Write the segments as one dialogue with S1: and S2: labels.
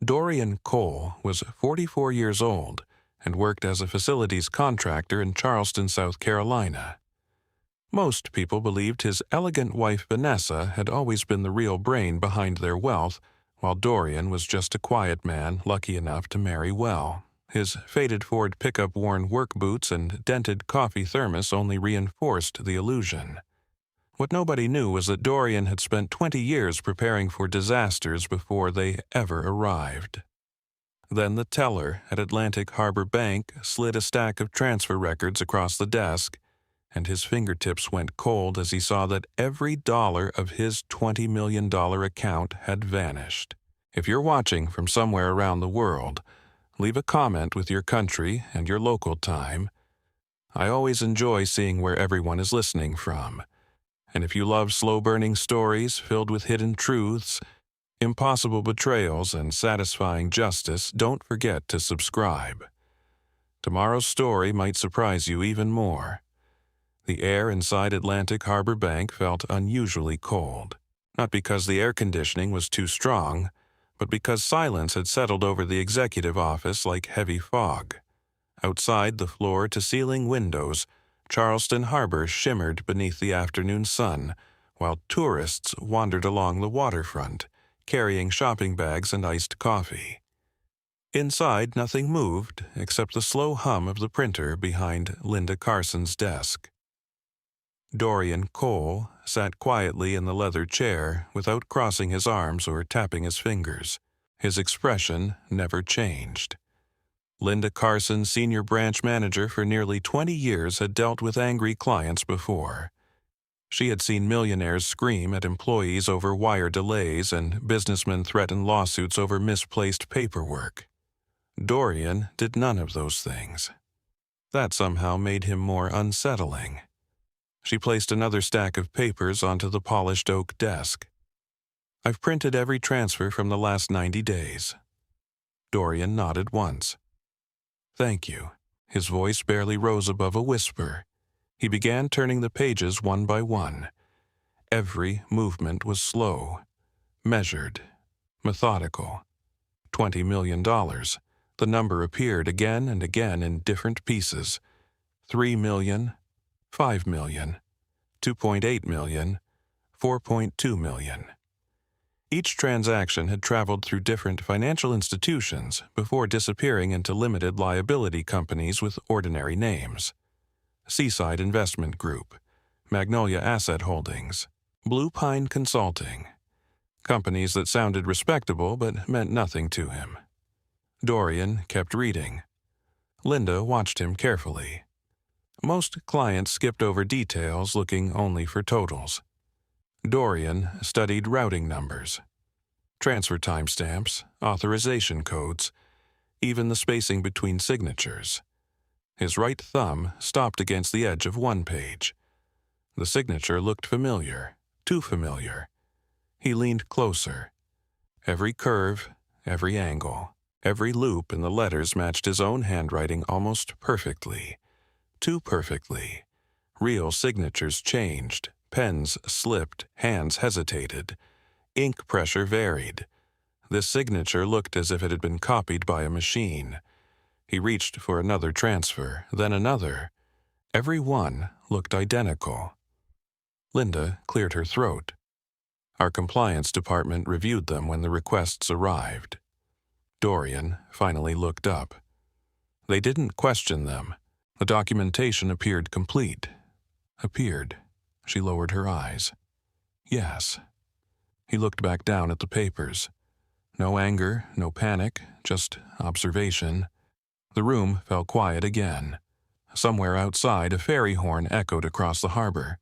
S1: Dorian Cole was 44 years old and worked as a facilities contractor in Charleston, South Carolina. Most people believed his elegant wife Vanessa had always been the real brain behind their wealth, while Dorian was just a quiet man lucky enough to marry well. His faded Ford pickup worn work boots and dented coffee thermos only reinforced the illusion. What nobody knew was that Dorian had spent 20 years preparing for disasters before they ever arrived. Then the teller at Atlantic Harbor Bank slid a stack of transfer records across the desk, and his fingertips went cold as he saw that every dollar of his $20 million account had vanished. If you're watching from somewhere around the world, leave a comment with your country and your local time. I always enjoy seeing where everyone is listening from. And if you love slow-burning stories filled with hidden truths, impossible betrayals, and satisfying justice, don't forget to subscribe. Tomorrow's story might surprise you even more. The air inside Atlantic Harbor Bank felt unusually cold, not because the air conditioning was too strong, but because silence had settled over the executive office like heavy fog. Outside the floor-to-ceiling windows, Charleston Harbor shimmered beneath the afternoon sun, while tourists wandered along the waterfront, carrying shopping bags and iced coffee. Inside, nothing moved except the slow hum of the printer behind Linda Carson's desk. Dorian Cole sat quietly in the leather chair without crossing his arms or tapping his fingers. His expression never changed. Linda Carson, senior branch manager for nearly 20 years, had dealt with angry clients before. She had seen millionaires scream at employees over wire delays and businessmen threaten lawsuits over misplaced paperwork. Dorian did none of those things. That somehow made him more unsettling. She placed another stack of papers onto the polished oak desk. "I've printed every transfer from the last 90 days. Dorian nodded once. "Thank you." His voice barely rose above a whisper. He began turning the pages one by one. Every movement was slow, measured, methodical. $20 million. The number appeared again and again in different pieces. 3 million, 5 million, 2.8 million, 4.2 million. Each transaction had traveled through different financial institutions before disappearing into limited liability companies with ordinary names. Seaside Investment Group, Magnolia Asset Holdings, Blue Pine Consulting. Companies that sounded respectable but meant nothing to him. Dorian kept reading. Linda watched him carefully. Most clients skipped over details, looking only for totals. Dorian studied routing numbers, transfer timestamps, authorization codes, even the spacing between signatures. His right thumb stopped against the edge of one page. The signature looked familiar, too familiar. He leaned closer. Every curve, every angle, every loop in the letters matched his own handwriting almost perfectly. Too perfectly. Real signatures changed. Pens slipped, hands hesitated. Ink pressure varied. This signature looked as if it had been copied by a machine. He reached for another transfer, then another. Every one looked identical. Linda cleared her throat. Our compliance department reviewed them when the requests arrived. Dorian finally looked up. They didn't question them. The documentation appeared complete. Appeared. She lowered her eyes. Yes. He looked back down at the papers. No anger, no panic, just observation. The room fell quiet again. Somewhere outside, a ferry horn echoed across the harbor.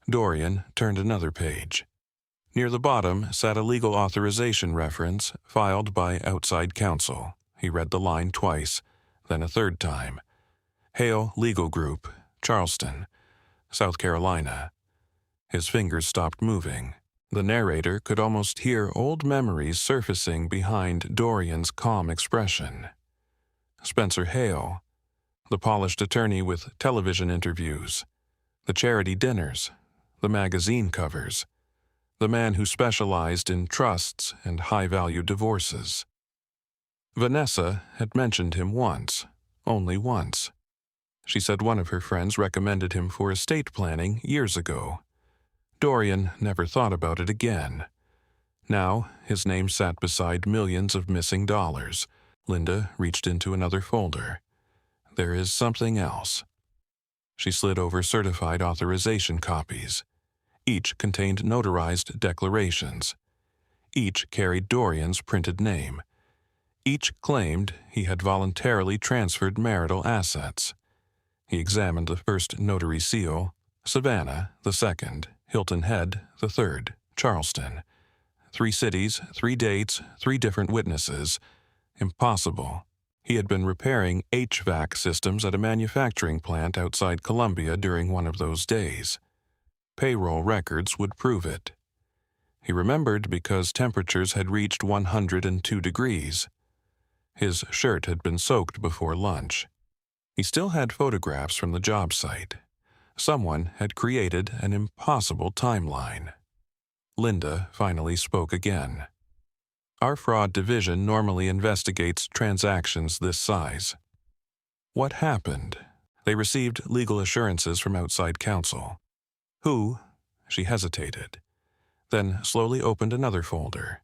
S1: Dorian turned another page. Near the bottom sat a legal authorization reference filed by outside counsel. He read the line twice, then a third time. Hale Legal Group, Charleston, South Carolina. His fingers stopped moving. The narrator could almost hear old memories surfacing behind Dorian's calm expression. Spencer Hale, the polished attorney with television interviews, the charity dinners, the magazine covers, the man who specialized in trusts and high-value divorces. Vanessa had mentioned him once, only once. She said one of her friends recommended him for estate planning years ago. Dorian never thought about it again. Now, his name sat beside millions of missing dollars. Linda reached into another folder. There is something else. She slid over certified authorization copies. Each contained notarized declarations. Each carried Dorian's printed name. Each claimed he had voluntarily transferred marital assets. He examined the first notary seal, Savannah, the second, Hilton Head, the third, Charleston. 3 cities, 3 dates, 3 different witnesses. Impossible. He had been repairing HVAC systems at a manufacturing plant outside Columbia during one of those days. Payroll records would prove it. He remembered because temperatures had reached 102 degrees. His shirt had been soaked before lunch. He still had photographs from the job site. Someone had created an impossible timeline. Linda finally spoke again. Our fraud division normally investigates transactions this size. What happened? They received legal assurances from outside counsel. Who? She hesitated, then slowly opened another folder.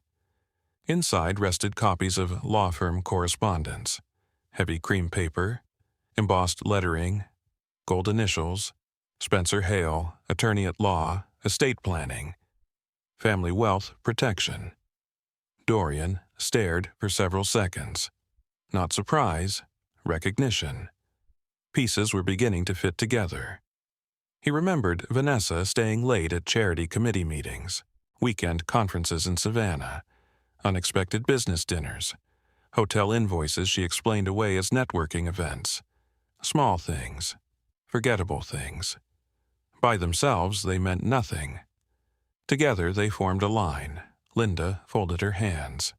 S1: Inside rested copies of law firm correspondence, heavy cream paper, embossed lettering, gold initials, Spencer Hale, attorney at law, estate planning, family wealth protection. Dorian stared for several seconds. Not surprise, recognition. Pieces were beginning to fit together. He remembered Vanessa staying late at charity committee meetings, weekend conferences in Savannah, unexpected business dinners, hotel invoices she explained away as networking events. Small things, forgettable things. By themselves, they meant nothing. Together, they formed a line. Linda folded her hands.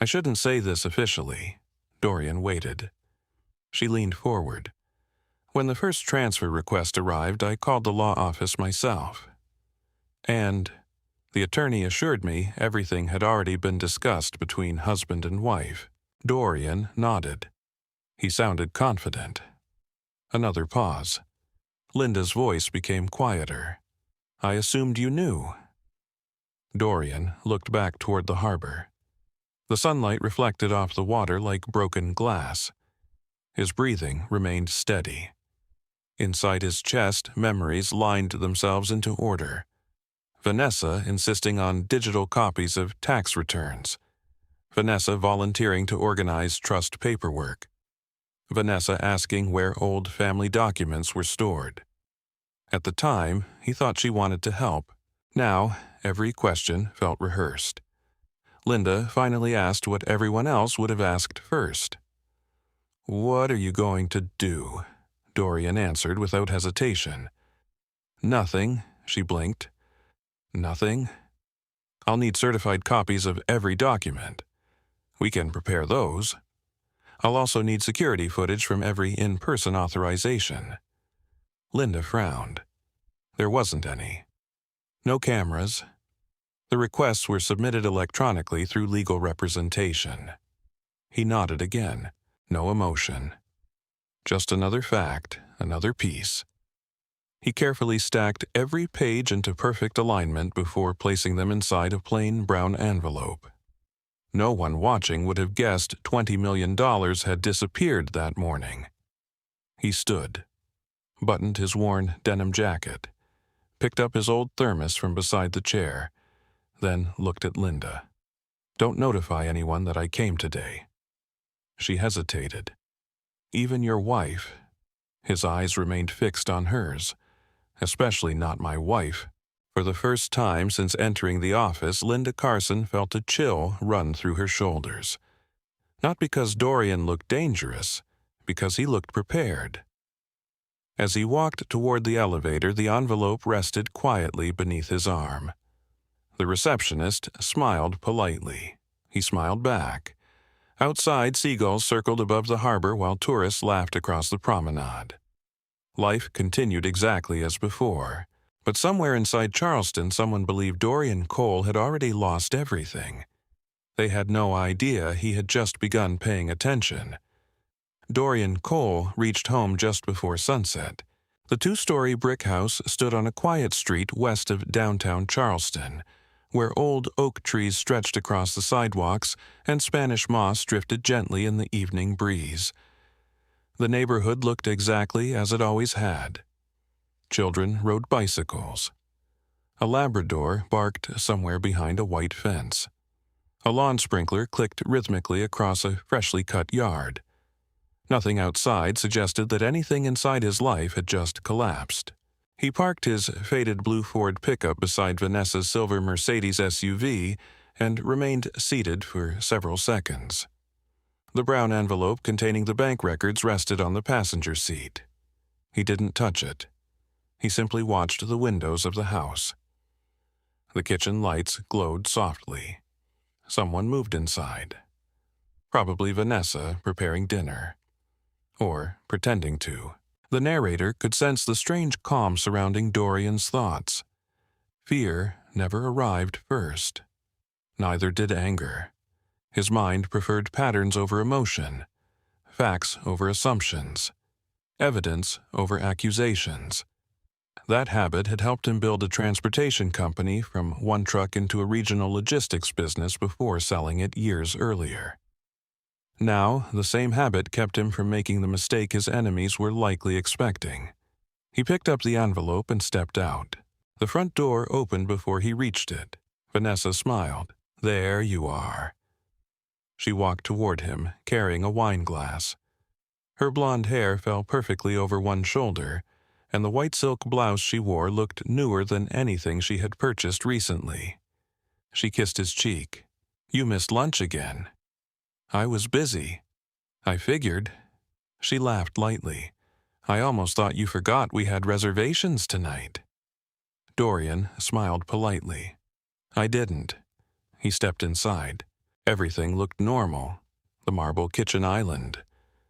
S1: I shouldn't say this officially. Dorian waited. She leaned forward. When the first transfer request arrived, I called the law office myself. And the attorney assured me everything had already been discussed between husband and wife. Dorian nodded. He sounded confident. Another pause. Linda's voice became quieter. I assumed you knew. Dorian looked back toward the harbor. The sunlight reflected off the water like broken glass. His breathing remained steady. Inside his chest, memories lined themselves into order. Vanessa insisting on digital copies of tax returns. Vanessa volunteering to organize trust paperwork. Vanessa asking where old family documents were stored. At the time, he thought she wanted to help. Now, every question felt rehearsed. Linda finally asked what everyone else would have asked first. What are you going to do? Dorian answered without hesitation. Nothing, she blinked. Nothing? I'll need certified copies of every document. We can prepare those. I'll also need security footage from every in-person authorization. Linda frowned. There wasn't any. No cameras. The requests were submitted electronically through legal representation. He nodded again. No emotion. Just another fact, another piece. He carefully stacked every page into perfect alignment before placing them inside a plain brown envelope. No one watching would have guessed $20 million had disappeared that morning. He stood, buttoned his worn denim jacket, picked up his old thermos from beside the chair, then looked at Linda. Don't notify anyone that I came today. She hesitated. Even your wife. His eyes remained fixed on hers. Especially not my wife. For the first time since entering the office, Linda Carson felt a chill run through her shoulders. Not because Dorian looked dangerous, because he looked prepared. As he walked toward the elevator, the envelope rested quietly beneath his arm. The receptionist smiled politely. He smiled back. Outside, seagulls circled above the harbor while tourists laughed across the promenade. Life continued exactly as before, but somewhere inside Charleston, someone believed Dorian Cole had already lost everything. They had no idea he had just begun paying attention. Dorian Cole reached home just before sunset. The two-story brick house stood on a quiet street west of downtown Charleston, where old oak trees stretched across the sidewalks and Spanish moss drifted gently in the evening breeze. The neighborhood looked exactly as it always had. Children rode bicycles. A Labrador barked somewhere behind a white fence. A lawn sprinkler clicked rhythmically across a freshly cut yard. Nothing outside suggested that anything inside his life had just collapsed. He parked his faded blue Ford pickup beside Vanessa's silver Mercedes SUV and remained seated for several seconds. The brown envelope containing the bank records rested on the passenger seat. He didn't touch it. He simply watched the windows of the house. The kitchen lights glowed softly. Someone moved inside. Probably Vanessa preparing dinner. Or pretending to. The narrator could sense the strange calm surrounding Dorian's thoughts. Fear never arrived first. Neither did anger. His mind preferred patterns over emotion, facts over assumptions, evidence over accusations. That habit had helped him build a transportation company from one truck into a regional logistics business before selling it years earlier. Now, the same habit kept him from making the mistake his enemies were likely expecting. He picked up the envelope and stepped out. The front door opened before he reached it. Vanessa smiled. "There you are." She walked toward him, carrying a wine glass. Her blonde hair fell perfectly over one shoulder, and the white silk blouse she wore looked newer than anything she had purchased recently. She kissed his cheek. "You missed lunch again." "I was busy." "I figured." She laughed lightly. "I almost thought you forgot we had reservations tonight." Dorian smiled politely. "I didn't." He stepped inside. Everything looked normal. The marble kitchen island.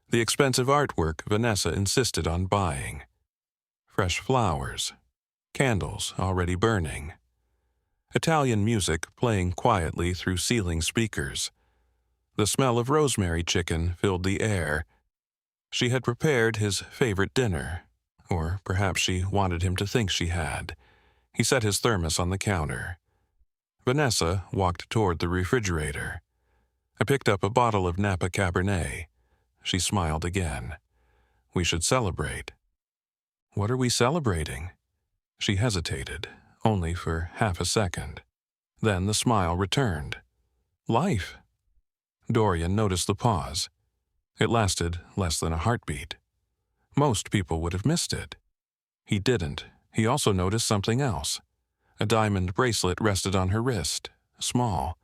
S1: The expensive artwork Vanessa insisted on buying. Fresh flowers. Candles already burning. Italian music playing quietly through ceiling speakers. The smell of rosemary chicken filled the air. She had prepared his favorite dinner, or perhaps she wanted him to think she had. He set his thermos on the counter. Vanessa walked toward the refrigerator. I picked up a bottle of Napa Cabernet. She smiled again. "We should celebrate." "What are we celebrating?" She hesitated, only for half a second. Then the smile returned. "Life." Dorian noticed the pause. It lasted less than a heartbeat. Most people would have missed it. He didn't. He also noticed something else. A diamond bracelet rested on her wrist, small,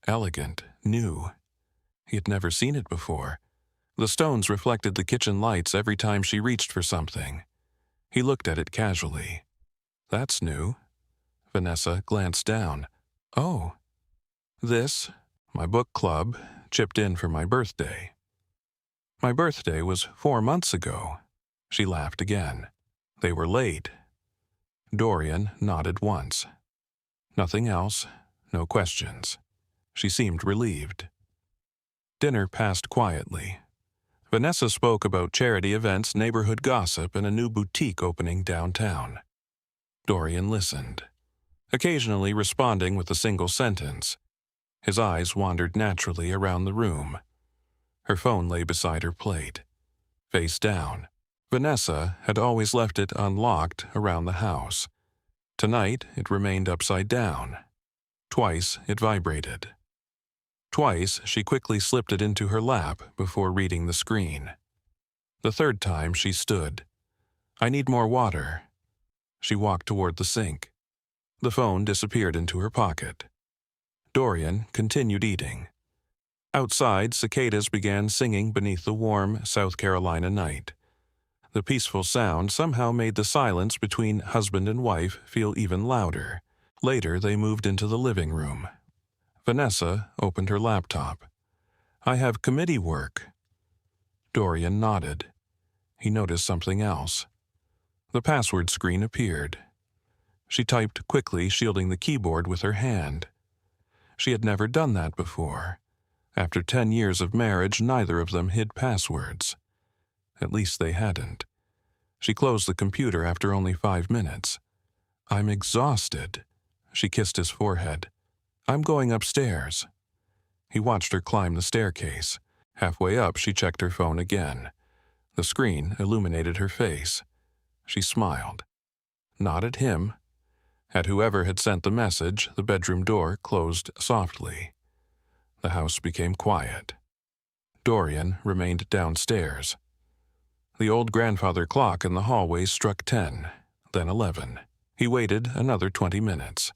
S1: elegant, new. He had never seen it before. The stones reflected the kitchen lights every time she reached for something. He looked at it casually. "That's new." Vanessa glanced down. "Oh." "This, my book club, chipped in for my birthday." "My birthday was 4 months ago." She laughed again. "They were late." Dorian nodded once. Nothing else, no questions. She seemed relieved. Dinner passed quietly. Vanessa spoke about charity events, neighborhood gossip, and a new boutique opening downtown. Dorian listened, occasionally responding with a single sentence. His eyes wandered naturally around the room. Her phone lay beside her plate, face down. Vanessa had always left it unlocked around the house. Tonight, it remained upside down. Twice, it vibrated. Twice, she quickly slipped it into her lap before reading the screen. The third time, she stood. "I need more water." She walked toward the sink. The phone disappeared into her pocket. Dorian continued eating. Outside, cicadas began singing beneath the warm South Carolina night. The peaceful sound somehow made the silence between husband and wife feel even louder. Later, they moved into the living room. Vanessa opened her laptop. "I have committee work." Dorian nodded. He noticed something else. The password screen appeared. She typed quickly, shielding the keyboard with her hand. She had never done that before. After 10 years of marriage, neither of them hid passwords. At least they hadn't. She closed the computer after only 5 minutes. "I'm exhausted." She kissed his forehead. "I'm going upstairs." He watched her climb the staircase. Halfway up, she checked her phone again. The screen illuminated her face. She smiled. Not at him. At whoever had sent the message, the bedroom door closed softly. The house became quiet. Dorian remained downstairs. The old grandfather clock in the hallway struck 10, then 11. He waited another 20 minutes.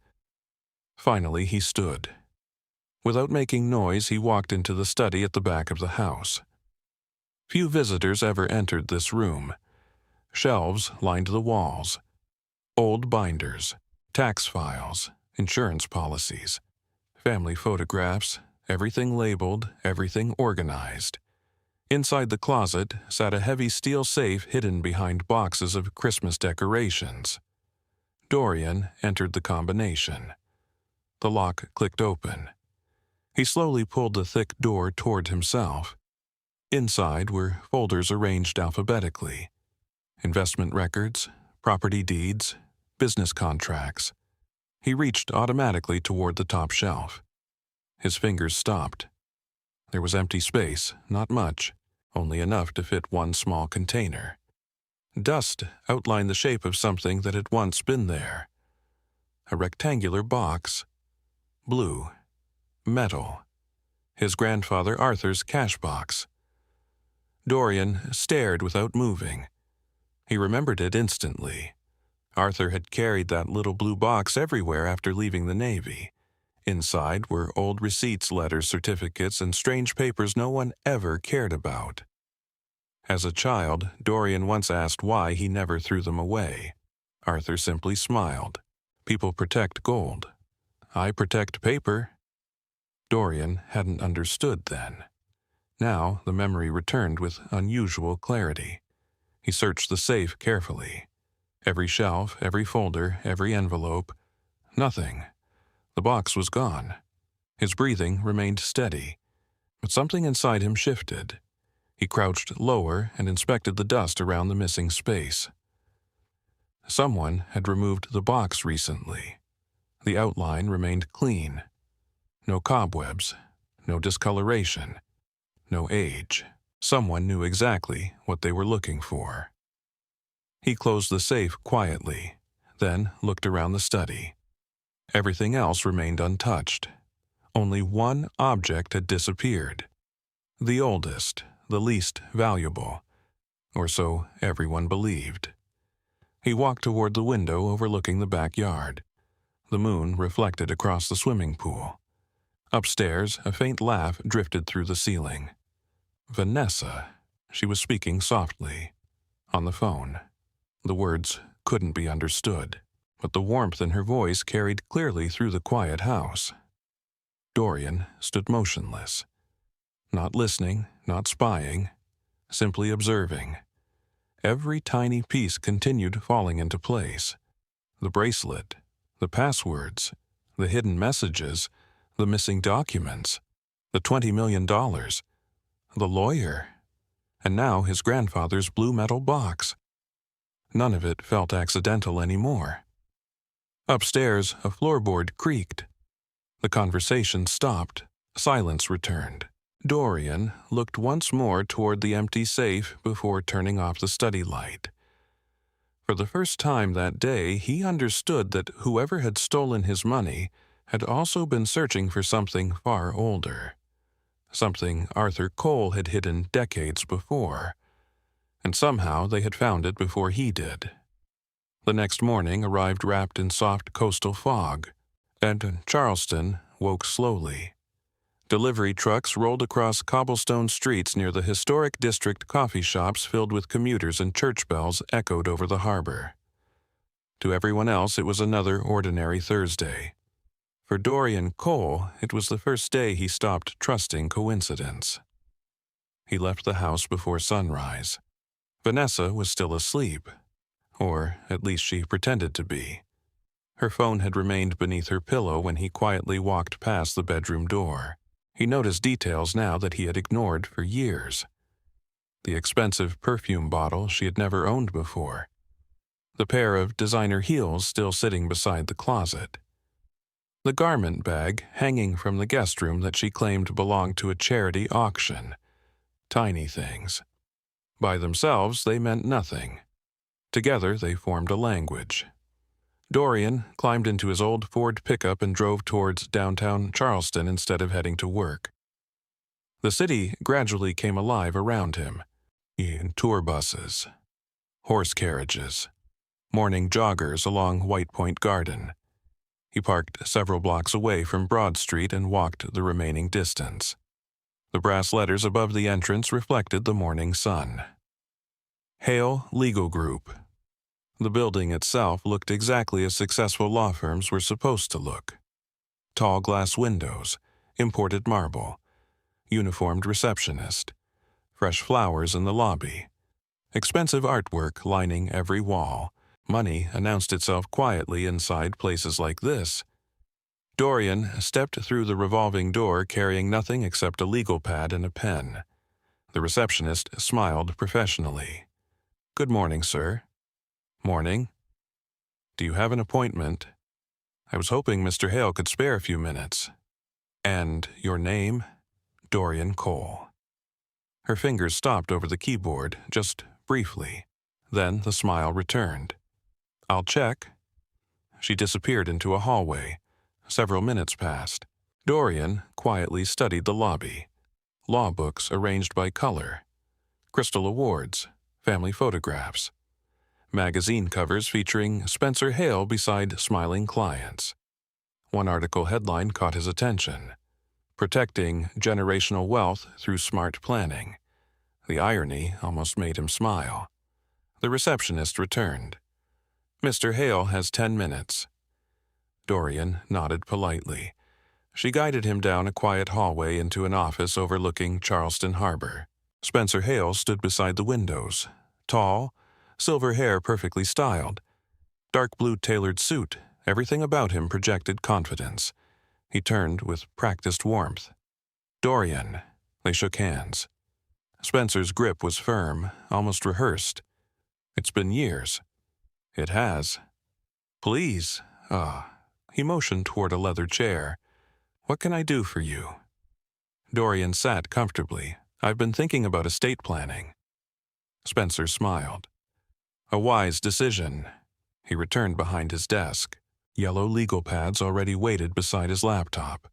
S1: Finally, he stood. Without making noise, he walked into the study at the back of the house. Few visitors ever entered this room. Shelves lined the walls. Old binders, tax files, insurance policies, family photographs, everything labeled, everything organized. Inside the closet sat a heavy steel safe hidden behind boxes of Christmas decorations. Dorian entered the combination. The lock clicked open. He slowly pulled the thick door toward himself. Inside were folders arranged alphabetically. Investment records, property deeds, business contracts. He reached automatically toward the top shelf. His fingers stopped. There was empty space, not much, only enough to fit one small container. Dust outlined the shape of something that had once been there. A rectangular box. Blue. Metal. His grandfather Arthur's cash box. Dorian stared without moving. He remembered it instantly. Arthur had carried that little blue box everywhere after leaving the Navy. Inside were old receipts, letters, certificates, and strange papers no one ever cared about. As a child, Dorian once asked why he never threw them away. Arthur simply smiled. "People protect gold. I protect paper." Dorian hadn't understood then. Now the memory returned with unusual clarity. He searched the safe carefully. Every shelf, every folder, every envelope. Nothing. The box was gone. His breathing remained steady. But something inside him shifted. He crouched lower and inspected the dust around the missing space. Someone had removed the box recently. The outline remained clean. No cobwebs, no discoloration, no age. Someone knew exactly what they were looking for. He closed the safe quietly, then looked around the study. Everything else remained untouched. Only one object had disappeared. The oldest, the least valuable, or so everyone believed. He walked toward the window overlooking the backyard. The moon reflected across the swimming pool. Upstairs, a faint laugh drifted through the ceiling. Vanessa. She was speaking softly. On the phone. The words couldn't be understood, but the warmth in her voice carried clearly through the quiet house. Dorian stood motionless. Not listening, not spying, simply observing. Every tiny piece continued falling into place. The bracelet, the passwords, the hidden messages, the missing documents, the $20 million, the lawyer, and now his grandfather's blue metal box. None of it felt accidental anymore. Upstairs, a floorboard creaked. The conversation stopped. Silence returned. Dorian looked once more toward the empty safe before turning off the study light. For the first time that day, he understood that whoever had stolen his money had also been searching for something far older. Something Arthur Cole had hidden decades before. And somehow they had found it before he did. The next morning arrived wrapped in soft coastal fog, and Charleston woke slowly. Delivery trucks rolled across cobblestone streets near the historic district. Coffee shops filled with commuters and church bells echoed over the harbor. To everyone else, it was another ordinary Thursday. For Dorian Cole, it was the first day he stopped trusting coincidence. He left the house before sunrise. Vanessa was still asleep, or at least she pretended to be. Her phone had remained beneath her pillow when he quietly walked past the bedroom door. He noticed details now that he had ignored for years. The expensive perfume bottle she had never owned before. The pair of designer heels still sitting beside the closet. The garment bag hanging from the guest room that she claimed belonged to a charity auction. Tiny things. By themselves, they meant nothing. Together, they formed a language. Dorian climbed into his old Ford pickup and drove towards downtown Charleston instead of heading to work. The city gradually came alive around him. In tour buses, horse carriages, morning joggers along White Point Garden. He parked several blocks away from Broad Street and walked the remaining distance. The brass letters above the entrance reflected the morning sun. Hale Legal Group. The building itself looked exactly as successful law firms were supposed to look. Tall glass windows, imported marble, uniformed receptionist, fresh flowers in the lobby, expensive artwork lining every wall. Money announced itself quietly inside places like this. Dorian stepped through the revolving door carrying nothing except a legal pad and a pen. The receptionist smiled professionally. "Good morning, sir." "Morning. Do you have an appointment?" "I was hoping Mr. Hale could spare a few minutes." "And your name?" "Dorian Cole." Her fingers stopped over the keyboard, just briefly. Then the smile returned. "I'll check." She disappeared into a hallway. Several minutes passed. Dorian quietly studied the lobby. Law books arranged by color. Crystal awards, family photographs. Magazine covers featuring Spencer Hale beside smiling clients. One article headline caught his attention. "Protecting Generational Wealth Through Smart Planning." The irony almost made him smile. The receptionist returned. "Mr. Hale has 10 minutes. Dorian nodded politely. She guided him down a quiet hallway into an office overlooking Charleston Harbor. Spencer Hale stood beside the windows. Tall, silver hair perfectly styled. Dark blue tailored suit, everything about him projected confidence. He turned with practiced warmth. "Dorian." They shook hands. Spencer's grip was firm, almost rehearsed. "It's been years." "It has." "Please." He motioned toward a leather chair. "What can I do for you?" Dorian sat comfortably. "I've been thinking about estate planning." Spencer smiled. "A wise decision." He returned behind his desk. Yellow legal pads already waited beside his laptop.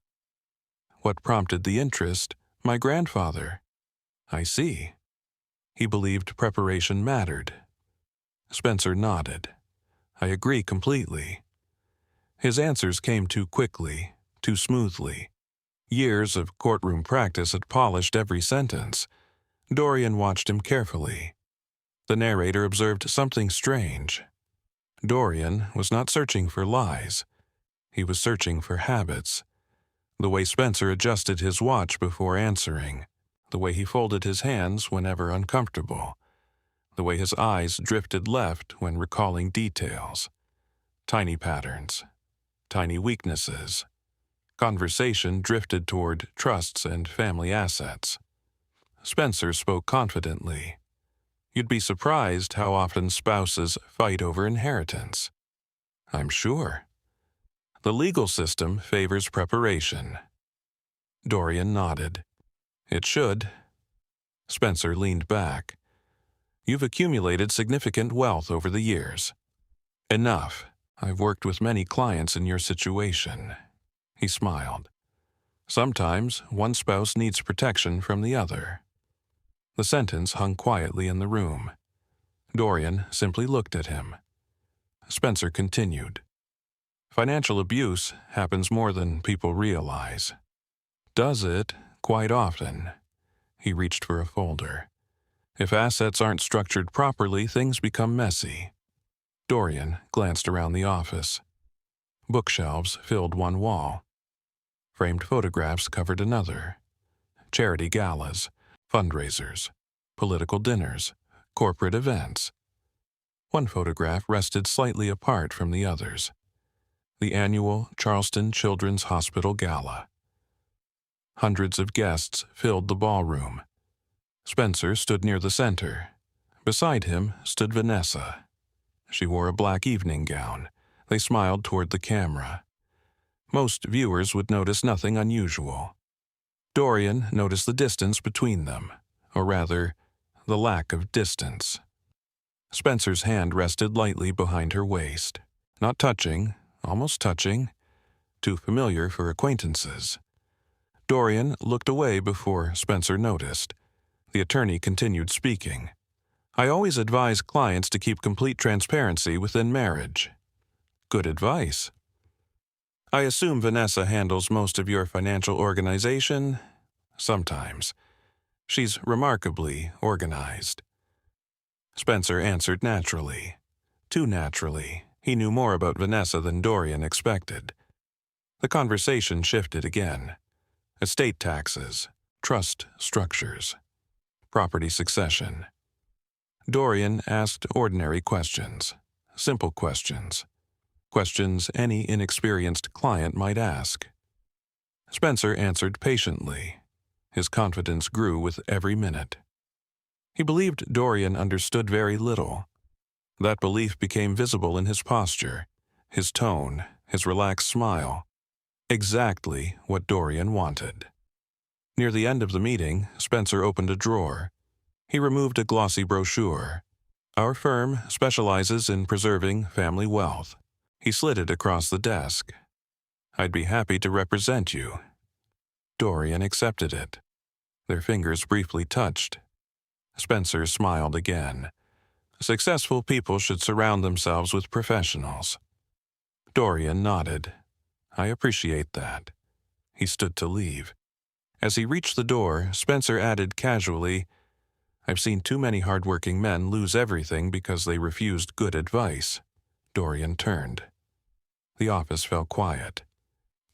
S1: "What prompted the interest?" "My grandfather." "I see." He believed preparation mattered. Spencer nodded. "I agree completely." His answers came too quickly, too smoothly. Years of courtroom practice had polished every sentence. Dorian watched him carefully. The narrator observed something strange. Dorian was not searching for lies. He was searching for habits. The way Spencer adjusted his watch before answering. The way he folded his hands whenever uncomfortable. The way his eyes drifted left when recalling details. Tiny patterns. Tiny weaknesses. Conversation drifted toward trusts and family assets. Spencer spoke confidently. "You'd be surprised how often spouses fight over inheritance." "I'm sure." "The legal system favors preparation." Dorian nodded. "It should." Spencer leaned back. "You've accumulated significant wealth over the years." "Enough. I've worked with many clients in your situation." He smiled. "Sometimes one spouse needs protection from the other." The sentence hung quietly in the room. Dorian simply looked at him. Spencer continued. "Financial abuse happens more than people realize." "Does it?" "Quite often." He reached for a folder. "If assets aren't structured properly, things become messy." Dorian glanced around the office. Bookshelves filled one wall. Framed photographs covered another. Charity galas, fundraisers, political dinners, corporate events. One photograph rested slightly apart from the others. the annual Charleston Children's Hospital Gala. Hundreds of guests filled the ballroom. Spencer stood near the center. Beside him stood Vanessa. She wore a black evening gown. They smiled toward the camera. Most viewers would notice nothing unusual. Dorian noticed the distance between them, or rather, the lack of distance. Spencer's hand rested lightly behind her waist. Not touching, almost touching, too familiar for acquaintances. Dorian looked away before Spencer noticed. The attorney continued speaking. "I always advise clients to keep complete transparency within marriage." "Good advice." "I assume Vanessa handles most of your financial organization?" "Sometimes. She's remarkably organized." Spencer answered naturally. Too naturally. He knew more about Vanessa than Dorian expected. The conversation shifted again. Estate taxes, trust structures, property succession. Dorian asked ordinary questions, simple questions, questions any inexperienced client might ask. Spencer answered patiently. His confidence grew with every minute. He believed Dorian understood very little. That belief became visible in his posture, his tone, his relaxed smile. Exactly what Dorian wanted. Near the end of the meeting, Spencer opened a drawer. He removed a glossy brochure. "Our firm specializes in preserving family wealth." He slid it across the desk. "I'd be happy to represent you." Dorian accepted it. Their fingers briefly touched. Spencer smiled again. Successful people should surround themselves with professionals. Dorian nodded. "I appreciate that." He stood to leave. As he reached the door, Spencer added casually, "I've seen too many hardworking men lose everything because they refused good advice." Dorian turned. The office fell quiet.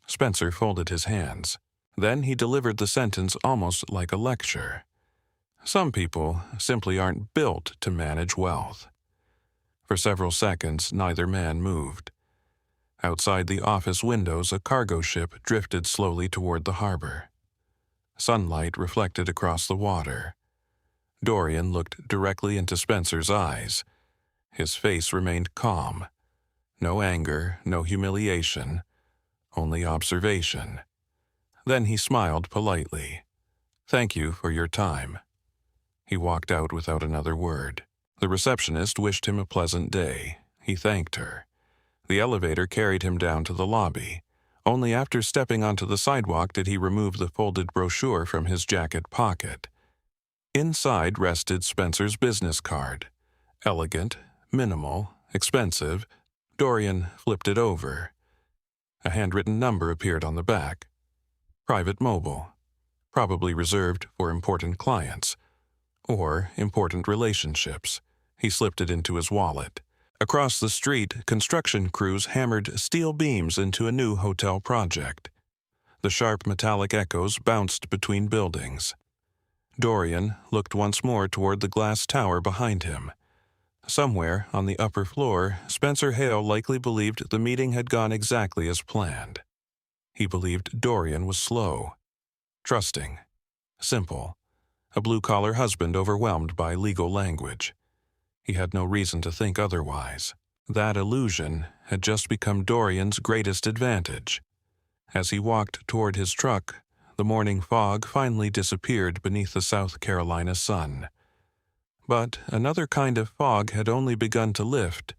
S1: Spencer folded his hands. Then he delivered the sentence almost like a lecture. "Some people simply aren't built to manage wealth." For several seconds, neither man moved. Outside the office windows, a cargo ship drifted slowly toward the harbor. Sunlight reflected across the water. Dorian looked directly into Spencer's eyes. His face remained calm. No anger, no humiliation, only observation. Then he smiled politely. "Thank you for your time." He walked out without another word. The receptionist wished him a pleasant day. He thanked her. The elevator carried him down to the lobby. Only after stepping onto the sidewalk did he remove the folded brochure from his jacket pocket. Inside rested Spencer's business card. Elegant, minimal, expensive. Dorian flipped it over. A handwritten number appeared on the back. Private mobile. Probably reserved for important clients. Or important relationships. He slipped it into his wallet. Across the street, construction crews hammered steel beams into a new hotel project. The sharp metallic echoes bounced between buildings. Dorian looked once more toward the glass tower behind him. Somewhere on the upper floor, Spencer Hale likely believed the meeting had gone exactly as planned. He believed Dorian was slow, trusting, simple, a blue-collar husband overwhelmed by legal language. He had no reason to think otherwise. That illusion had just become Dorian's greatest advantage. As he walked toward his truck, the morning fog finally disappeared beneath the South Carolina sun. But another kind of fog had only begun to lift,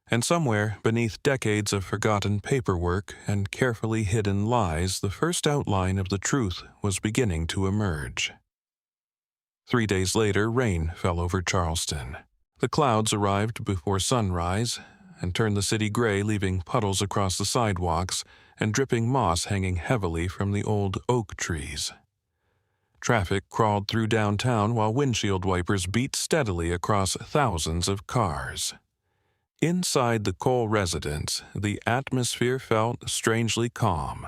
S1: and somewhere beneath decades of forgotten paperwork and carefully hidden lies, the first outline of the truth was beginning to emerge. 3 days later, rain fell over Charleston. The clouds arrived before sunrise and turned the city gray, leaving puddles across the sidewalks and dripping moss hanging heavily from the old oak trees. Traffic crawled through downtown while windshield wipers beat steadily across thousands of cars. Inside the Cole residence, the atmosphere felt strangely calm.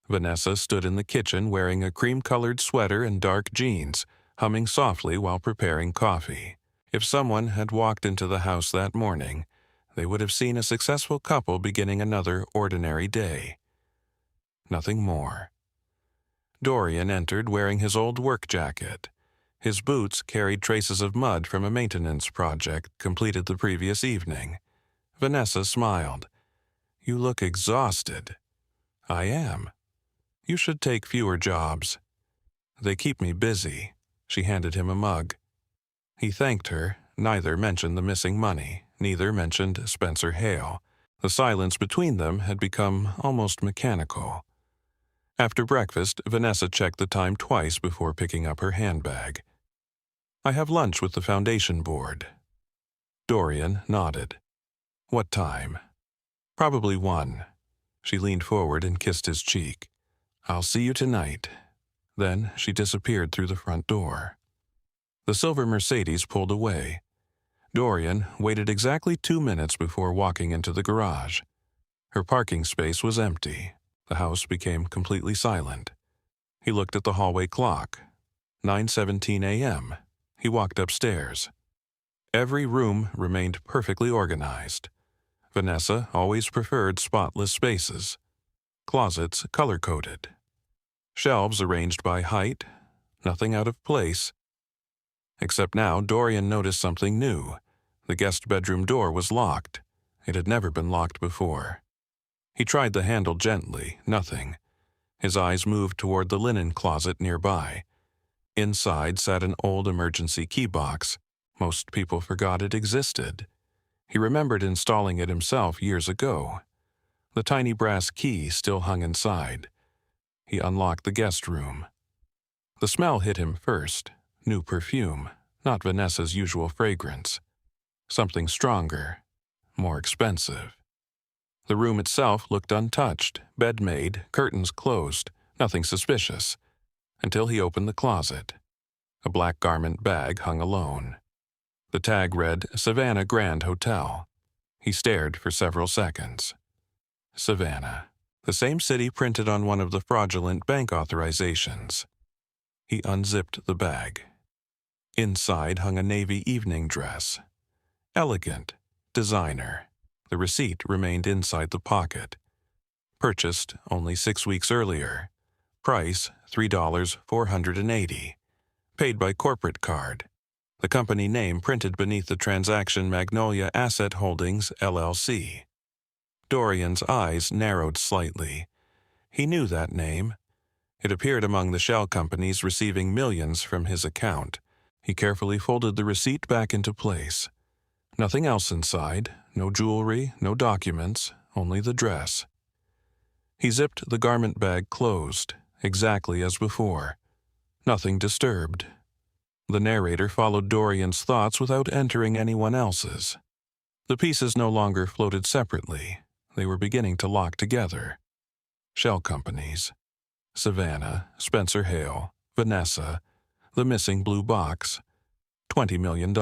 S1: Vanessa stood in the kitchen wearing a cream-colored sweater and dark jeans, humming softly while preparing coffee. If someone had walked into the house that morning, They would have seen a successful couple beginning another ordinary day. Nothing more. Dorian entered wearing his old work jacket. His boots carried traces of mud from a maintenance project completed the previous evening. Vanessa smiled. "You look exhausted." "I am. You should take fewer jobs." "They keep me busy." She handed him a mug. He thanked her. Neither mentioned the missing money. Neither mentioned Spencer Hale. The silence between them had become almost mechanical. After breakfast, Vanessa checked the time twice before picking up her handbag. "I have lunch with the foundation board." Dorian nodded. "What time?" "Probably 1. She leaned forward and kissed his cheek. "I'll see you tonight." Then she disappeared through the front door. The silver Mercedes pulled away. Dorian waited exactly 2 minutes before walking into the garage. Her parking space was empty. The house became completely silent. He looked at the hallway clock. 9:17 a.m. He walked upstairs. Every room remained perfectly organized. Vanessa always preferred spotless spaces. Closets color-coded. Shelves arranged by height. Nothing out of place. Except now Dorian noticed something new. The guest bedroom door was locked. It had never been locked before. He tried the handle gently. Nothing. His eyes moved toward the linen closet nearby. Inside sat an old emergency key box. Most people forgot it existed. He remembered installing it himself years ago. The tiny brass key still hung inside. He unlocked the guest room. The smell hit him first. New perfume, not Vanessa's usual fragrance. Something stronger, more expensive. The room itself looked untouched, bed made, curtains closed, nothing suspicious, until he opened the closet. A black garment bag hung alone. The tag read Savannah Grand Hotel. He stared for several seconds. Savannah, the same city printed on one of the fraudulent bank authorizations. He unzipped the bag. Inside hung a navy evening dress. Elegant, designer. The receipt remained inside the pocket. Purchased only 6 weeks earlier. Price $3.480. Paid by corporate card. The company name printed beneath the transaction Magnolia Asset Holdings, LLC. Dorian's eyes narrowed slightly. He knew that name. It appeared among the shell companies receiving millions from his account. He carefully folded the receipt back into place. Nothing else inside, no jewelry, no documents, only the dress. He zipped the garment bag closed, exactly as before. Nothing disturbed. The narrator followed Dorian's thoughts without entering anyone else's. The pieces no longer floated separately. They were beginning to lock together. Shell companies. Savannah, Spencer Hale, Vanessa, the missing blue box. $20 million.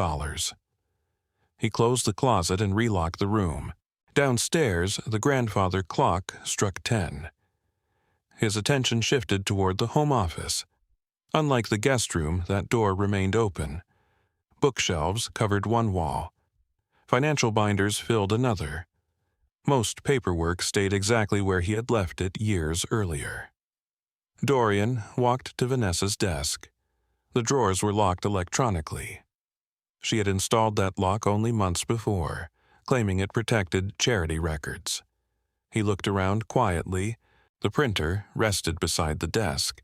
S1: He closed the closet and relocked the room. Downstairs, the grandfather clock struck 10. His attention shifted toward the home office. Unlike the guest room, that door remained open. Bookshelves covered one wall. Financial binders filled another. Most paperwork stayed exactly where he had left it years earlier. Dorian walked to Vanessa's desk. The drawers were locked electronically. She had installed that lock only months before, claiming it protected charity records. He looked around quietly. The printer rested beside the desk.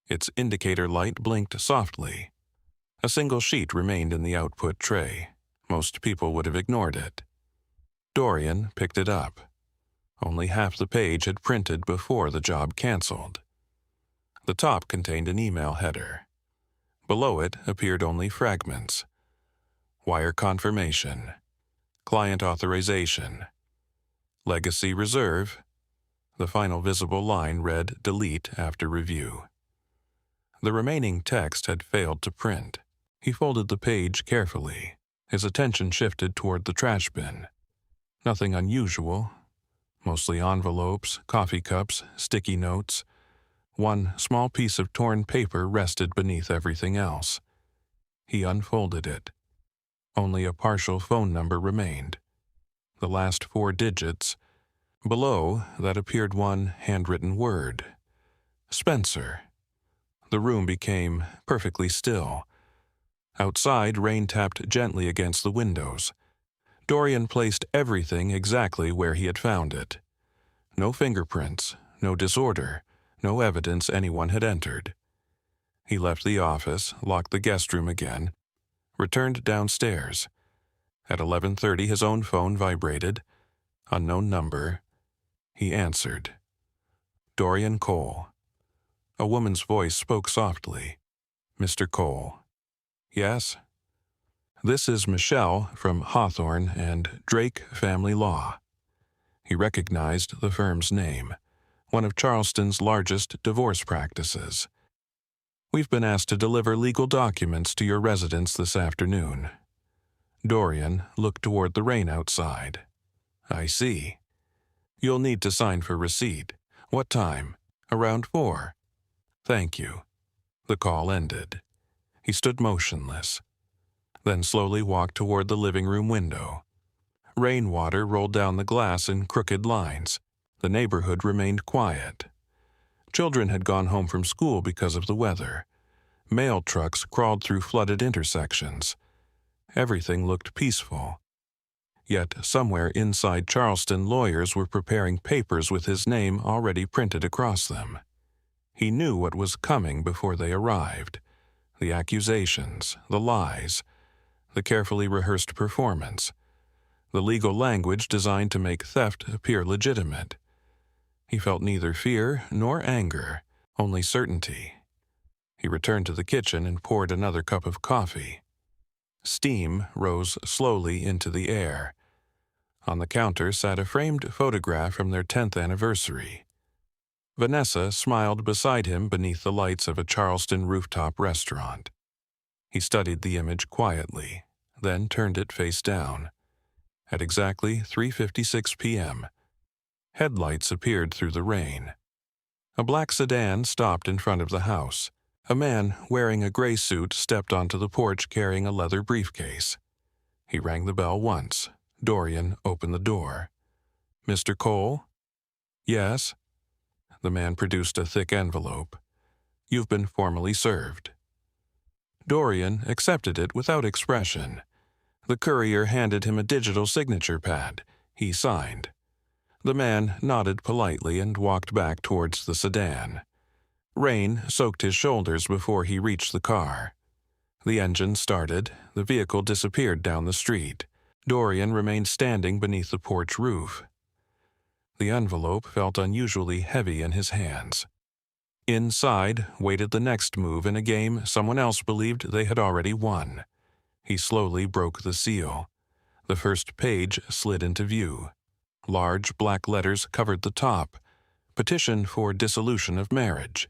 S1: Its indicator light blinked softly. A single sheet remained in the output tray. Most people would have ignored it. Dorian picked it up. Only half the page had printed before the job canceled. The top contained an email header. Below it appeared only fragments. Wire confirmation. Client authorization. Legacy reserve. The final visible line read delete after review. The remaining text had failed to print. He folded the page carefully. His attention shifted toward the trash bin. Nothing unusual. Mostly envelopes, coffee cups, sticky notes. One small piece of torn paper rested beneath everything else. He unfolded it. Only a partial phone number remained. the last 4 digits. Below that appeared one handwritten word. Spencer. The room became perfectly still. Outside, rain tapped gently against the windows. Dorian placed everything exactly where he had found it. No fingerprints, no disorder, no evidence anyone had entered. He left the office, locked the guest room again, returned downstairs. At 11:30, his own phone vibrated. Unknown number. He answered. Dorian Cole. A woman's voice spoke softly. Mr. Cole. Yes? This is Michelle from Hawthorne and Drake Family Law. He recognized the firm's name, one of Charleston's largest divorce practices. We've been asked to deliver legal documents to your residence this afternoon. Dorian looked toward the rain outside. I see. You'll need to sign for receipt. What time? Around 4. Thank you. The call ended. He stood motionless, then slowly walked toward the living room window. Rainwater rolled down the glass in crooked lines. The neighborhood remained quiet. Children had gone home from school because of the weather. Mail trucks crawled through flooded intersections. Everything looked peaceful. Yet somewhere inside Charleston, lawyers were preparing papers with his name already printed across them. He knew what was coming before they arrived. The accusations, the lies, the carefully rehearsed performance, the legal language designed to make theft appear legitimate. He felt neither fear nor anger, only certainty. He returned to the kitchen and poured another cup of coffee. Steam rose slowly into the air. On the counter sat a framed photograph from their 10th anniversary. Vanessa smiled beside him beneath the lights of a Charleston rooftop restaurant. He studied the image quietly, then turned it face down. At exactly 3:56 p.m., headlights appeared through the rain. A black sedan stopped in front of the house. A man wearing a gray suit stepped onto the porch carrying a leather briefcase. He rang the bell once. Dorian opened the door. Mr. Cole? Yes? The man produced a thick envelope. You've been formally served. Dorian accepted it without expression. The courier handed him a digital signature pad. He signed. The man nodded politely and walked back towards the sedan. Rain soaked his shoulders before he reached the car. The engine started. The vehicle disappeared down the street. Dorian remained standing beneath the porch roof. The envelope felt unusually heavy in his hands. Inside waited the next move in a game someone else believed they had already won. He slowly broke the seal. The first page slid into view. Large black letters covered the top. Petition for dissolution of marriage.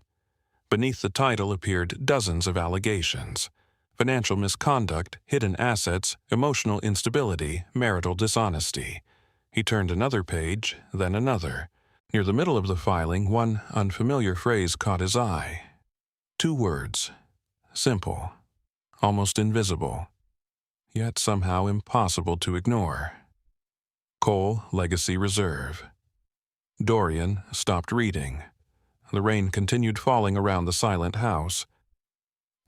S1: Beneath the title appeared dozens of allegations. Financial misconduct, hidden assets, emotional instability, marital dishonesty. He turned another page, then another. Near the middle of the filing, one unfamiliar phrase caught his eye. 2 words. Simple. Almost invisible. Yet somehow impossible to ignore. Cole Legacy Reserve. Dorian stopped reading. The rain continued falling around the silent house.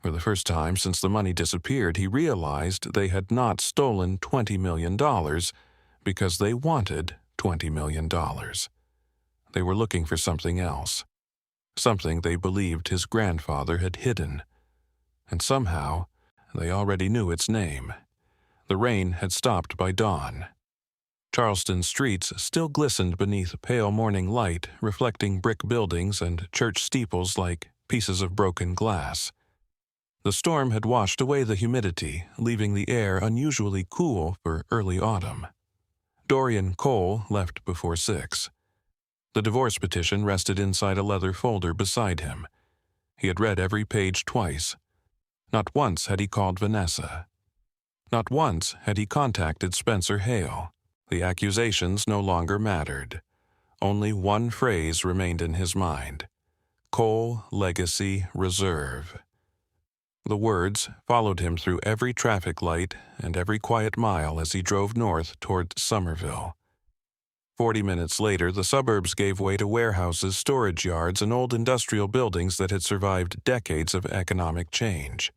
S1: For the first time since the money disappeared, he realized they had not stolen $20 million because they wanted $20 million. They were looking for something else, something they believed his grandfather had hidden. And somehow, they already knew its name. The rain had stopped by dawn. Charleston's streets still glistened beneath pale morning light, reflecting brick buildings and church steeples like pieces of broken glass. The storm had washed away the humidity, leaving the air unusually cool for early autumn. Dorian Cole left before 6. The divorce petition rested inside a leather folder beside him. He had read every page twice. Not once had he called Vanessa. Not once had he contacted Spencer Hale. The accusations no longer mattered. Only one phrase remained in his mind. Cole Legacy Reserve. The words followed him through every traffic light and every quiet mile as he drove north toward Somerville. 40 minutes later, the suburbs gave way to warehouses, storage yards, and old industrial buildings that had survived decades of economic change.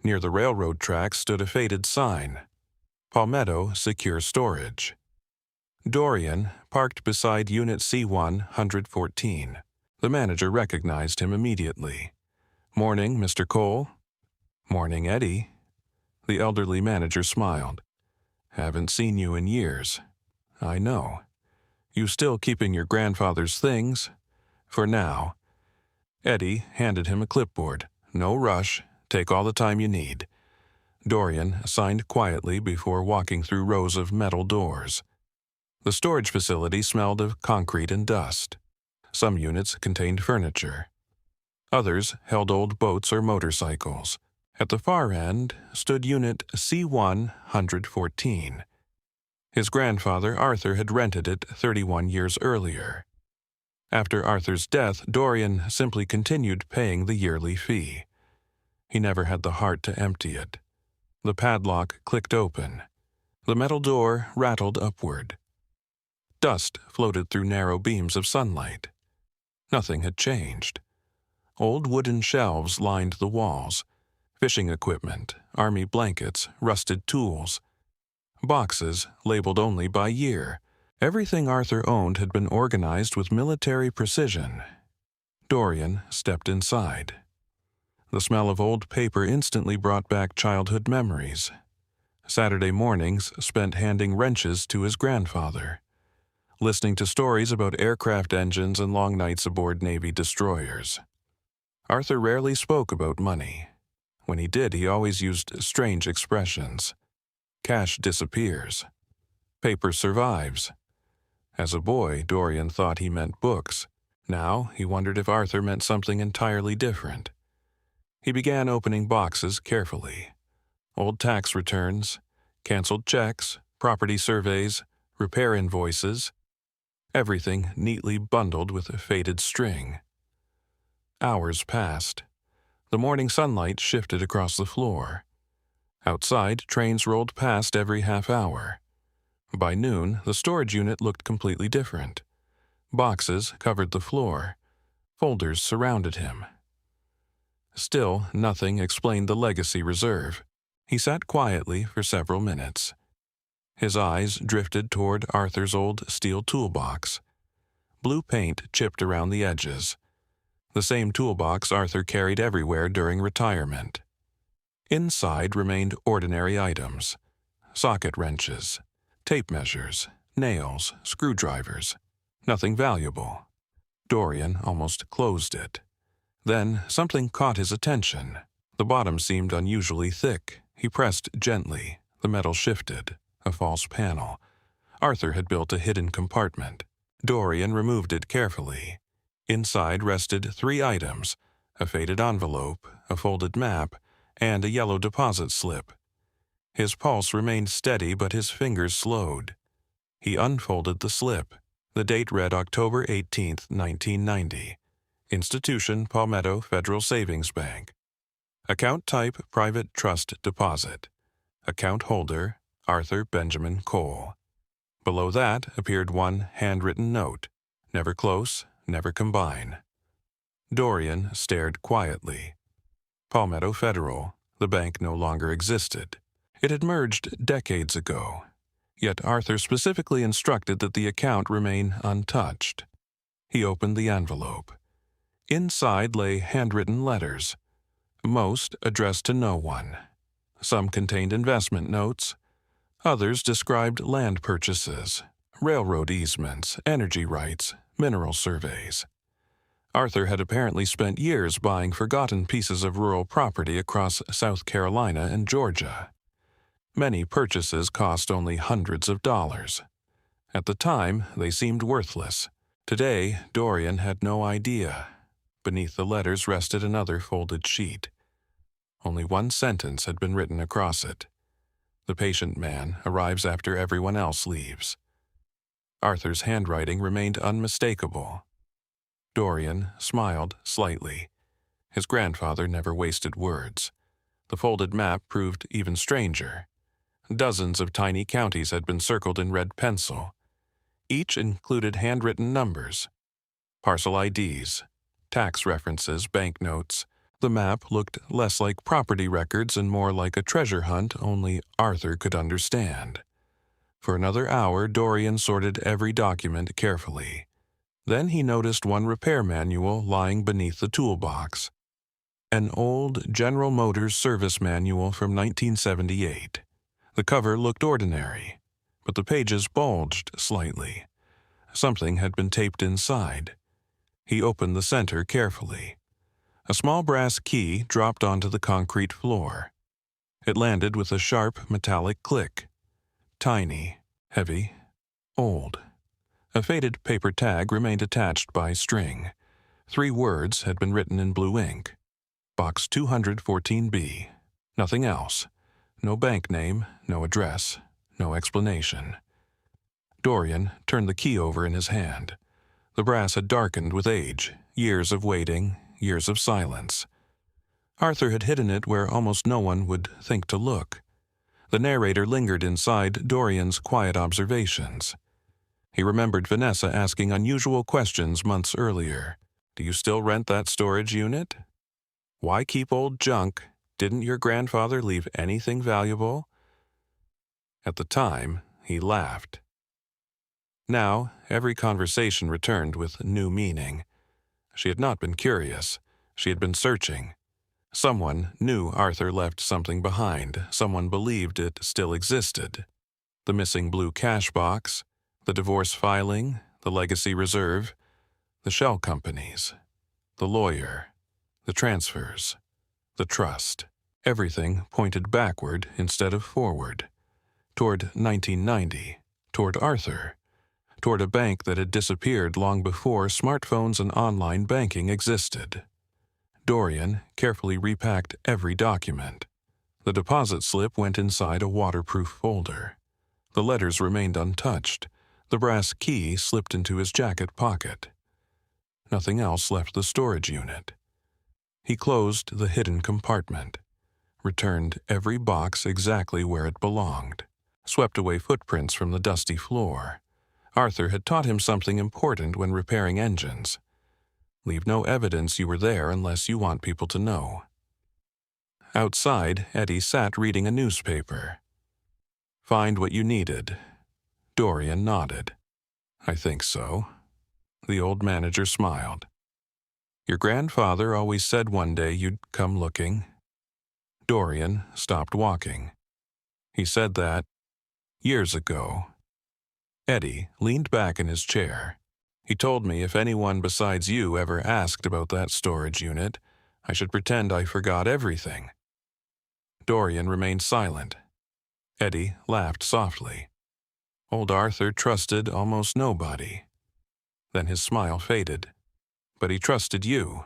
S1: Near the railroad tracks stood a faded sign, Palmetto Secure Storage. Dorian parked beside Unit C-114. The manager recognized him immediately. "Morning, Mr. Cole." "Morning, Eddie." The elderly manager smiled. "Haven't seen you in years." "I know. You still keeping your grandfather's things?" "For now." Eddie handed him a clipboard. "No rush. Take all the time you need." Dorian signed quietly before walking through rows of metal doors. The storage facility smelled of concrete and dust. Some units contained furniture. Others held old boats or motorcycles. At the far end stood Unit C-114. His grandfather, Arthur, had rented it 31 years earlier. After Arthur's death, Dorian simply continued paying the yearly fee. He never had the heart to empty it. The padlock clicked open. The metal door rattled upward. Dust floated through narrow beams of sunlight. Nothing had changed. Old wooden shelves lined the walls. Fishing equipment, army blankets, rusted tools. Boxes labeled only by year. Everything Arthur owned had been organized with military precision. Dorian stepped inside. The smell of old paper instantly brought back childhood memories. Saturday mornings spent handing wrenches to his grandfather, listening to stories about aircraft engines and long nights aboard Navy destroyers. Arthur rarely spoke about money. When he did, he always used strange expressions. Cash disappears. Paper survives. As a boy, Dorian thought he meant books. Now he wondered if Arthur meant something entirely different. He began opening boxes carefully. Old tax returns, canceled checks, property surveys, repair invoices, everything neatly bundled with a faded string. Hours passed. The morning sunlight shifted across the floor. Outside, trains rolled past every half hour. By noon, the storage unit looked completely different. Boxes covered the floor. Folders surrounded him. Still, nothing explained the legacy reserve. He sat quietly for several minutes. His eyes drifted toward Arthur's old steel toolbox. Blue paint chipped around the edges. The same toolbox Arthur carried everywhere during retirement. Inside remained ordinary items: socket wrenches, tape measures, nails, screwdrivers. Nothing valuable. Dorian almost closed it. Then something caught his attention. The bottom seemed unusually thick. He pressed gently. The metal shifted. A false panel. Arthur had built a hidden compartment. Dorian removed it carefully. Inside rested 3 items: a faded envelope, a folded map, and a yellow deposit slip. His pulse remained steady, but his fingers slowed. He unfolded the slip. The date read October 18, 1990. Institution Palmetto Federal Savings Bank. Account type Private Trust Deposit. Account holder Arthur Benjamin Cole. Below that appeared one handwritten note: "Never close, never combine." Dorian stared quietly. Palmetto Federal, the bank no longer existed. It had merged decades ago. Yet Arthur specifically instructed that the account remain untouched. He opened the envelope. Inside lay handwritten letters, most addressed to no one. Some contained investment notes. Others described land purchases, railroad easements, energy rights, mineral surveys. Arthur had apparently spent years buying forgotten pieces of rural property across South Carolina and Georgia. Many purchases cost only hundreds of dollars. At the time, they seemed worthless. Today, Dorian had no idea. Beneath the letters rested another folded sheet. Only one sentence had been written across it: "The patient man arrives after everyone else leaves." Arthur's handwriting remained unmistakable. Dorian smiled slightly. His grandfather never wasted words. The folded map proved even stranger. Dozens of tiny counties had been circled in red pencil. Each included handwritten numbers, parcel IDs, tax references, banknotes. The map looked less like property records and more like a treasure hunt only Arthur could understand. For another hour, Dorian sorted every document carefully. Then he noticed one repair manual lying beneath the toolbox. An old General Motors service manual from 1978. The cover looked ordinary, but the pages bulged slightly. Something had been taped inside. He opened the center carefully. A small brass key dropped onto the concrete floor. It landed with a sharp metallic click. Tiny, heavy, old. A faded paper tag remained attached by string. 3 words had been written in blue ink. Box 214B. Nothing else. No bank name, no address, no explanation. Dorian turned the key over in his hand. The brass had darkened with age, years of waiting, years of silence. Arthur had hidden it where almost no one would think to look. The narrator lingered inside Dorian's quiet observations. He remembered Vanessa asking unusual questions months earlier. "Do you still rent that storage unit? Why keep old junk? Didn't your grandfather leave anything valuable?" At the time, he laughed. Now, every conversation returned with new meaning. She had not been curious. She had been searching. Someone knew Arthur left something behind. Someone believed it still existed. The missing blue cash box, the divorce filing, the legacy reserve, the shell companies, the lawyer, the transfers, the trust. Everything pointed backward instead of forward. Toward 1990, toward Arthur, toward a bank that had disappeared long before smartphones and online banking existed. Dorian carefully repacked every document. The deposit slip went inside a waterproof folder. The letters remained untouched. The brass key slipped into his jacket pocket. Nothing else left the storage unit. He closed the hidden compartment, returned every box exactly where it belonged, swept away footprints from the dusty floor. Arthur had taught him something important when repairing engines. Leave no evidence you were there unless you want people to know. Outside, Eddie sat reading a newspaper. "Find what you needed." Dorian nodded. "I think so." The old manager smiled. "Your grandfather always said one day you'd come looking." Dorian stopped walking. "He said that years ago." Eddie leaned back in his chair. "He told me if anyone besides you ever asked about that storage unit, I should pretend I forgot everything." Dorian remained silent. Eddie laughed softly. Old Arthur trusted almost nobody. Then his smile faded. "But he trusted you."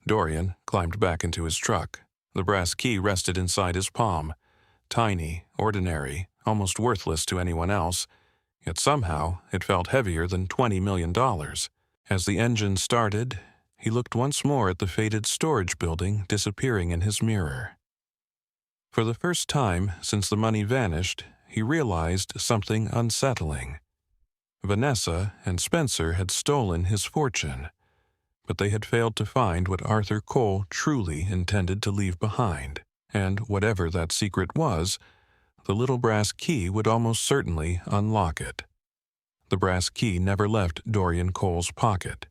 S1: Dorian climbed back into his truck. The brass key rested inside his palm. Tiny, ordinary, almost worthless to anyone else, yet somehow it felt heavier than $20 million. As the engine started, he looked once more at the faded storage building disappearing in his mirror. For the first time since the money vanished, he realized something unsettling. Vanessa and Spencer had stolen his fortune, but they had failed to find what Arthur Cole truly intended to leave behind, and whatever that secret was, the little brass key would almost certainly unlock it. The brass key never left Dorian Cole's pocket.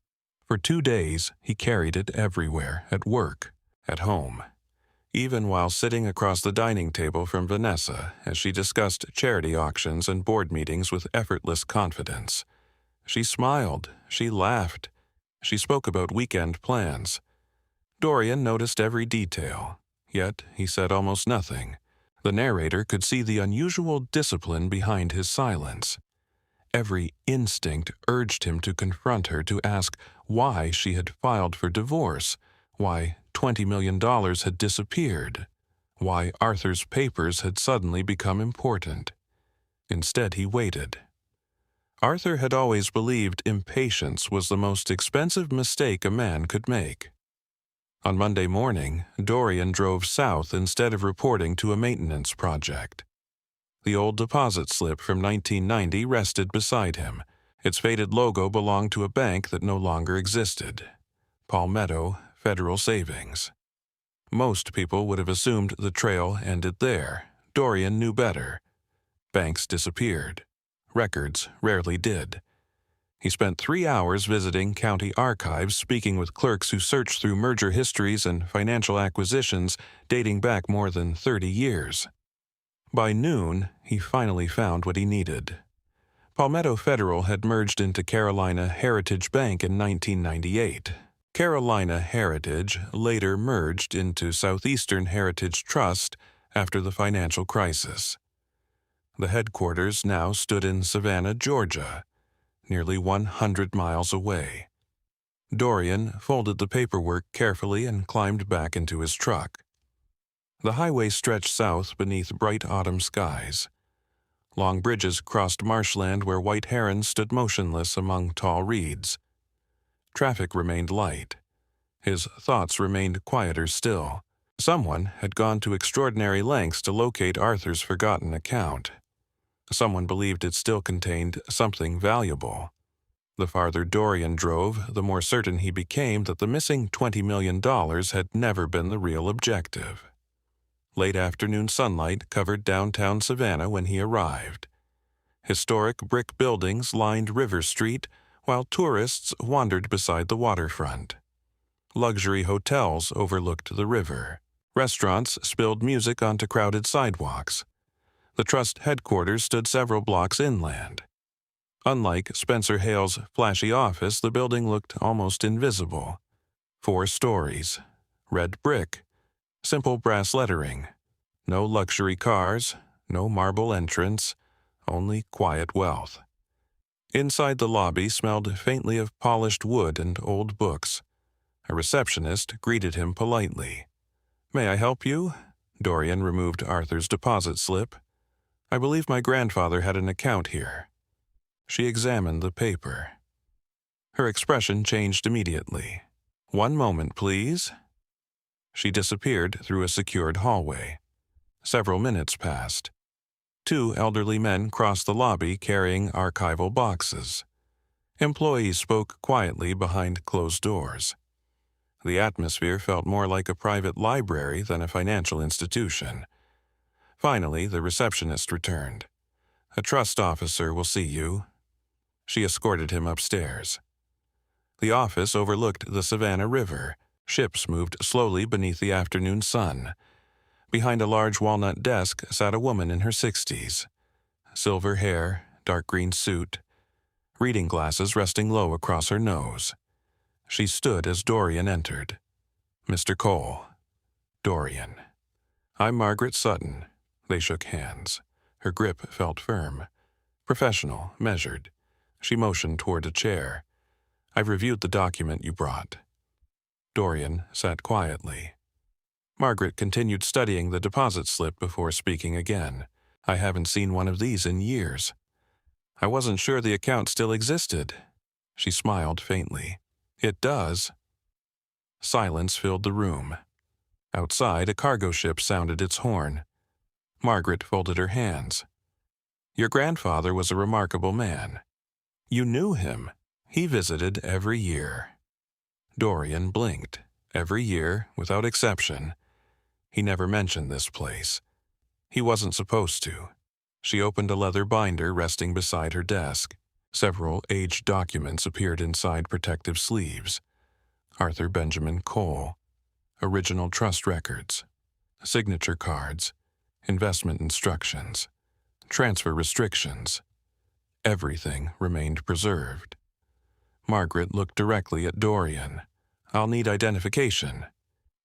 S1: For 2 days, he carried it everywhere, at work, at home. Even while sitting across the dining table from Vanessa as she discussed charity auctions and board meetings with effortless confidence. She smiled, she laughed, she spoke about weekend plans. Dorian noticed every detail, yet he said almost nothing. The narrator could see the unusual discipline behind his silence. Every instinct urged him to confront her, to ask why she had filed for divorce, why $20 million had disappeared, why Arthur's papers had suddenly become important. Instead, he waited. Arthur had always believed impatience was the most expensive mistake a man could make. On Monday morning, Dorian drove south instead of reporting to a maintenance project. The old deposit slip from 1990 rested beside him. Its faded logo belonged to a bank that no longer existed. Palmetto Federal Savings. Most people would have assumed the trail ended there. Dorian knew better. Banks disappeared. Records rarely did. He spent 3 hours visiting county archives, speaking with clerks who searched through merger histories and financial acquisitions dating back more than 30 years. By noon, he finally found what he needed. Palmetto Federal had merged into Carolina Heritage Bank in 1998. Carolina Heritage later merged into Southeastern Heritage Trust after the financial crisis. The headquarters now stood in Savannah, Georgia, nearly 100 miles away. Dorian folded the paperwork carefully and climbed back into his truck. The highway stretched south beneath bright autumn skies. Long bridges crossed marshland where white herons stood motionless among tall reeds. Traffic remained light. His thoughts remained quieter still. Someone had gone to extraordinary lengths to locate Arthur's forgotten account. Someone believed it still contained something valuable. The farther Dorian drove, the more certain he became that the missing $20 million had never been the real objective. Late afternoon sunlight covered downtown Savannah when he arrived. Historic brick buildings lined River Street, while tourists wandered beside the waterfront. Luxury hotels overlooked the river. Restaurants spilled music onto crowded sidewalks. The trust headquarters stood several blocks inland. Unlike Spencer Hale's flashy office, the building looked almost invisible. 4 stories, red brick, simple brass lettering. No luxury cars, no marble entrance, only quiet wealth. Inside the lobby smelled faintly of polished wood and old books. A receptionist greeted him politely. "May I help you?" Dorian removed Arthur's deposit slip. "I believe my grandfather had an account here." She examined the paper. Her expression changed immediately. "1 moment, please." She disappeared through a secured hallway. Several minutes passed. 2 elderly men crossed the lobby carrying archival boxes. Employees spoke quietly behind closed doors. The atmosphere felt more like a private library than a financial institution. Finally, the receptionist returned. "A trust officer will see you." She escorted him upstairs. The office overlooked the Savannah River. Ships moved slowly beneath the afternoon sun. Behind a large walnut desk sat a woman in her 60s. Silver hair, dark green suit, reading glasses resting low across her nose. She stood as Dorian entered. "Mr. Cole." Dorian. "I'm Margaret Sutton." They shook hands. Her grip felt firm. Professional, measured. She motioned toward a chair. "I've reviewed the document you brought." Dorian sat quietly. Margaret continued studying the deposit slip before speaking again. "I haven't seen one of these in years. I wasn't sure the account still existed." She smiled faintly. "It does." Silence filled the room. Outside, a cargo ship sounded its horn. Margaret folded her hands. "Your grandfather was a remarkable man. You knew him. He visited every year." Dorian blinked. Every year, without exception. He never mentioned this place. He wasn't supposed to. She opened a leather binder resting beside her desk. Several aged documents appeared inside protective sleeves. Arthur Benjamin Cole. Original trust records. Signature cards. Investment instructions. Transfer restrictions. Everything remained preserved. Margaret looked directly at Dorian. "I'll need identification."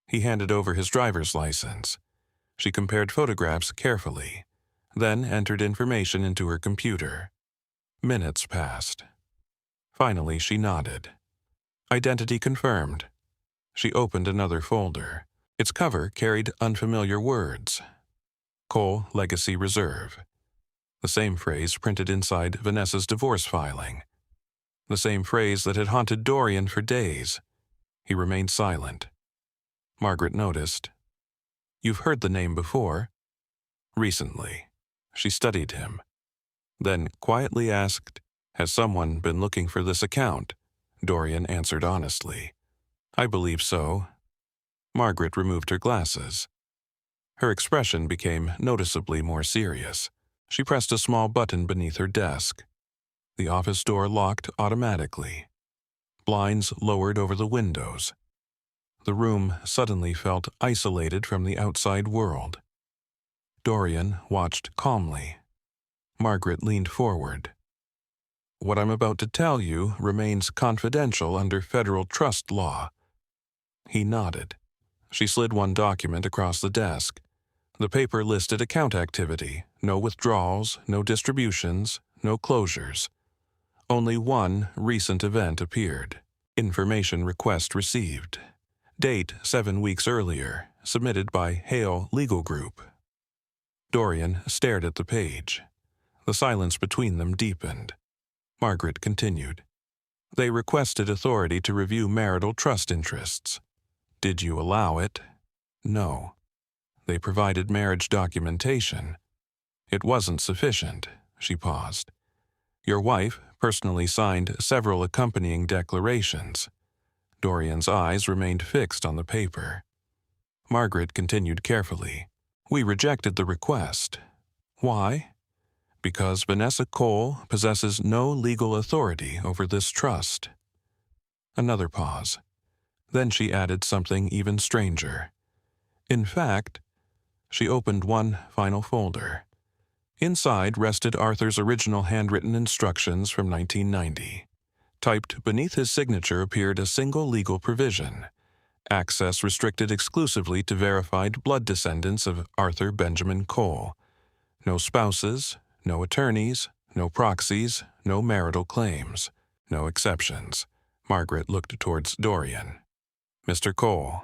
S1: He handed over his driver's license. She compared photographs carefully, then entered information into her computer. Minutes passed. Finally, she nodded. "Identity confirmed." She opened another folder. Its cover carried unfamiliar words. "Cole Legacy Reserve." The same phrase printed inside Vanessa's divorce filing. The same phrase that had haunted Dorian for days. He remained silent. Margaret noticed. You've heard the name before. Recently. She studied him. Then quietly asked, Has someone been looking for this account? Dorian answered honestly. I believe so. Margaret removed her glasses. Her expression became noticeably more serious. She pressed a small button beneath her desk. The office door locked automatically. Blinds lowered over the windows. The room suddenly felt isolated from the outside world. Dorian watched calmly. Margaret leaned forward. What I'm about to tell you remains confidential under federal trust law. He nodded. She slid one document across the desk. The paper listed account activity, no withdrawals, no distributions, no closures. Only one recent event appeared. Information request received. Date 7 weeks earlier, submitted by Hale Legal Group. Dorian stared at the page. The silence between them deepened. Margaret continued. They requested authority to review marital trust interests. Did you allow it? No. They provided marriage documentation. It wasn't sufficient. She paused. Your wife personally signed several accompanying declarations. Dorian's eyes remained fixed on the paper. Margaret continued carefully. We rejected the request. Why? Because Vanessa Cole possesses no legal authority over this trust. Another pause. Then she added something even stranger. In fact, she opened one final folder. Inside rested Arthur's original handwritten instructions from 1990. Typed beneath his signature appeared a single legal provision. Access restricted exclusively to verified blood descendants of Arthur Benjamin Cole. No spouses, no attorneys, no proxies, no marital claims, no exceptions. Margaret looked towards Dorian. Mr. Cole.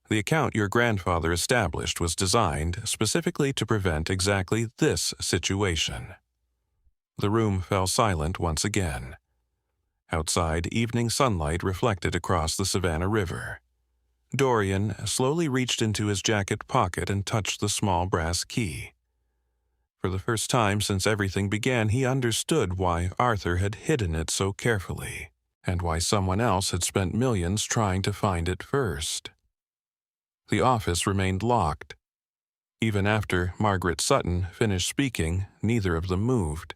S1: The account your grandfather established was designed specifically to prevent exactly this situation. The room fell silent once again. Outside, evening sunlight reflected across the Savannah River. Dorian slowly reached into his jacket pocket and touched the small brass key. For the first time since everything began, he understood why Arthur had hidden it so carefully, and why someone else had spent millions trying to find it first. The office remained locked. Even after Margaret Sutton finished speaking, neither of them moved.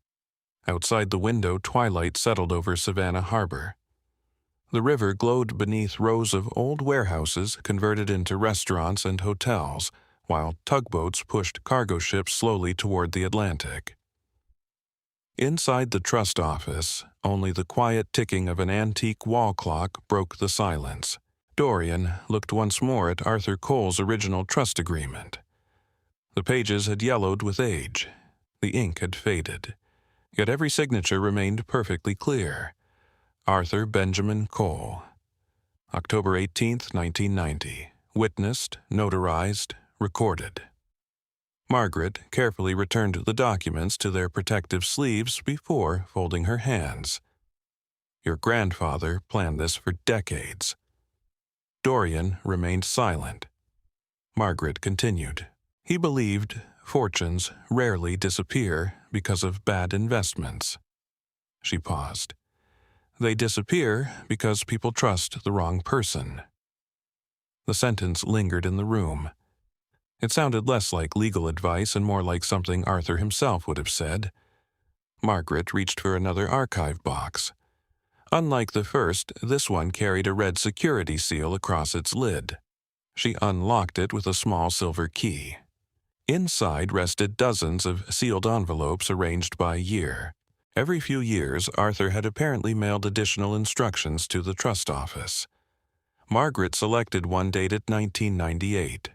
S1: Outside the window, twilight settled over Savannah Harbor. The river glowed beneath rows of old warehouses converted into restaurants and hotels, while tugboats pushed cargo ships slowly toward the Atlantic. Inside the trust office, only the quiet ticking of an antique wall clock broke the silence. Dorian looked once more at Arthur Cole's original trust agreement. The pages had yellowed with age. The ink had faded. Yet every signature remained perfectly clear. Arthur Benjamin Cole. October 18, 1990. Witnessed, notarized, recorded. Margaret carefully returned the documents to their protective sleeves before folding her hands. Your grandfather planned this for decades. Dorian remained silent. Margaret continued. He believed fortunes rarely disappear because of bad investments. She paused. They disappear because people trust the wrong person. The sentence lingered in the room. It sounded less like legal advice and more like something Arthur himself would have said. Margaret reached for another archive box. Unlike the first, this one carried a red security seal across its lid. She unlocked it with a small silver key. Inside rested dozens of sealed envelopes arranged by year. Every few years, Arthur had apparently mailed additional instructions to the trust office. Margaret selected one dated 1998.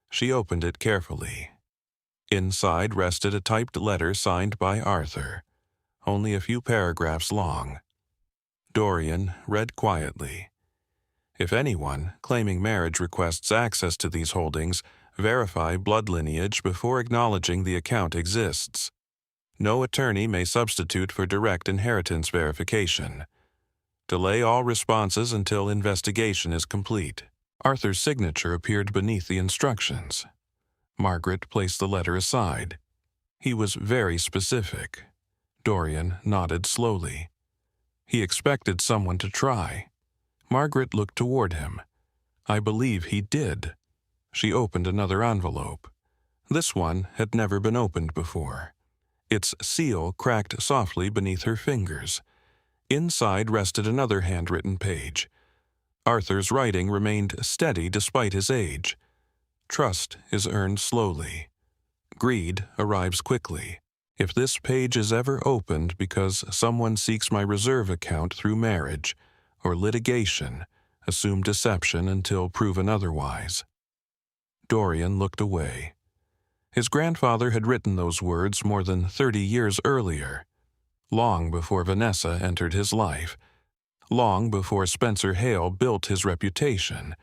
S1: She opened it carefully. Inside rested a typed letter signed by Arthur, only a few paragraphs long. Dorian read quietly. If anyone claiming marriage requests access to these holdings, verify blood lineage before acknowledging the account exists. No attorney may substitute for direct inheritance verification. Delay all responses until investigation is complete. Arthur's signature appeared beneath the instructions. Margaret placed the letter aside. He was very specific. Dorian nodded slowly. He expected someone to try. Margaret looked toward him. I believe he did. She opened another envelope. This one had never been opened before. Its seal cracked softly beneath her fingers. Inside rested another handwritten page. Arthur's writing remained steady despite his age. Trust is earned slowly. Greed arrives quickly. If this page is ever opened because someone seeks my reserve account through marriage or litigation, assume deception until proven otherwise. Dorian looked away. His grandfather had written those words more than 30 years earlier, long before Vanessa entered his life, long before Spencer Hale built his reputation.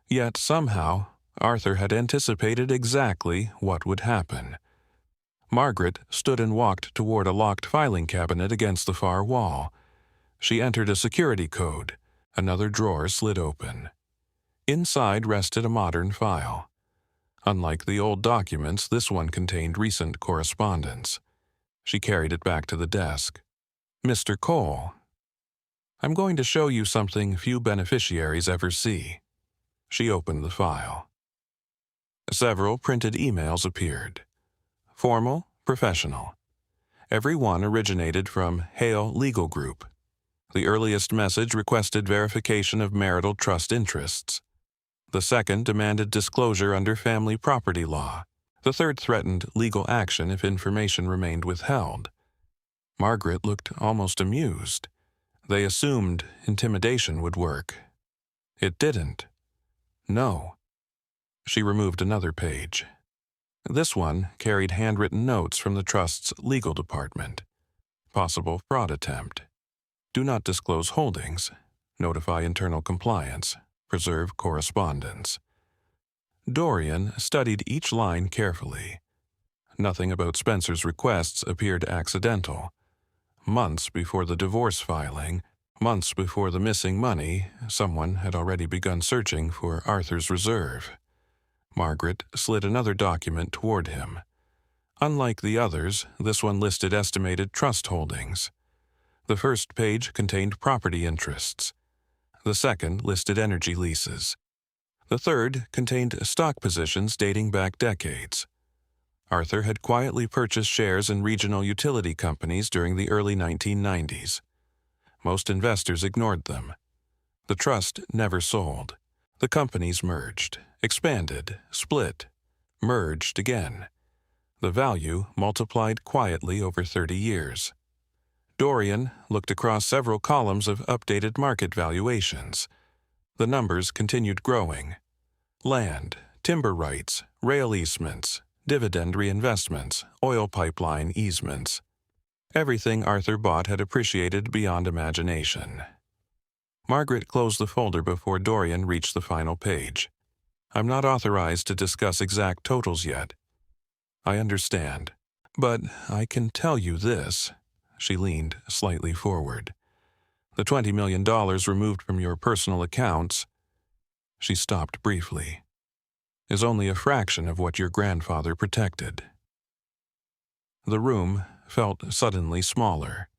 S1: Yet somehow, Arthur had anticipated exactly what would happen. Margaret stood and walked toward a locked filing cabinet against the far wall. She entered a security code. Another drawer slid open. Inside rested a modern file. Unlike the old documents, this one contained recent correspondence. She carried it back to the desk. Mr. Cole, I'm going to show you something few beneficiaries ever see. She opened the file. Several printed emails appeared. Formal, professional. Every one originated from Hale Legal Group. The earliest message requested verification of marital trust interests. The second demanded disclosure under family property law. The third threatened legal action if information remained withheld. Margaret looked almost amused. They assumed intimidation would work. It didn't. No. She removed another page. This one carried handwritten notes from the trust's legal department. Possible fraud attempt. Do not disclose holdings. Notify internal compliance. Preserve correspondence. Dorian studied each line carefully. Nothing about Spencer's requests appeared accidental. Months before the divorce filing, months before the missing money, someone had already begun searching for Arthur's reserve. Margaret slid another document toward him. Unlike the others, this one listed estimated trust holdings. The first page contained property interests. The second listed energy leases. The third contained stock positions dating back decades. Arthur had quietly purchased shares in regional utility companies during the early 1990s. Most investors ignored them. The trust never sold. The companies merged, expanded, split, merged again. The value multiplied quietly over 30 years. Dorian looked across several columns of updated market valuations. The numbers continued growing. Land, timber rights, rail easements, dividend reinvestments, oil pipeline easements. Everything Arthur bought had appreciated beyond imagination. Margaret closed the folder before Dorian reached the final page. I'm not authorized to discuss exact totals yet. I understand. But I can tell you this. She leaned slightly forward. The $20 million removed from your personal accounts, she stopped briefly, is only a fraction of what your grandfather protected. The room felt suddenly smaller.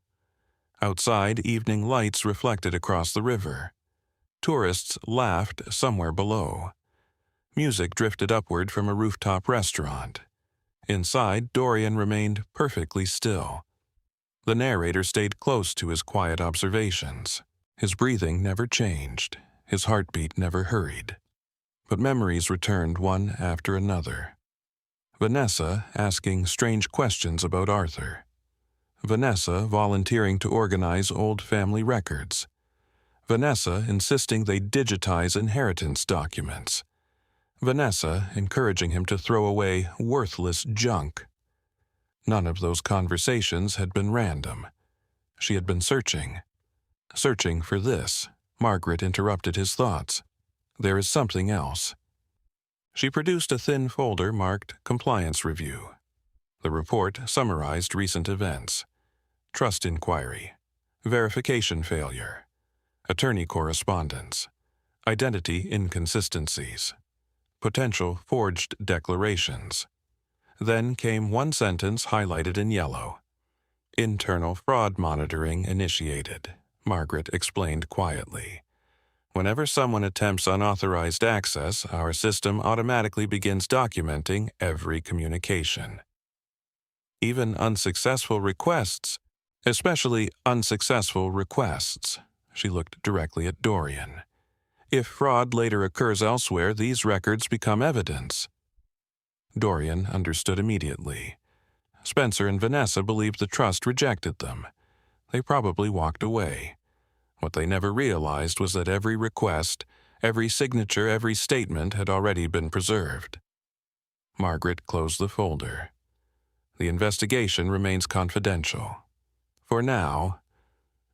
S1: Outside, evening lights reflected across the river. Tourists laughed somewhere below. Music drifted upward from a rooftop restaurant. Inside, Dorian remained perfectly still. The narrator stayed close to his quiet observations. His breathing never changed. His heartbeat never hurried. But memories returned one after another. Vanessa asking strange questions about Arthur. Vanessa volunteering to organize old family records. Vanessa insisting they digitize inheritance documents. Vanessa encouraging him to throw away worthless junk. None of those conversations had been random. She had been searching. Searching for this. Margaret interrupted his thoughts. There is something else. She produced a thin folder marked Compliance Review. The report summarized recent events. Trust inquiry. Verification failure. Attorney correspondence. identity inconsistencies, potential forged declarations. Then came one sentence highlighted in yellow. Internal fraud monitoring initiated, Margaret explained quietly. Whenever someone attempts unauthorized access, our system automatically begins documenting every communication. Even unsuccessful requests, especially unsuccessful requests. She looked directly at Dorian. If fraud later occurs elsewhere, these records become evidence. Dorian understood immediately. Spencer and Vanessa believed the trust rejected them. They probably walked away. What they never realized was that every request, every signature, every statement had already been preserved. Margaret closed the folder. The investigation remains confidential. For now.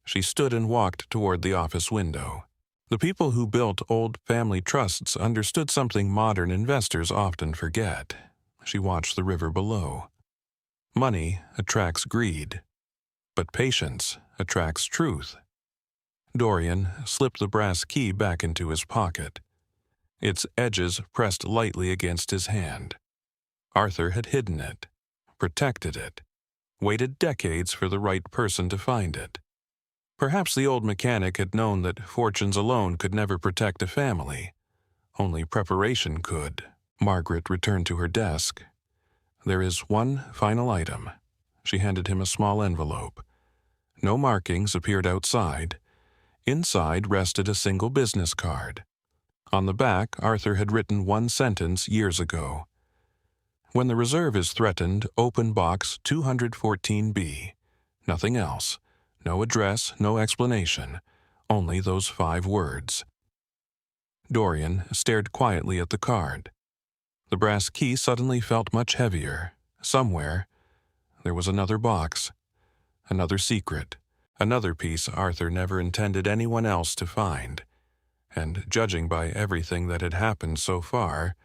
S1: She stood and walked toward the office window. The people who built old family trusts understood something modern investors often forget. She watched the river below. Money attracts greed, but patience attracts truth. Dorian slipped the brass key back into his pocket. Its edges pressed lightly against his hand. Arthur had hidden it, protected it, waited decades for the right person to find it. Perhaps the old mechanic had known that fortunes alone could never protect a family. Only preparation could. Margaret returned to her desk. There is one final item. She handed him a small envelope. No markings appeared outside. Inside rested a single business card. On the back, Arthur had written one sentence years ago. When the reserve is threatened, open box 214B. Nothing else. No address, no explanation. Only those 5 words. Dorian stared quietly at the card. The brass key suddenly felt much heavier. Somewhere, there was another box. Another secret. Another piece Arthur never intended anyone else to find. And judging by everything that had happened so far,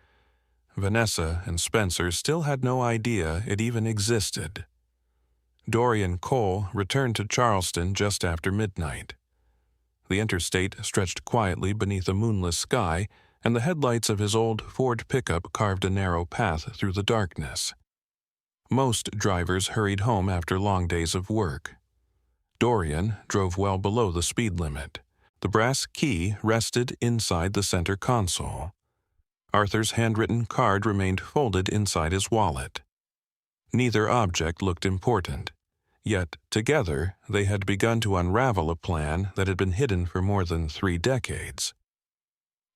S1: Vanessa and Spencer still had no idea it even existed. Dorian Cole returned to Charleston just after midnight. The interstate stretched quietly beneath a moonless sky, and the headlights of his old Ford pickup carved a narrow path through the darkness. Most drivers hurried home after long days of work. Dorian drove well below the speed limit. The brass key rested inside the center console. Arthur's handwritten card remained folded inside his wallet. Neither object looked important, yet together they had begun to unravel a plan that had been hidden for more than 3 decades.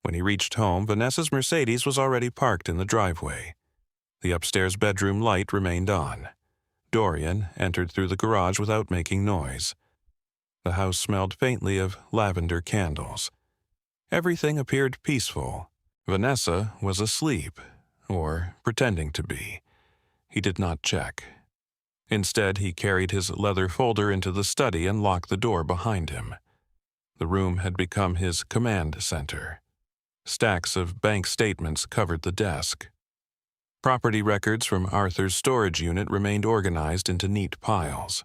S1: When he reached home, Vanessa's Mercedes was already parked in the driveway. The upstairs bedroom light remained on. Dorian entered through the garage without making noise. The house smelled faintly of lavender candles. Everything appeared peaceful. Vanessa was asleep, or pretending to be. He did not check. Instead, he carried his leather folder into the study and locked the door behind him. The room had become his command center. Stacks of bank statements covered the desk. Property records from Arthur's storage unit remained organized into neat piles.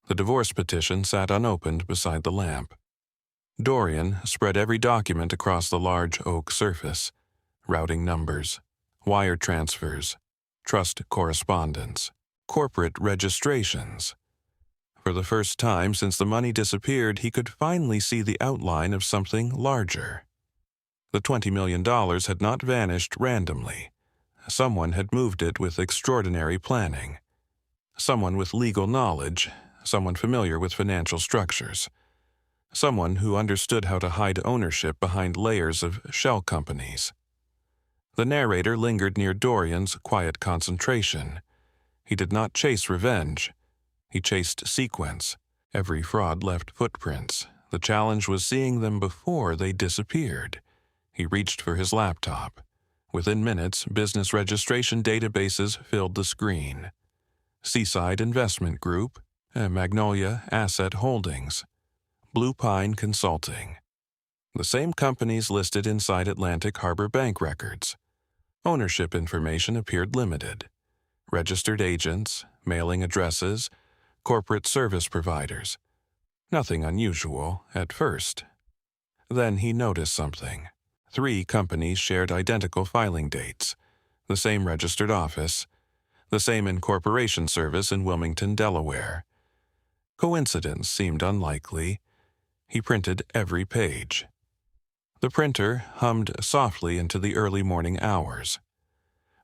S1: The divorce petition sat unopened beside the lamp. Dorian spread every document across the large oak surface. Routing numbers, wire transfers, trust correspondence, corporate registrations. For the first time since the money disappeared, he could finally see the outline of something larger. The $20 million had not vanished randomly. Someone had moved it with extraordinary planning. Someone with legal knowledge, someone familiar with financial structures. Someone who understood how to hide ownership behind layers of shell companies. The narrator lingered near Dorian's quiet concentration. He did not chase revenge. He chased sequence. Every fraud left footprints. The challenge was seeing them before they disappeared. He reached for his laptop. Within minutes, business registration databases filled the screen. Seaside Investment Group, Magnolia Asset Holdings, Blue Pine Consulting. The same companies listed inside Atlantic Harbor Bank records. Ownership information appeared limited. Registered agents, mailing addresses, corporate service providers. Nothing unusual at first. Then he noticed something. 3 companies shared identical filing dates, the same registered office, the same incorporation service in Wilmington, Delaware. Coincidence seemed unlikely. He printed every page. The printer hummed softly into the early morning hours.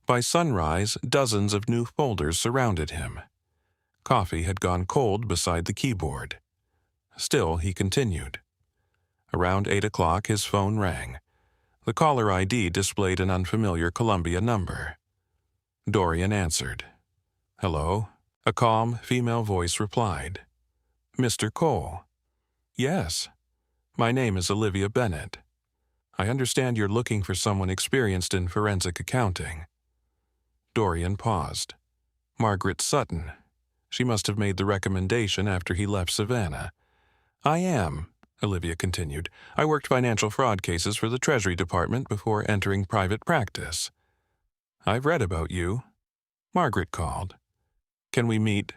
S1: By sunrise, dozens of new folders surrounded him. Coffee had gone cold beside the keyboard. Still, he continued. Around 8 o'clock, his phone rang. The caller ID displayed an unfamiliar Columbia number. Dorian answered. "Hello?" A calm, female voice replied. "Mr. Cole." "Yes. My name is Olivia Bennett. I understand you're looking for someone experienced in forensic accounting." Dorian paused. "Margaret Sutton. She must have made the recommendation after he left Savannah." "I am," Olivia continued. "I worked financial fraud cases for the Treasury Department before entering private practice." "I've read about you." Margaret called. "Can we meet?"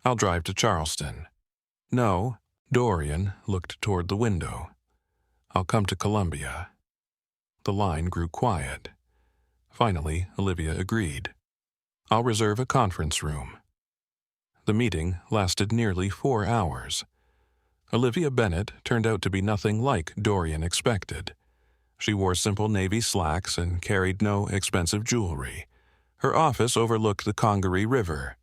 S1: "I'll drive to Charleston." "No." Dorian looked toward the window. "I'll come to Columbia." The line grew quiet. Finally, Olivia agreed. "I'll reserve a conference room." The meeting lasted nearly 4 hours. Olivia Bennett turned out to be nothing like Dorian expected. She wore simple navy slacks and carried no expensive jewelry. Her office overlooked the Congaree River.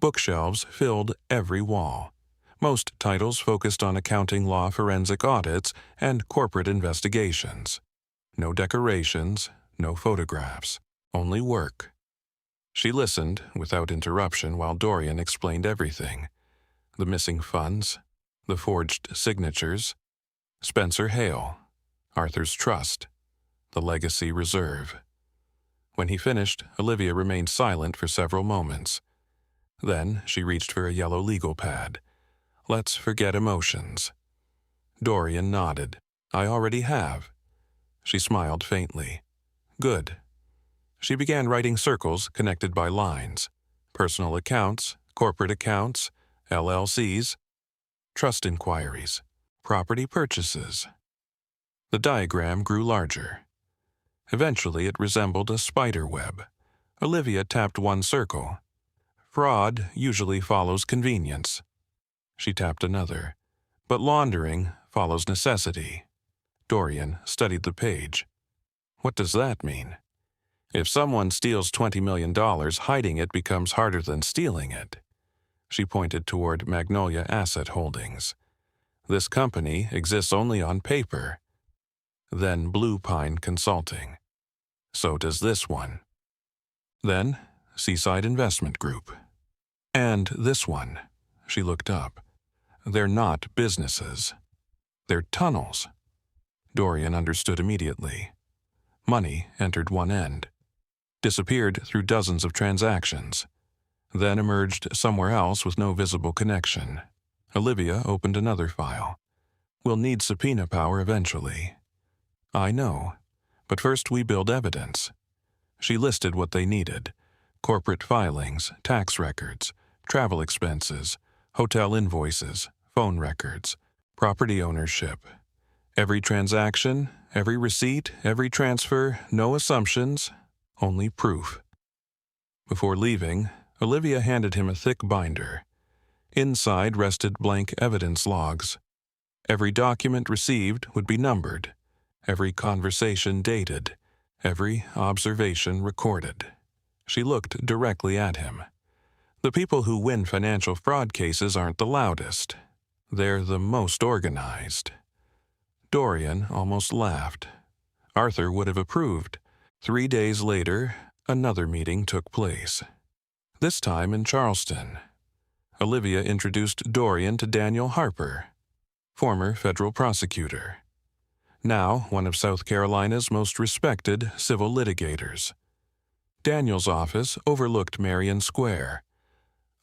S1: Bookshelves filled every wall. Most titles focused on accounting law, forensic audits, and corporate investigations. No decorations, no photographs, only work. She listened without interruption while Dorian explained everything. The missing funds, the forged signatures, Spencer Hale, Arthur's trust, the legacy reserve. When he finished, Olivia remained silent for several moments. Then she reached for a yellow legal pad. "Let's forget emotions." Dorian nodded. "I already have." She smiled faintly. "Good." She began writing circles connected by lines. Personal accounts, corporate accounts, LLCs, trust inquiries, property purchases. The diagram grew larger. Eventually, it resembled a spider web. Olivia tapped one circle. Fraud usually follows convenience. She tapped another. But laundering follows necessity. Dorian studied the page. "What does that mean?" "If someone steals $20 million, hiding it becomes harder than stealing it." She pointed toward Magnolia Asset Holdings. "This company exists only on paper." Then Blue Pine Consulting. "So does this one." Then Seaside Investment Group. "And this one." She looked up. "They're not businesses. They're tunnels." Dorian understood immediately. Money entered one end, disappeared through dozens of transactions, then emerged somewhere else with no visible connection. Olivia opened another file. "We'll need subpoena power eventually." "I know, but first we build evidence." She listed what they needed: corporate filings, tax records, travel expenses, hotel invoices, phone records, property ownership. Every transaction, every receipt, every transfer, no assumptions, only proof. Before leaving, Olivia handed him a thick binder. Inside rested blank evidence logs. Every document received would be numbered, every conversation dated, every observation recorded. She looked directly at him. "The people who win financial fraud cases aren't the loudest. They're the most organized." Dorian almost laughed. Arthur would have approved. 3 days later, another meeting took place. This time in Charleston. Olivia introduced Dorian to Daniel Harper, former federal prosecutor, now one of South Carolina's most respected civil litigators. Daniel's office overlooked Marion Square.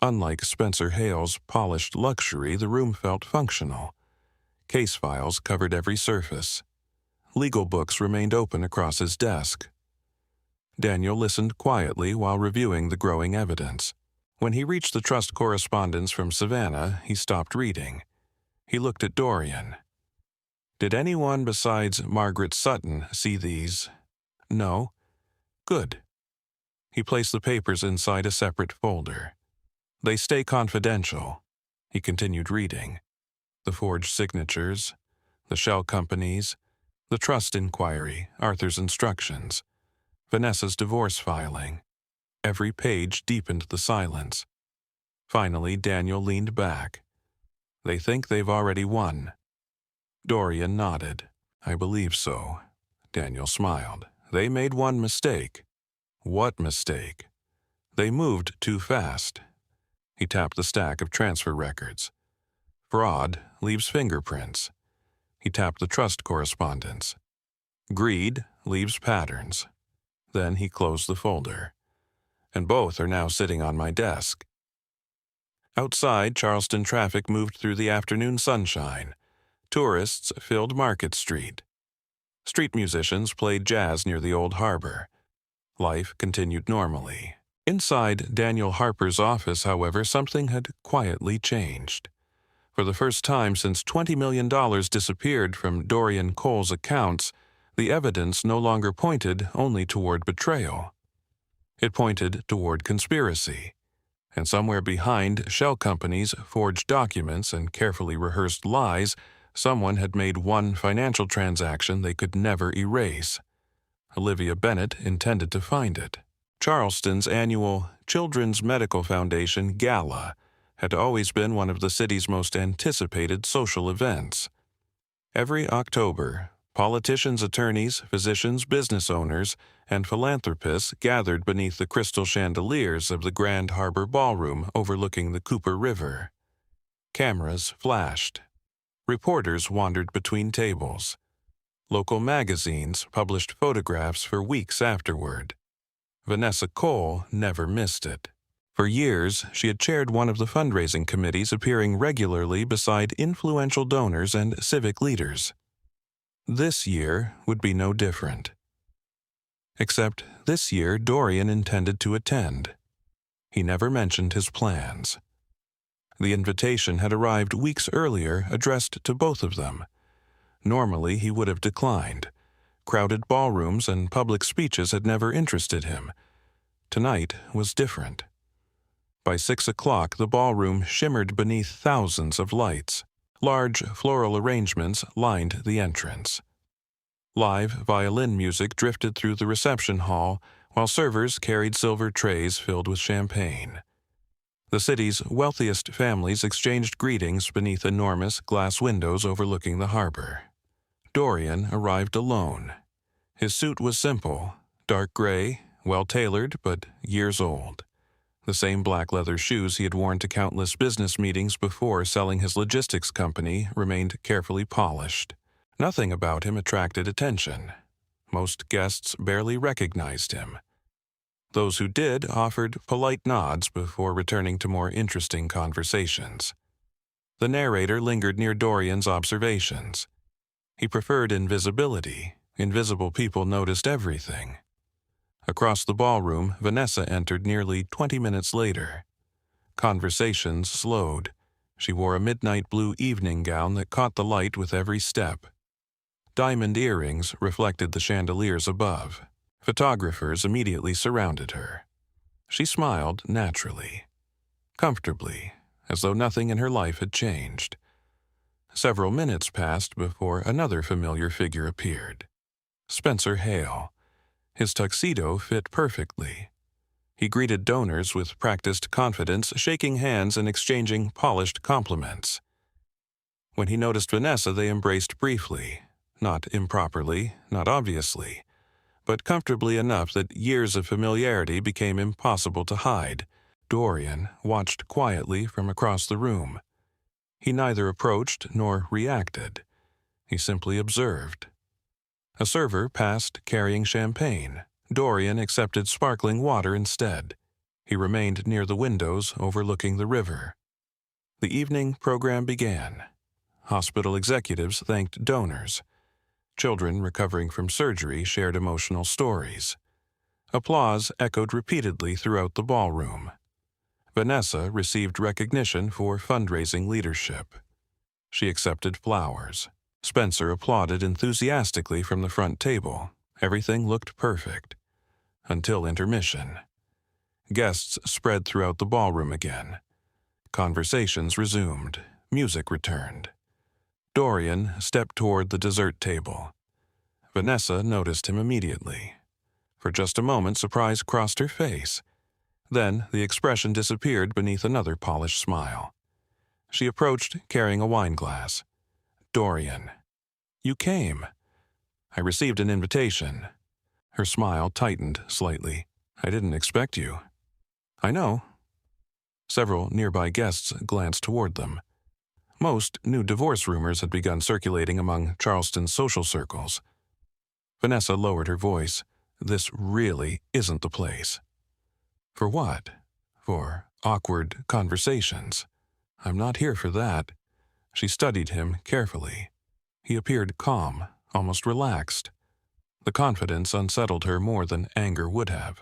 S1: Unlike Spencer Hale's polished luxury, the room felt functional. Case files covered every surface. Legal books remained open across his desk. Daniel listened quietly while reviewing the growing evidence. When he reached the trust correspondence from Savannah, he stopped reading. He looked at Dorian. Did anyone besides Margaret Sutton see these? No. Good. He placed the papers inside a separate folder. They stay confidential. He continued reading. The forged signatures, the shell companies, the trust inquiry, Arthur's instructions, Vanessa's divorce filing. Every page deepened the silence. Finally, Daniel leaned back. They think they've already won. Dorian nodded. I believe so. Daniel smiled. They made one mistake. What mistake? They moved too fast. He tapped the stack of transfer records. Fraud leaves fingerprints. He tapped the trust correspondence. Greed leaves patterns. Then he closed the folder. And both are now sitting on my desk. Outside, Charleston traffic moved through the afternoon sunshine. Tourists filled Market Street. Street musicians played jazz near the old harbor. Life continued normally. Inside Daniel Harper's office, however, something had quietly changed. For the first time since $20 million disappeared from Dorian Cole's accounts, the evidence no longer pointed only toward betrayal. It pointed toward conspiracy. And somewhere behind shell companies, forged documents, and carefully rehearsed lies, someone had made one financial transaction they could never erase. Olivia Bennett intended to find it. Charleston's annual Children's Medical Foundation Gala had always been one of the city's most anticipated social events. Every October, politicians, attorneys, physicians, business owners, and philanthropists gathered beneath the crystal chandeliers of the Grand Harbor Ballroom overlooking the Cooper River. Cameras flashed. Reporters wandered between tables. Local magazines published photographs for weeks afterward. Vanessa Cole never missed it. For years, she had chaired one of the fundraising committees, appearing regularly beside influential donors and civic leaders. This year would be no different. Except this year Dorian intended to attend. He never mentioned his plans. The invitation had arrived weeks earlier, addressed to both of them. Normally he would have declined. Crowded ballrooms and public speeches had never interested him. Tonight was different. By 6 o'clock, the ballroom shimmered beneath thousands of lights. Large floral arrangements lined the entrance. Live violin music drifted through the reception hall, while servers carried silver trays filled with champagne. The city's wealthiest families exchanged greetings beneath enormous glass windows overlooking the harbor. Dorian arrived alone. His suit was simple, dark gray, well-tailored, but years old. The same black leather shoes he had worn to countless business meetings before selling his logistics company remained carefully polished. Nothing about him attracted attention. Most guests barely recognized him. Those who did offered polite nods before returning to more interesting conversations. The narrator lingered near Dorian's observations. He preferred invisibility. Invisible people noticed everything. Across the ballroom, Vanessa entered nearly 20 minutes later. Conversations slowed. She wore a midnight blue evening gown that caught the light with every step. Diamond earrings reflected the chandeliers above. Photographers immediately surrounded her. She smiled naturally, comfortably, as though nothing in her life had changed. Several minutes passed before another familiar figure appeared. Spencer Hale. His tuxedo fit perfectly. He greeted donors with practiced confidence, shaking hands and exchanging polished compliments. When he noticed Vanessa, they embraced briefly, not improperly, not obviously, but comfortably enough that years of familiarity became impossible to hide. Dorian watched quietly from across the room. He neither approached nor reacted. He simply observed. A server passed carrying champagne. Dorian accepted sparkling water instead. He remained near the windows overlooking the river. The evening program began. Hospital executives thanked donors. Children recovering from surgery shared emotional stories. Applause echoed repeatedly throughout the ballroom. Vanessa received recognition for fundraising leadership. She accepted flowers. Spencer applauded enthusiastically from the front table. Everything looked perfect. Until intermission. Guests spread throughout the ballroom again. Conversations resumed. Music returned. Dorian stepped toward the dessert table. Vanessa noticed him immediately. For just a moment, surprise crossed her face. Then the expression disappeared beneath another polished smile. She approached, carrying a wine glass. "Dorian, you came. I received an invitation." Her smile tightened slightly. "I didn't expect you." "I know." Several nearby guests glanced toward them. Most new divorce rumors had begun circulating among Charleston's social circles. Vanessa lowered her voice. "This really isn't the place." "For what?" "For awkward conversations." "I'm not here for that." She studied him carefully. He appeared calm, almost relaxed. The confidence unsettled her more than anger would have.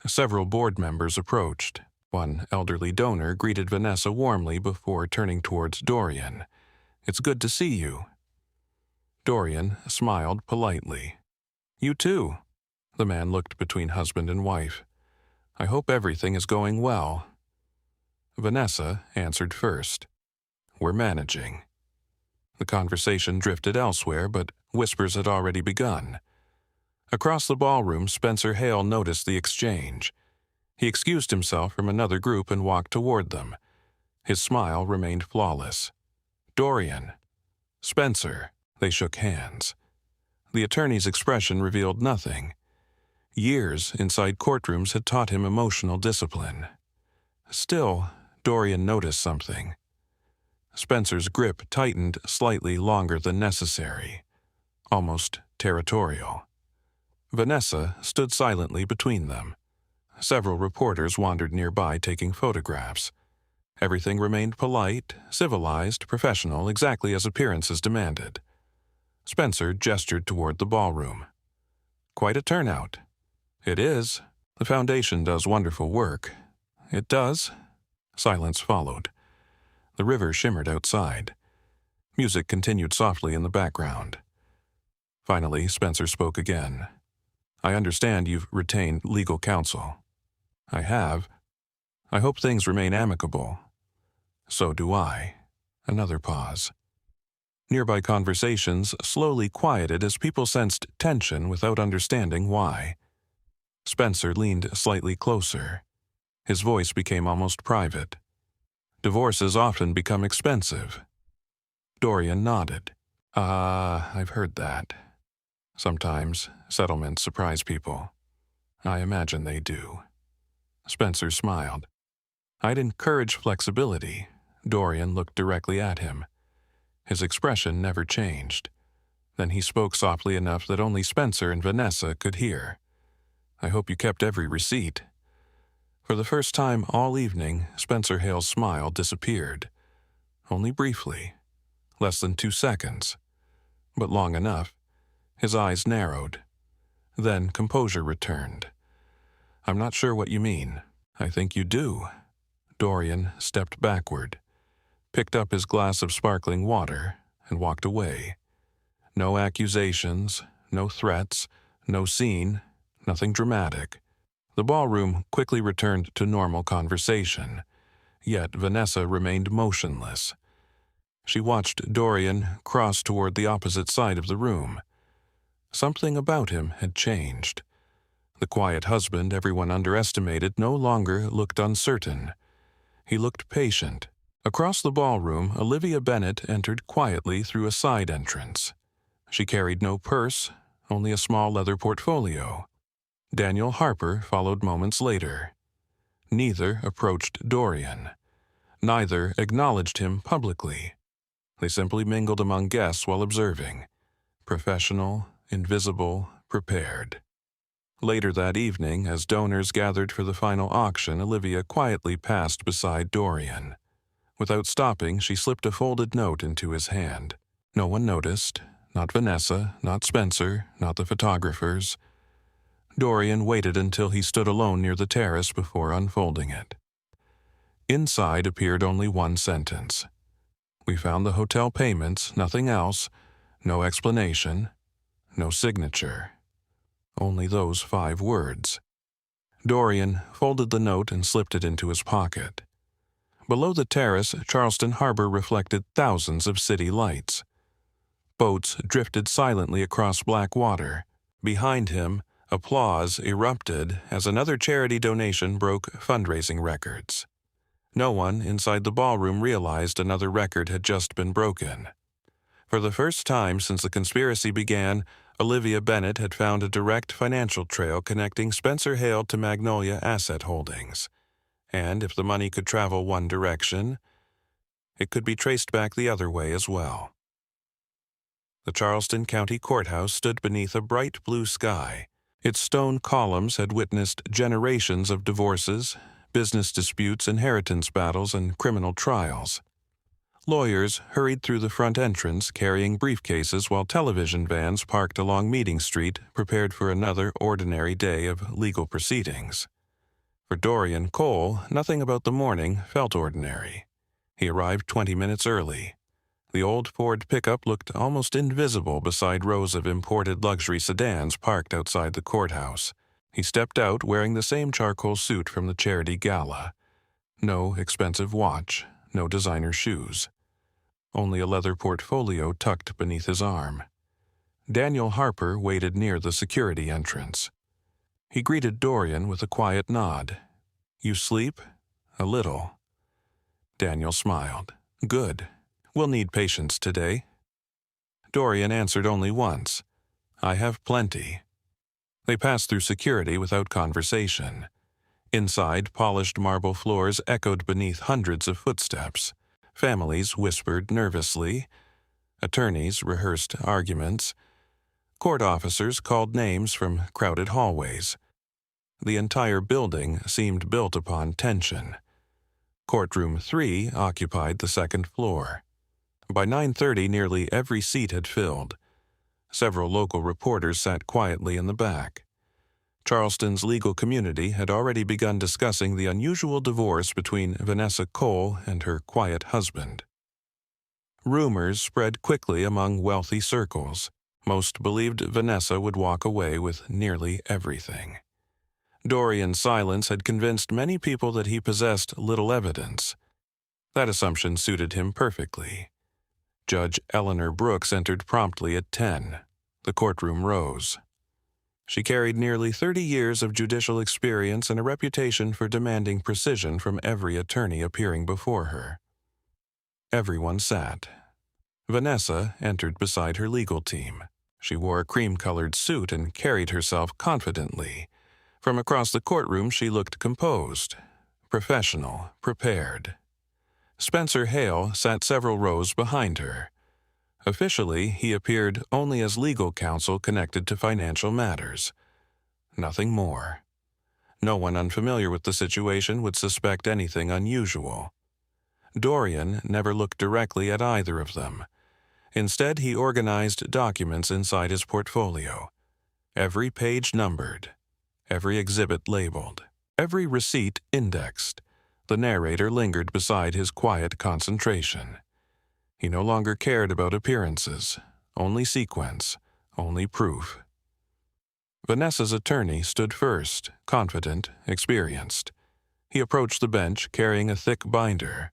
S1: Several board members approached. One elderly donor greeted Vanessa warmly before turning towards Dorian. "It's good to see you." Dorian smiled politely. "You too." The man looked between husband and wife. "I hope everything is going well." Vanessa answered first. "We're managing." The conversation drifted elsewhere, but whispers had already begun. Across the ballroom, Spencer Hale noticed the exchange. He excused himself from another group and walked toward them. His smile remained flawless. "Dorian." "Spencer." They shook hands. The attorney's expression revealed nothing. Years inside courtrooms had taught him emotional discipline. Still, Dorian noticed something. Spencer's grip tightened slightly longer than necessary, almost territorial. Vanessa stood silently between them. Several reporters wandered nearby taking photographs. Everything remained polite, civilized, professional, exactly as appearances demanded. Spencer gestured toward the ballroom. "Quite a turnout." "It is. The foundation does wonderful work." "It does." Silence followed. The river shimmered outside. Music continued softly in the background. Finally, Spencer spoke again. "I understand you've retained legal counsel." "I have." "I hope things remain amicable." "So do I." Another pause. Nearby conversations slowly quieted as people sensed tension without understanding why. Spencer leaned slightly closer. His voice became almost private. "Divorces often become expensive." Dorian nodded. I've heard that. Sometimes settlements surprise people." "I imagine they do." Spencer smiled. "I'd encourage flexibility." Dorian looked directly at him. His expression never changed. Then he spoke softly enough that only Spencer and Vanessa could hear. "I hope you kept every receipt." For the first time all evening, Spencer Hale's smile disappeared. Only briefly. Less than 2 seconds. But long enough. His eyes narrowed. Then composure returned. "I'm not sure what you mean." "I think you do." Dorian stepped backward, picked up his glass of sparkling water, and walked away. No accusations, no threats, no scene, nothing dramatic. The ballroom quickly returned to normal conversation, yet Vanessa remained motionless. She watched Dorian cross toward the opposite side of the room. Something about him had changed. The quiet husband everyone underestimated no longer looked uncertain. He looked patient. Across the ballroom, Olivia Bennett entered quietly through a side entrance. She carried no purse, only a small leather portfolio. Daniel Harper followed moments later. Neither approached Dorian. Neither acknowledged him publicly. They simply mingled among guests while observing. Professional, invisible, prepared. Later that evening, as donors gathered for the final auction, Olivia quietly passed beside Dorian. Without stopping, she slipped a folded note into his hand. No one noticed. Not Vanessa, not Spencer, not the photographers. Dorian waited until he stood alone near the terrace before unfolding it. Inside appeared only one sentence. "We found the hotel payments, nothing else. No explanation, no signature. Only those 5 words. Dorian folded the note and slipped it into his pocket. Below the terrace, Charleston Harbor reflected thousands of city lights. Boats drifted silently across black water. Behind him, applause erupted as another charity donation broke fundraising records. No one inside the ballroom realized another record had just been broken. For the first time since the conspiracy began, Olivia Bennett had found a direct financial trail connecting Spencer Hale to Magnolia Asset Holdings. And if the money could travel one direction, it could be traced back the other way as well. The Charleston County Courthouse stood beneath a bright blue sky. Its stone columns had witnessed generations of divorces, business disputes, inheritance battles, and criminal trials. Lawyers hurried through the front entrance carrying briefcases while television vans parked along Meeting Street prepared for another ordinary day of legal proceedings. For Dorian Cole, nothing about the morning felt ordinary. He arrived 20 minutes early. The old Ford pickup looked almost invisible beside rows of imported luxury sedans parked outside the courthouse. He stepped out wearing the same charcoal suit from the charity gala. No expensive watch, no designer shoes. Only a leather portfolio tucked beneath his arm. Daniel Harper waited near the security entrance. He greeted Dorian with a quiet nod. "You sleep?" "A little." Daniel smiled. "Good. We'll need patience today." Dorian answered only once. "I have plenty." They passed through security without conversation. Inside, polished marble floors echoed beneath hundreds of footsteps. Families whispered nervously. Attorneys rehearsed arguments. Court officers called names from crowded hallways. The entire building seemed built upon tension. Courtroom 3 occupied the second floor. By 9:30, nearly every seat had filled. Several local reporters sat quietly in the back. Charleston's legal community had already begun discussing the unusual divorce between Vanessa Cole and her quiet husband. Rumors spread quickly among wealthy circles. Most believed Vanessa would walk away with nearly everything. Dorian's silence had convinced many people that he possessed little evidence. That assumption suited him perfectly. Judge Eleanor Brooks entered promptly at 10. The courtroom rose. She carried nearly 30 years of judicial experience and a reputation for demanding precision from every attorney appearing before her. Everyone sat. Vanessa entered beside her legal team. She wore a cream-colored suit and carried herself confidently. From across the courtroom, she looked composed, professional, prepared. Spencer Hale sat several rows behind her. Officially, he appeared only as legal counsel connected to financial matters. Nothing more. No one unfamiliar with the situation would suspect anything unusual. Dorian never looked directly at either of them. Instead, he organized documents inside his portfolio. Every page numbered. Every exhibit labeled. Every receipt indexed. The narrator lingered beside his quiet concentration. He no longer cared about appearances, only sequence, only proof. Vanessa's attorney stood first, confident, experienced. He approached the bench carrying a thick binder.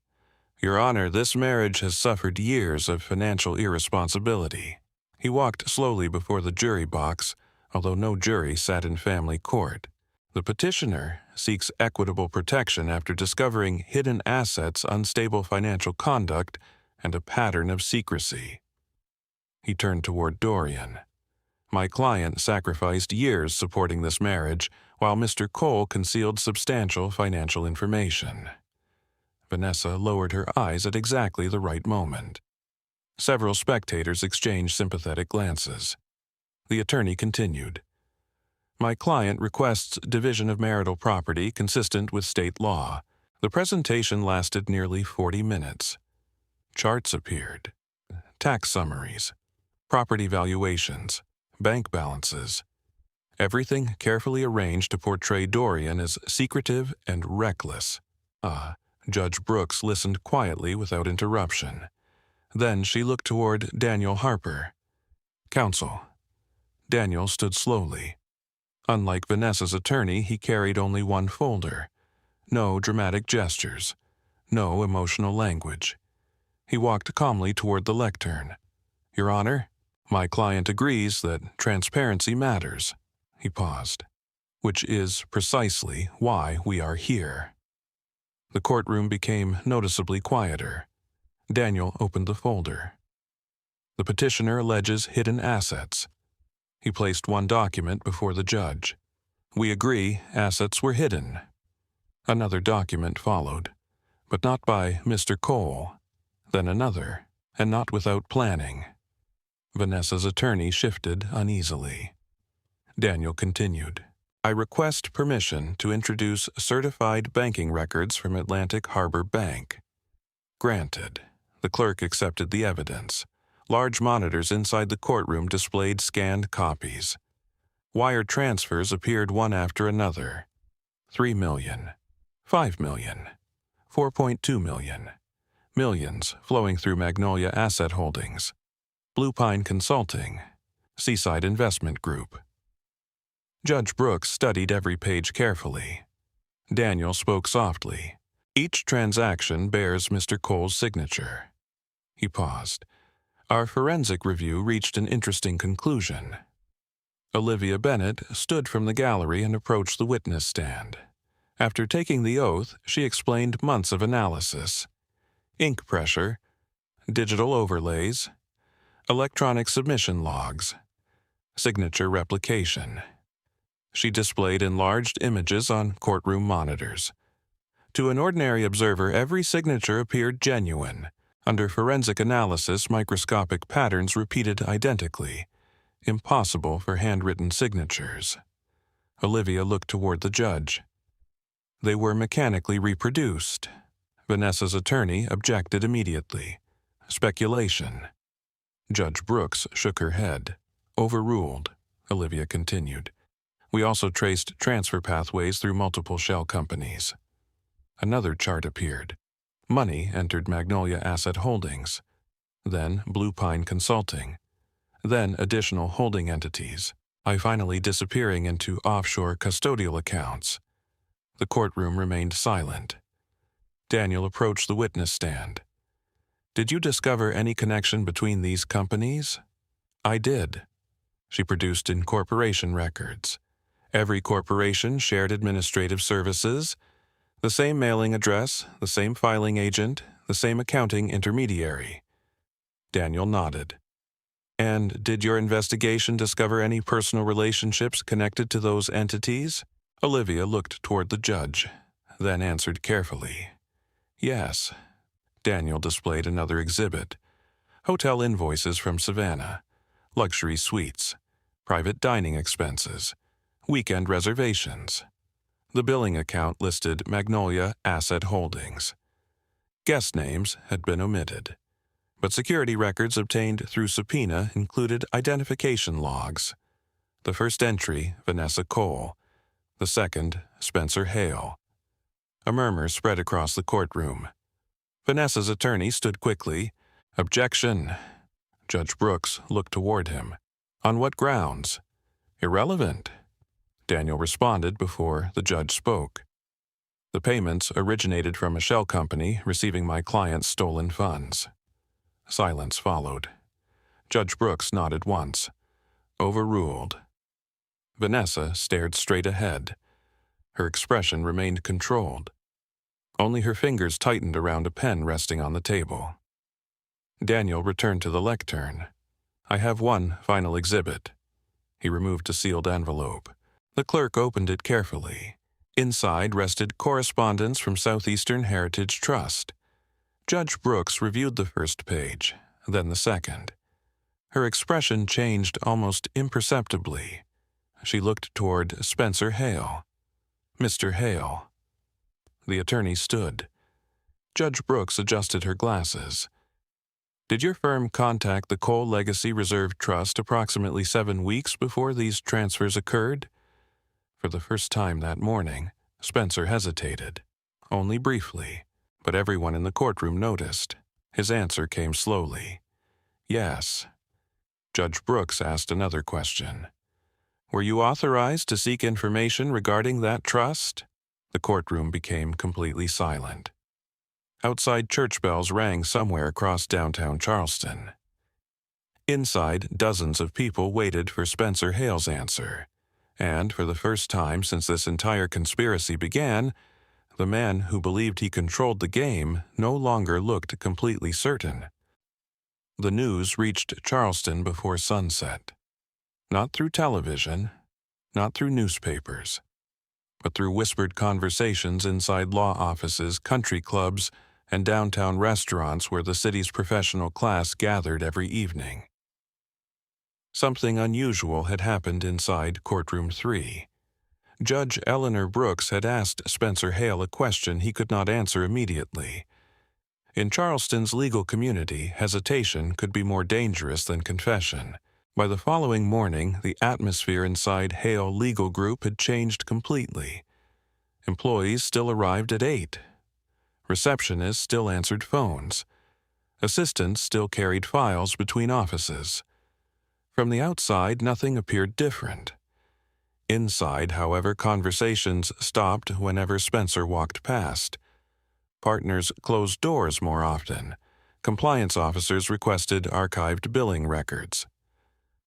S1: "Your Honor, this marriage has suffered years of financial irresponsibility." He walked slowly before the jury box, although no jury sat in family court. The petitioner seeks equitable protection after discovering hidden assets, unstable financial conduct, and a pattern of secrecy. He turned toward Dorian. "My client sacrificed years supporting this marriage, while Mr. Cole concealed substantial financial information." Vanessa lowered her eyes at exactly the right moment. Several spectators exchanged sympathetic glances. The attorney continued. "My client requests division of marital property consistent with state law." The presentation lasted nearly 40 minutes. Charts appeared, tax summaries, property valuations, bank balances. Everything carefully arranged to portray Dorian as secretive and reckless. Judge Brooks listened quietly without interruption. Then she looked toward Daniel Harper. Counsel. Daniel stood slowly. Unlike Vanessa's attorney, he carried only one folder. No dramatic gestures. No emotional language. He walked calmly toward the lectern. Your Honor, my client agrees that transparency matters. He paused. Which is precisely why we are here. The courtroom became noticeably quieter. Daniel opened the folder. The petitioner alleges hidden assets. He placed one document before the judge. We agree assets were hidden. Another document followed, but not by Mr. Cole. Then another, and not without planning. Vanessa's attorney shifted uneasily. Daniel continued. I request permission to introduce certified banking records from Atlantic Harbor Bank. Granted. The clerk accepted the evidence. Large monitors inside the courtroom displayed scanned copies. Wire transfers appeared one after another. 3 million, 5 million, 4.2 million. Millions flowing through Magnolia Asset Holdings, Blue Pine Consulting, Seaside Investment Group. Judge Brooks studied every page carefully. Daniel spoke softly. Each transaction bears Mr. Cole's signature. He paused. Our forensic review reached an interesting conclusion. Olivia Bennett stood from the gallery and approached the witness stand. After taking the oath, she explained months of analysis. Ink pressure, digital overlays, electronic submission logs, signature replication. She displayed enlarged images on courtroom monitors. To an ordinary observer, every signature appeared genuine. Under forensic analysis, microscopic patterns repeated identically. Impossible for handwritten signatures. Olivia looked toward the judge. They were mechanically reproduced. Vanessa's attorney objected immediately. Speculation. Judge Brooks shook her head. Overruled, Olivia continued. We also traced transfer pathways through multiple shell companies. Another chart appeared. Money entered Magnolia Asset Holdings, then Blue Pine Consulting, then additional holding entities, finally disappearing into offshore custodial accounts. The courtroom remained silent. Daniel approached the witness stand. Did you discover any connection between these companies? I did. She produced incorporation records. Every corporation shared administrative services, the same mailing address, the same filing agent, the same accounting intermediary. Daniel nodded. And did your investigation discover any personal relationships connected to those entities? Olivia looked toward the judge, then answered carefully. Yes. Daniel displayed another exhibit. Hotel invoices from Savannah, luxury suites, private dining expenses, weekend reservations. The billing account listed Magnolia Asset Holdings. Guest names had been omitted, but security records obtained through subpoena included identification logs. The first entry, Vanessa Cole. The second, Spencer Hale. A murmur spread across the courtroom. Vanessa's attorney stood quickly. Objection. Judge Brooks looked toward him. On what grounds? Irrelevant. Daniel responded before the judge spoke. The payments originated from a shell company receiving my client's stolen funds. Silence followed. Judge Brooks nodded once. Overruled. Vanessa stared straight ahead. Her expression remained controlled. Only her fingers tightened around a pen resting on the table. Daniel returned to the lectern. I have one final exhibit. He removed a sealed envelope. The clerk opened it carefully. Inside rested correspondence from Southeastern Heritage Trust. Judge Brooks reviewed the first page, then the second. Her expression changed almost imperceptibly. She looked toward Spencer Hale. Mr. Hale. The attorney stood. Judge Brooks adjusted her glasses. Did your firm contact the Cole Legacy Reserve Trust approximately 7 weeks before these transfers occurred? For the first time that morning, Spencer hesitated. Only briefly, but everyone in the courtroom noticed. His answer came slowly. Yes. Judge Brooks asked another question. "Were you authorized to seek information regarding that trust?" The courtroom became completely silent. Outside, church bells rang somewhere across downtown Charleston. Inside, dozens of people waited for Spencer Hale's answer. And for the first time since this entire conspiracy began, the man who believed he controlled the game no longer looked completely certain. The news reached Charleston before sunset. Not through television, not through newspapers, but through whispered conversations inside law offices, country clubs, and downtown restaurants where the city's professional class gathered every evening. Something unusual had happened inside Courtroom 3. Judge Eleanor Brooks had asked Spencer Hale a question he could not answer immediately. In Charleston's legal community, hesitation could be more dangerous than confession. By the following morning, the atmosphere inside Hale Legal Group had changed completely. Employees still arrived at 8. Receptionists still answered phones. Assistants still carried files between offices. From the outside, nothing appeared different. Inside, however, conversations stopped whenever Spencer walked past. Partners closed doors more often. Compliance officers requested archived billing records.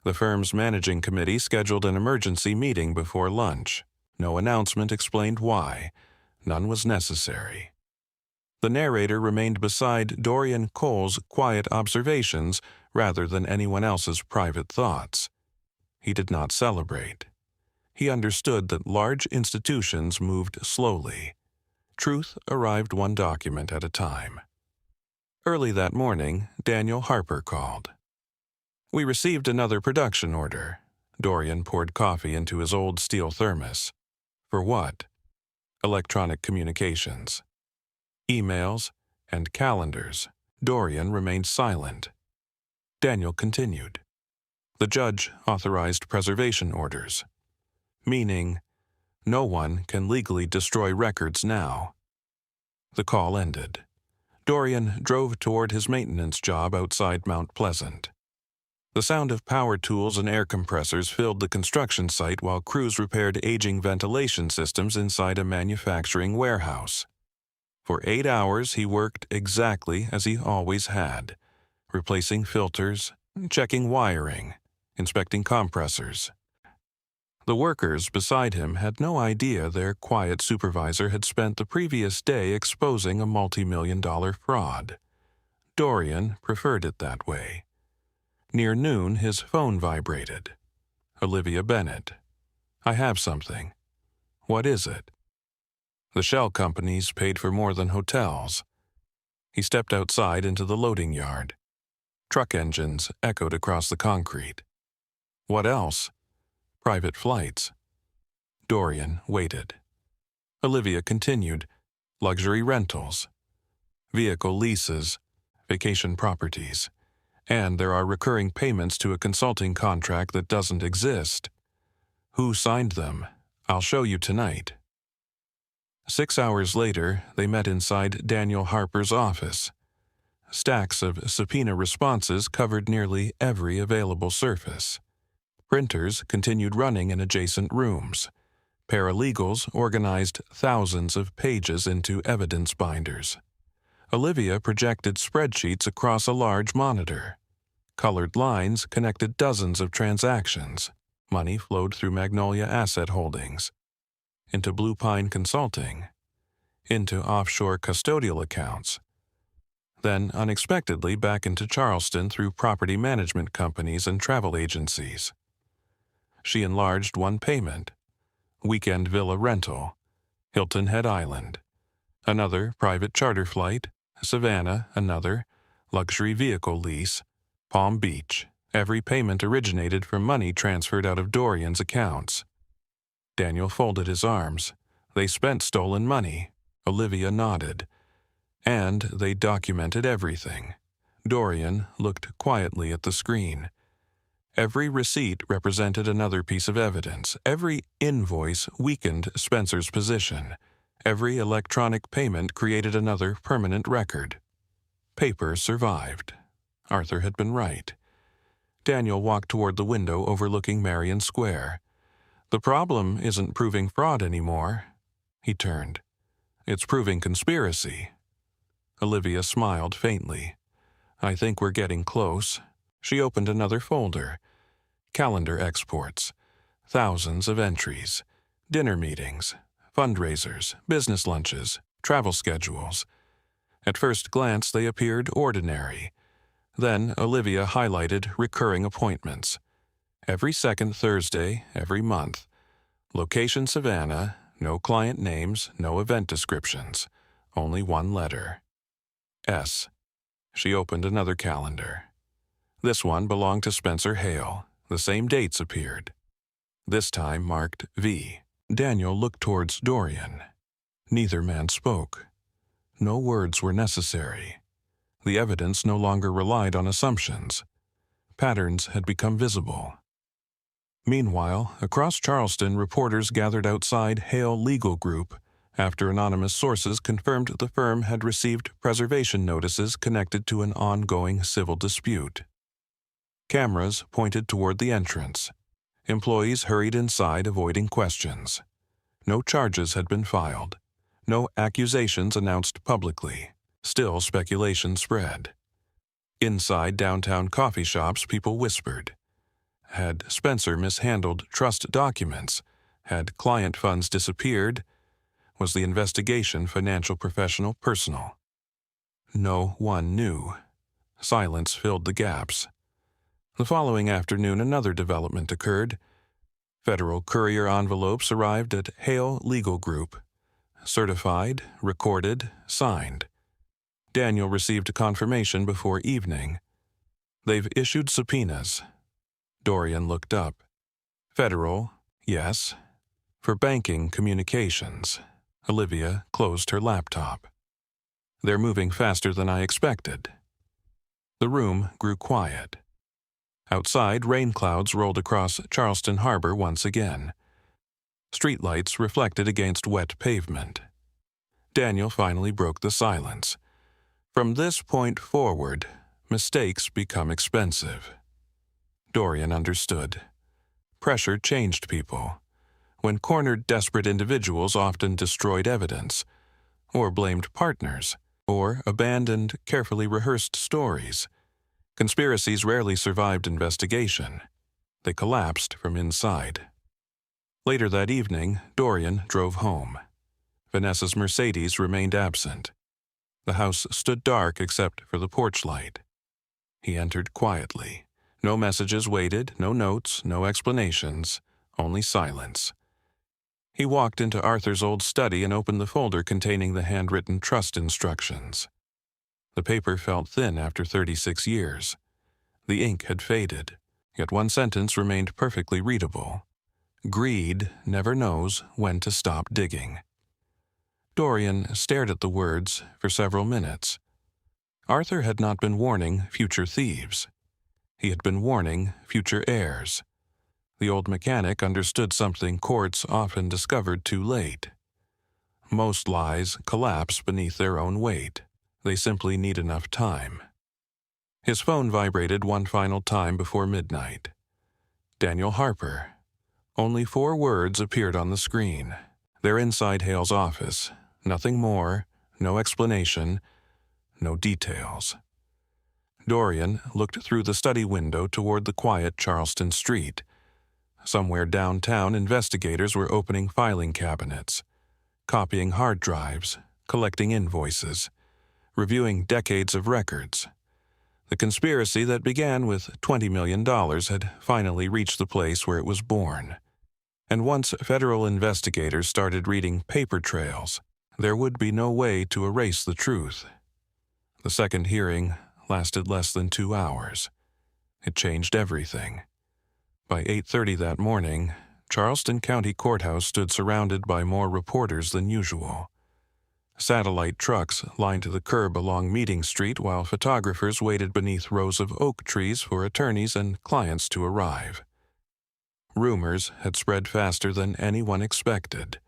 S1: The firm's managing committee scheduled an emergency meeting before lunch. No announcement explained why. None was necessary. The narrator remained beside Dorian Cole's quiet observations rather than anyone else's private thoughts. He did not celebrate. He understood that large institutions moved slowly. Truth arrived one document at a time. Early that morning, Daniel Harper called. "We received another production order." Dorian poured coffee into his old steel thermos. "For what?" "Electronic communications. Emails and calendars." Dorian remained silent. Daniel continued. "The judge authorized preservation orders, meaning no one can legally destroy records now." The call ended. Dorian drove toward his maintenance job outside Mount Pleasant. The sound of power tools and air compressors filled the construction site while crews repaired aging ventilation systems inside a manufacturing warehouse. For 8 hours, he worked exactly as he always had, replacing filters, checking wiring, inspecting compressors. The workers beside him had no idea their quiet supervisor had spent the previous day exposing a multi-million-dollar fraud. Dorian preferred it that way. Near noon, his phone vibrated. Olivia Bennett. "I have something." "What is it?" "The shell companies paid for more than hotels." He stepped outside into the loading yard. Truck engines echoed across the concrete. "What else?" "Private flights." Dorian waited. Olivia continued. "Luxury rentals, vehicle leases, vacation properties, and there are recurring payments to a consulting contract that doesn't exist." "Who signed them?" "I'll show you tonight." 6 hours later, they met inside Daniel Harper's office. Stacks of subpoena responses covered nearly every available surface. Printers continued running in adjacent rooms. Paralegals organized thousands of pages into evidence binders. Olivia projected spreadsheets across a large monitor. Colored lines connected dozens of transactions. Money flowed through Magnolia Asset Holdings, into Blue Pine Consulting, into offshore custodial accounts, then unexpectedly back into Charleston through property management companies and travel agencies. She enlarged one payment: weekend villa rental, Hilton Head Island; another private charter flight, Savannah; another luxury vehicle lease, Palm Beach. Every payment originated from money transferred out of Dorian's accounts. Daniel folded his arms. They spent stolen money. Olivia nodded. And they documented everything. Dorian looked quietly at the screen. Every receipt represented another piece of evidence. Every invoice weakened Spencer's position. Every electronic payment created another permanent record. Paper survived. Arthur had been right. Daniel walked toward the window overlooking Marion Square. The problem isn't proving fraud anymore. He turned. It's proving conspiracy. Olivia smiled faintly. I think we're getting close. She opened another folder. Calendar exports. Thousands of entries. Dinner meetings. Fundraisers. Business lunches. Travel schedules. At first glance, they appeared ordinary. Then Olivia highlighted recurring appointments. Every second Thursday, every month. Location Savannah, no client names, no event descriptions. Only one letter. S. She opened another calendar. This one belonged to Spencer Hale. The same dates appeared. This time marked V. Daniel looked towards Dorian. Neither man spoke. No words were necessary. The evidence no longer relied on assumptions. Patterns had become visible. Meanwhile, across Charleston, reporters gathered outside Hale Legal Group after anonymous sources confirmed the firm had received preservation notices connected to an ongoing civil dispute. Cameras pointed toward the entrance. Employees hurried inside, avoiding questions. No charges had been filed. No accusations announced publicly. Still, speculation spread. Inside downtown coffee shops, people whispered. Had Spencer mishandled trust documents? Had client funds disappeared? Was the investigation financial, professional, personal? No one knew. Silence filled the gaps. The following afternoon, another development occurred. Federal courier envelopes arrived at Hale Legal Group. Certified, recorded, signed. Daniel received confirmation before evening. They've issued subpoenas. Dorian looked up. Federal, yes. For banking communications. Olivia closed her laptop. They're moving faster than I expected. The room grew quiet. Outside, rain clouds rolled across Charleston Harbor once again. Streetlights reflected against wet pavement. Daniel finally broke the silence. From this point forward, mistakes become expensive. Dorian understood. Pressure changed people. When cornered, desperate individuals often destroyed evidence, or blamed partners, or abandoned carefully rehearsed stories. Conspiracies rarely survived investigation. They collapsed from inside. Later that evening, Dorian drove home. Vanessa's Mercedes remained absent. The house stood dark except for the porch light. He entered quietly. No messages waited, no notes, no explanations, only silence. He walked into Arthur's old study and opened the folder containing the handwritten trust instructions. The paper felt thin after 36 years. The ink had faded, yet one sentence remained perfectly readable. Greed never knows when to stop digging. Dorian stared at the words for several minutes. Arthur had not been warning future thieves. He had been warning future heirs. The old mechanic understood something courts often discovered too late. Most lies collapse beneath their own weight. They simply need enough time. His phone vibrated one final time before midnight. Daniel Harper. Only 4 words appeared on the screen. They're inside Hale's office. Nothing more, no explanation, no details. Dorian looked through the study window toward the quiet Charleston street. Somewhere downtown, investigators were opening filing cabinets, copying hard drives, collecting invoices, reviewing decades of records. The conspiracy that began with $20 million had finally reached the place where it was born. And once federal investigators started reading paper trails, there would be no way to erase the truth. The second hearing lasted less than 2 hours. It changed everything. By 8:30 that morning, Charleston County Courthouse stood surrounded by more reporters than usual. Satellite trucks lined the curb along Meeting Street while photographers waited beneath rows of oak trees for attorneys and clients to arrive. Rumors had spread faster than anyone expected.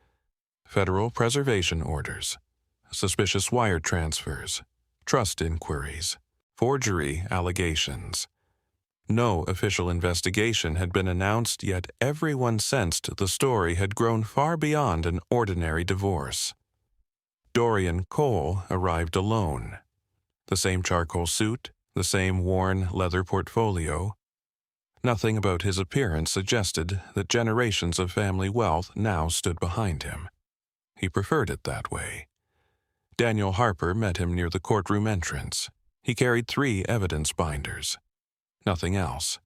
S1: Federal preservation orders, suspicious wire transfers, trust inquiries, forgery allegations. No official investigation had been announced, yet everyone sensed the story had grown far beyond an ordinary divorce. Dorian Cole arrived alone. The same charcoal suit, the same worn leather portfolio. Nothing about his appearance suggested that generations of family wealth now stood behind him. He preferred it that way. Daniel Harper met him near the courtroom entrance. He carried 3 evidence binders. Nothing else.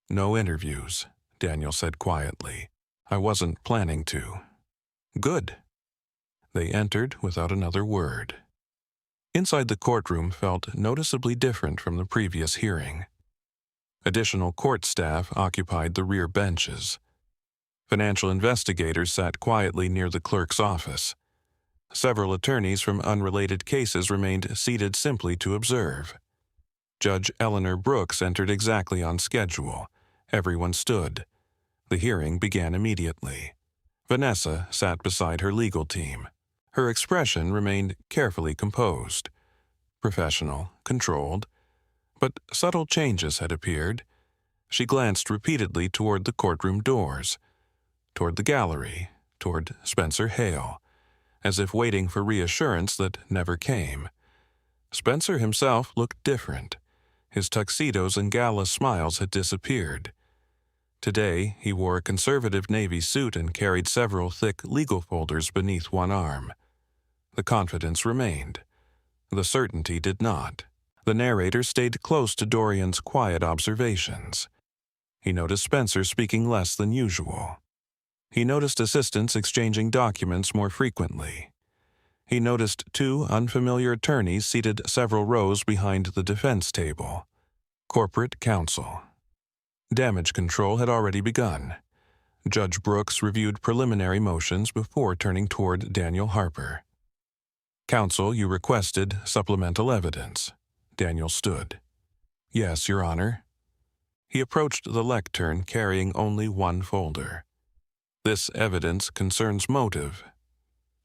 S1: "No interviews," Daniel said quietly. "I wasn't planning to." "Good." They entered without another word. Inside the courtroom felt noticeably different from the previous hearing. Additional court staff occupied the rear benches. Financial investigators sat quietly near the clerk's office. Several attorneys from unrelated cases remained seated simply to observe. Judge Eleanor Brooks entered exactly on schedule. Everyone stood. The hearing began immediately. Vanessa sat beside her legal team. Her expression remained carefully composed, professional, controlled, but subtle changes had appeared. She glanced repeatedly toward the courtroom doors, toward the gallery, toward Spencer Hale, as if waiting for reassurance that never came. Spencer himself looked different. His tuxedos and gala smiles had disappeared. Today, he wore a conservative navy suit and carried several thick legal folders beneath one arm. The confidence remained. The certainty did not. The narrator stayed close to Dorian's quiet observations. He noticed Spencer speaking less than usual. He noticed assistants exchanging documents more frequently. He noticed 2 unfamiliar attorneys seated several rows behind the defense table. Corporate counsel. Damage control had already begun. Judge Brooks reviewed preliminary motions before turning toward Daniel Harper. "Counsel, you requested supplemental evidence." Daniel stood. "Yes, Your Honor." He approached the lectern carrying only one folder. "This evidence concerns motive."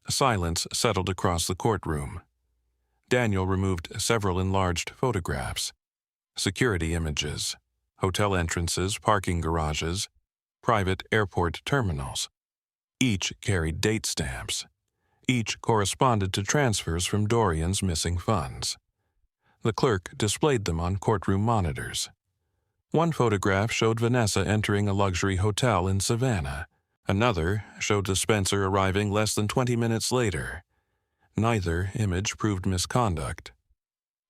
S1: Silence settled across the courtroom. Daniel removed several enlarged photographs, security images, hotel entrances, parking garages, private airport terminals. Each carried date stamps. Each corresponded to transfers from Dorian's missing funds. The clerk displayed them on courtroom monitors. One photograph showed Vanessa entering a luxury hotel in Savannah. Another showed the Spencer arriving less than 20 minutes later. Neither image proved misconduct.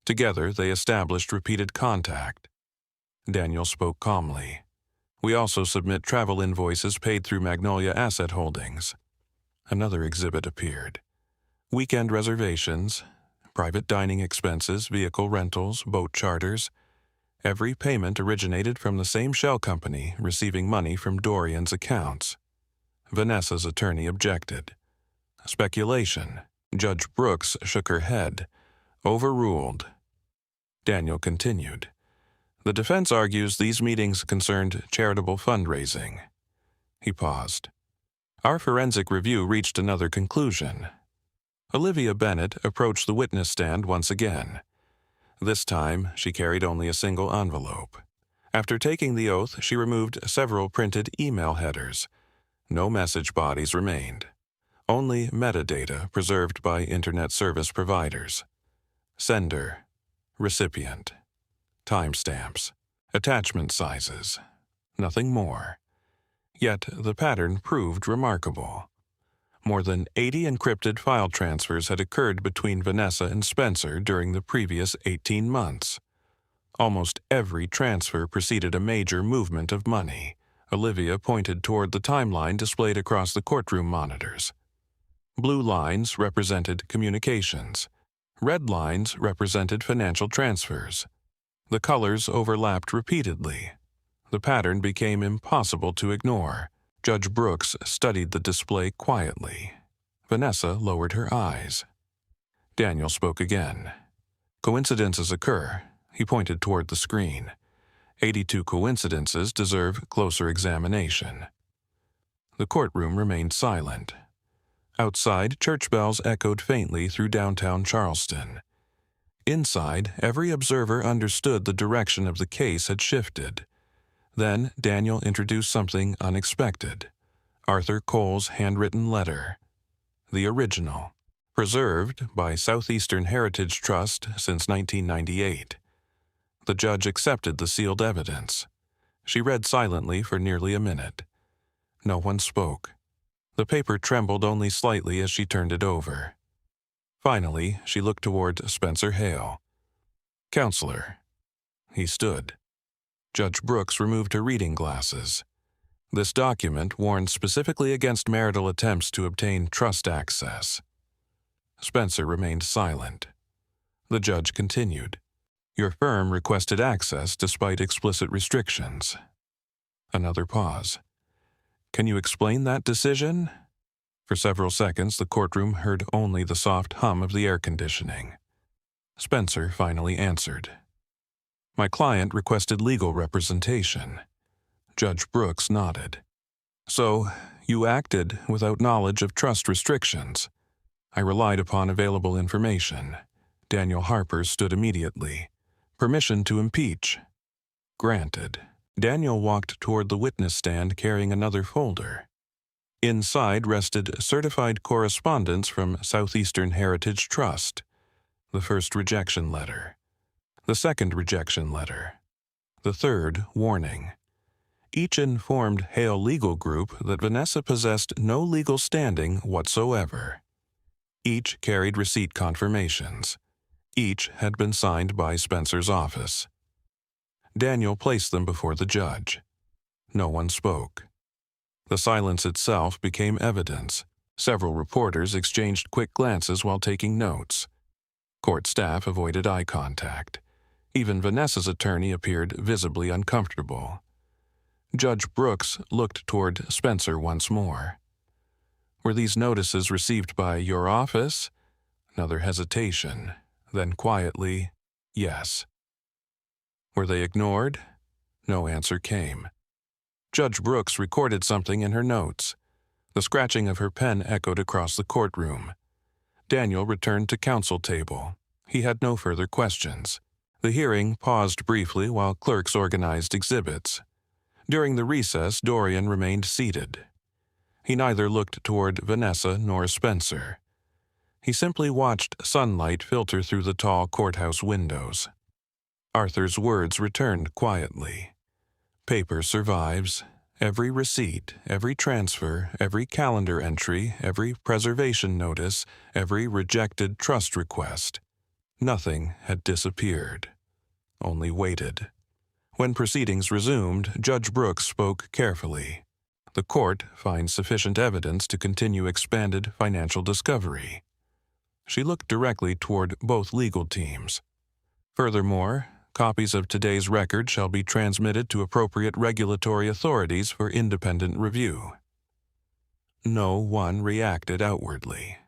S1: Together, they established repeated contact. Daniel spoke calmly. "We also submit travel invoices paid through Magnolia Asset Holdings." Another exhibit appeared. Weekend reservations, private dining expenses, vehicle rentals, boat charters. Every payment originated from the same shell company, receiving money from Dorian's accounts. Vanessa's attorney objected. "Speculation." Judge Brooks shook her head. "Overruled." Daniel continued. "The defense argues these meetings concerned charitable fundraising." He paused. "Our forensic review reached another conclusion." Olivia Bennett approached the witness stand once again. This time, she carried only a single envelope. After taking the oath, she removed several printed email headers. No message bodies remained. Only metadata preserved by Internet service providers. Sender, recipient, timestamps, attachment sizes. Nothing more. Yet the pattern proved remarkable. More than 80 encrypted file transfers had occurred between Vanessa and Spencer during the previous 18 months. Almost every transfer preceded a major movement of money. Olivia pointed toward the timeline displayed across the courtroom monitors. Blue lines represented communications. Red lines represented financial transfers. The colors overlapped repeatedly. The pattern became impossible to ignore. Judge Brooks studied the display quietly. Vanessa lowered her eyes. Daniel spoke again. "Coincidences occur." He pointed toward the screen. 82 coincidences deserve closer examination. The courtroom remained silent. Outside, church bells echoed faintly through downtown Charleston. Inside, every observer understood the direction of the case had shifted. Then Daniel introduced something unexpected: Arthur Cole's handwritten letter. The original, preserved by Southeastern Heritage Trust since 1998. The judge accepted the sealed evidence. She read silently for nearly a minute. No one spoke. The paper trembled only slightly as she turned it over. Finally, she looked toward Spencer Hale. "Counselor." He stood. Judge Brooks removed her reading glasses. This document warned specifically against marital attempts to obtain trust access. Spencer remained silent. The judge continued. "Your firm requested access despite explicit restrictions." Another pause. "Can you explain that decision?" For several seconds, the courtroom heard only the soft hum of the air conditioning. Spencer finally answered. "My client requested legal representation." Judge Brooks nodded. "So, you acted without knowledge of trust restrictions." "I relied upon available information." Daniel Harper stood immediately. "Permission to impeach." "Granted." Daniel walked toward the witness stand carrying another folder. Inside rested certified correspondence from Southeastern Heritage Trust. The first rejection letter. The second rejection letter. The third warning. Each informed Hale Legal Group that Vanessa possessed no legal standing whatsoever. Each carried receipt confirmations. Each had been signed by Spencer's office. Daniel placed them before the judge. No one spoke. The silence itself became evidence. Several reporters exchanged quick glances while taking notes. Court staff avoided eye contact. Even Vanessa's attorney appeared visibly uncomfortable. Judge Brooks looked toward Spencer once more. "Were these notices received by your office?" Another hesitation. Then quietly, "Yes." "Were they ignored?" No answer came. Judge Brooks recorded something in her notes. The scratching of her pen echoed across the courtroom. Daniel returned to counsel table. He had no further questions. The hearing paused briefly while clerks organized exhibits. During the recess, Dorian remained seated. He neither looked toward Vanessa nor Spencer. He simply watched sunlight filter through the tall courthouse windows. Arthur's words returned quietly. "Paper survives. Every receipt, every transfer, every calendar entry, every preservation notice, every rejected trust request. Nothing had disappeared. Only waited." When proceedings resumed, Judge Brooks spoke carefully. "The court finds sufficient evidence to continue expanded financial discovery." She looked directly toward both legal teams. "Furthermore, copies of today's record shall be transmitted to appropriate regulatory authorities for independent review." No one reacted outwardly.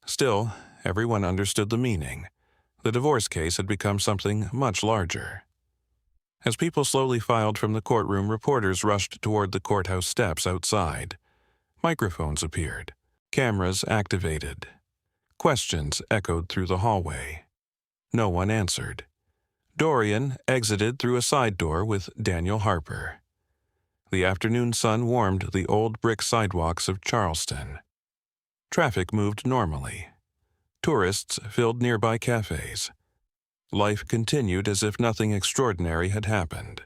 S1: Still, everyone understood the meaning. The divorce case had become something much larger. As people slowly filed from the courtroom, reporters rushed toward the courthouse steps outside. Microphones appeared. Cameras activated. Questions echoed through the hallway. No one answered. Dorian exited through a side door with Daniel Harper. The afternoon sun warmed the old brick sidewalks of Charleston. Traffic moved normally. Tourists filled nearby cafes. Life continued as if nothing extraordinary had happened.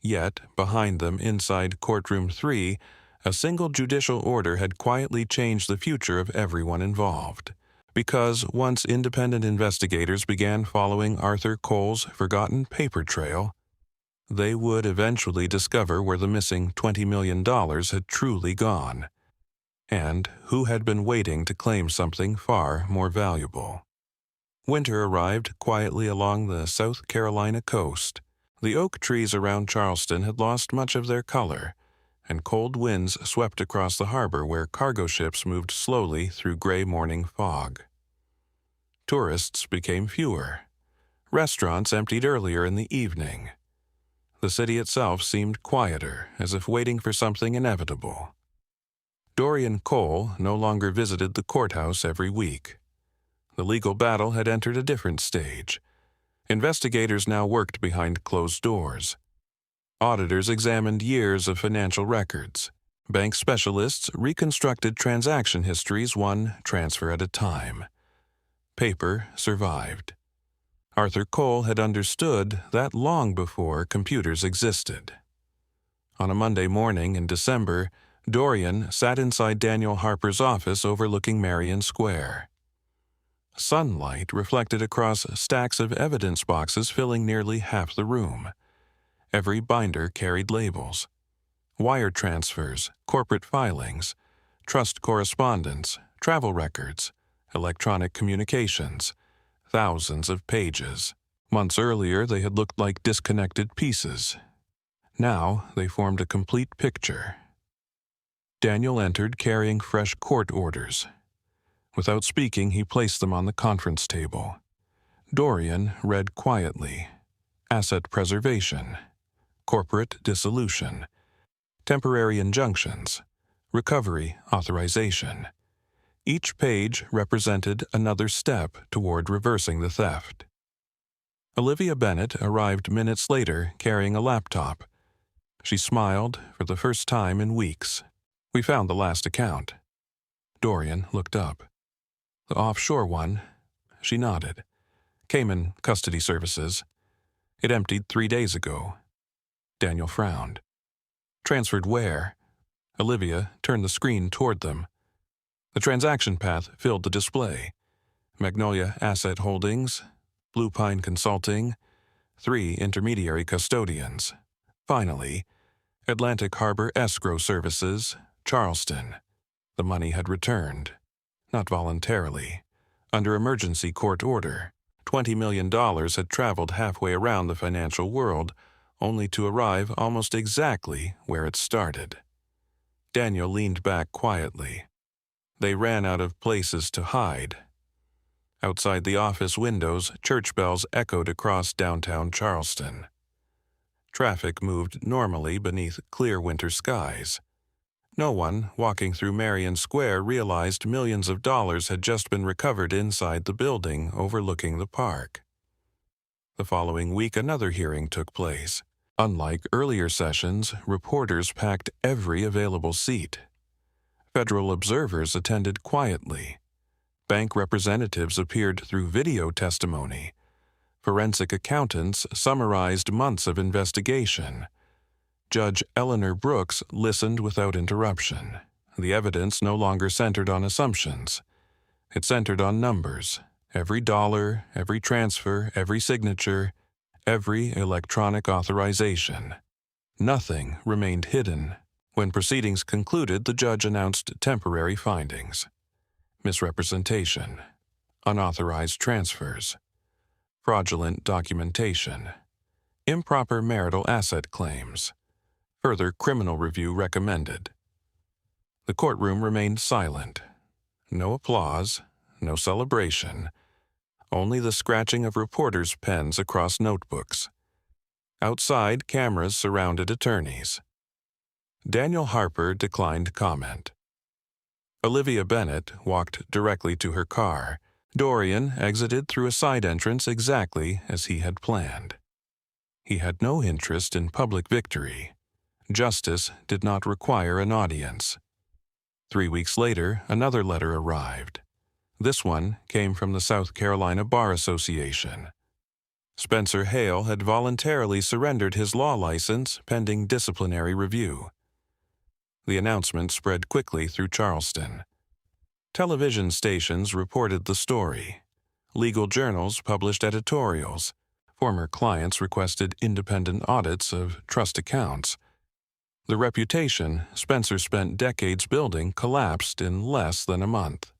S1: Yet, behind them inside Courtroom 3, a single judicial order had quietly changed the future of everyone involved. Because once independent investigators began following Arthur Cole's forgotten paper trail, they would eventually discover where the missing $20 million had truly gone, and who had been waiting to claim something far more valuable. Winter arrived quietly along the South Carolina coast. The oak trees around Charleston had lost much of their color, and cold winds swept across the harbor where cargo ships moved slowly through gray morning fog. Tourists became fewer. Restaurants emptied earlier in the evening. The city itself seemed quieter, as if waiting for something inevitable. Dorian Cole no longer visited the courthouse every week. The legal battle had entered a different stage. Investigators now worked behind closed doors. Auditors examined years of financial records. Bank specialists reconstructed transaction histories one transfer at a time. Paper survived. Arthur Cole had understood that long before computers existed. On a Monday morning in December, Dorian sat inside Daniel Harper's office overlooking Marion Square. Sunlight reflected across stacks of evidence boxes filling nearly half the room. Every binder carried labels. Wire transfers, corporate filings, trust correspondence, travel records, electronic communications, thousands of pages. Months earlier, they had looked like disconnected pieces. Now, they formed a complete picture. Daniel entered carrying fresh court orders. Without speaking, he placed them on the conference table. Dorian read quietly. Asset preservation, corporate dissolution, temporary injunctions, recovery authorization. Each page represented another step toward reversing the theft. Olivia Bennett arrived minutes later carrying a laptop. She smiled for the first time in weeks. "We found the last account." Dorian looked up. "The offshore one?" She nodded. "Cayman Custody Services. It emptied 3 days ago." Daniel frowned. "Transferred where?" Olivia turned the screen toward them. The transaction path filled the display. Magnolia Asset Holdings, Blue Pine Consulting, 3 intermediary custodians. Finally, Atlantic Harbor Escrow Services, Charleston. The money had returned. Not voluntarily. Under emergency court order, $20 million had traveled halfway around the financial world, only to arrive almost exactly where it started. Daniel leaned back quietly. They ran out of places to hide. Outside the office windows, church bells echoed across downtown Charleston. Traffic moved normally beneath clear winter skies. No one walking through Marion Square realized millions of dollars had just been recovered inside the building overlooking the park. The following week, another hearing took place. Unlike earlier sessions, reporters packed every available seat. Federal observers attended quietly. Bank representatives appeared through video testimony. Forensic accountants summarized months of investigation. Judge Eleanor Brooks listened without interruption. The evidence no longer centered on assumptions. It centered on numbers. Every dollar, every transfer, every signature, every electronic authorization. Nothing remained hidden. When proceedings concluded, the judge announced temporary findings: misrepresentation, unauthorized transfers, fraudulent documentation, improper marital asset claims. Further criminal review recommended. The courtroom remained silent. No applause, no celebration, only the scratching of reporters' pens across notebooks. Outside, cameras surrounded attorneys. Daniel Harper declined comment. Olivia Bennett walked directly to her car. Dorian exited through a side entrance exactly as he had planned. He had no interest in public victory. Justice did not require an audience. 3 weeks later, another letter arrived. This one came from the South Carolina Bar Association. Spencer Hale had voluntarily surrendered his law license pending disciplinary review. The announcement spread quickly through Charleston. Television stations reported the story. Legal journals published editorials. Former clients requested independent audits of trust accounts. The reputation Spencer spent decades building collapsed in less than a month.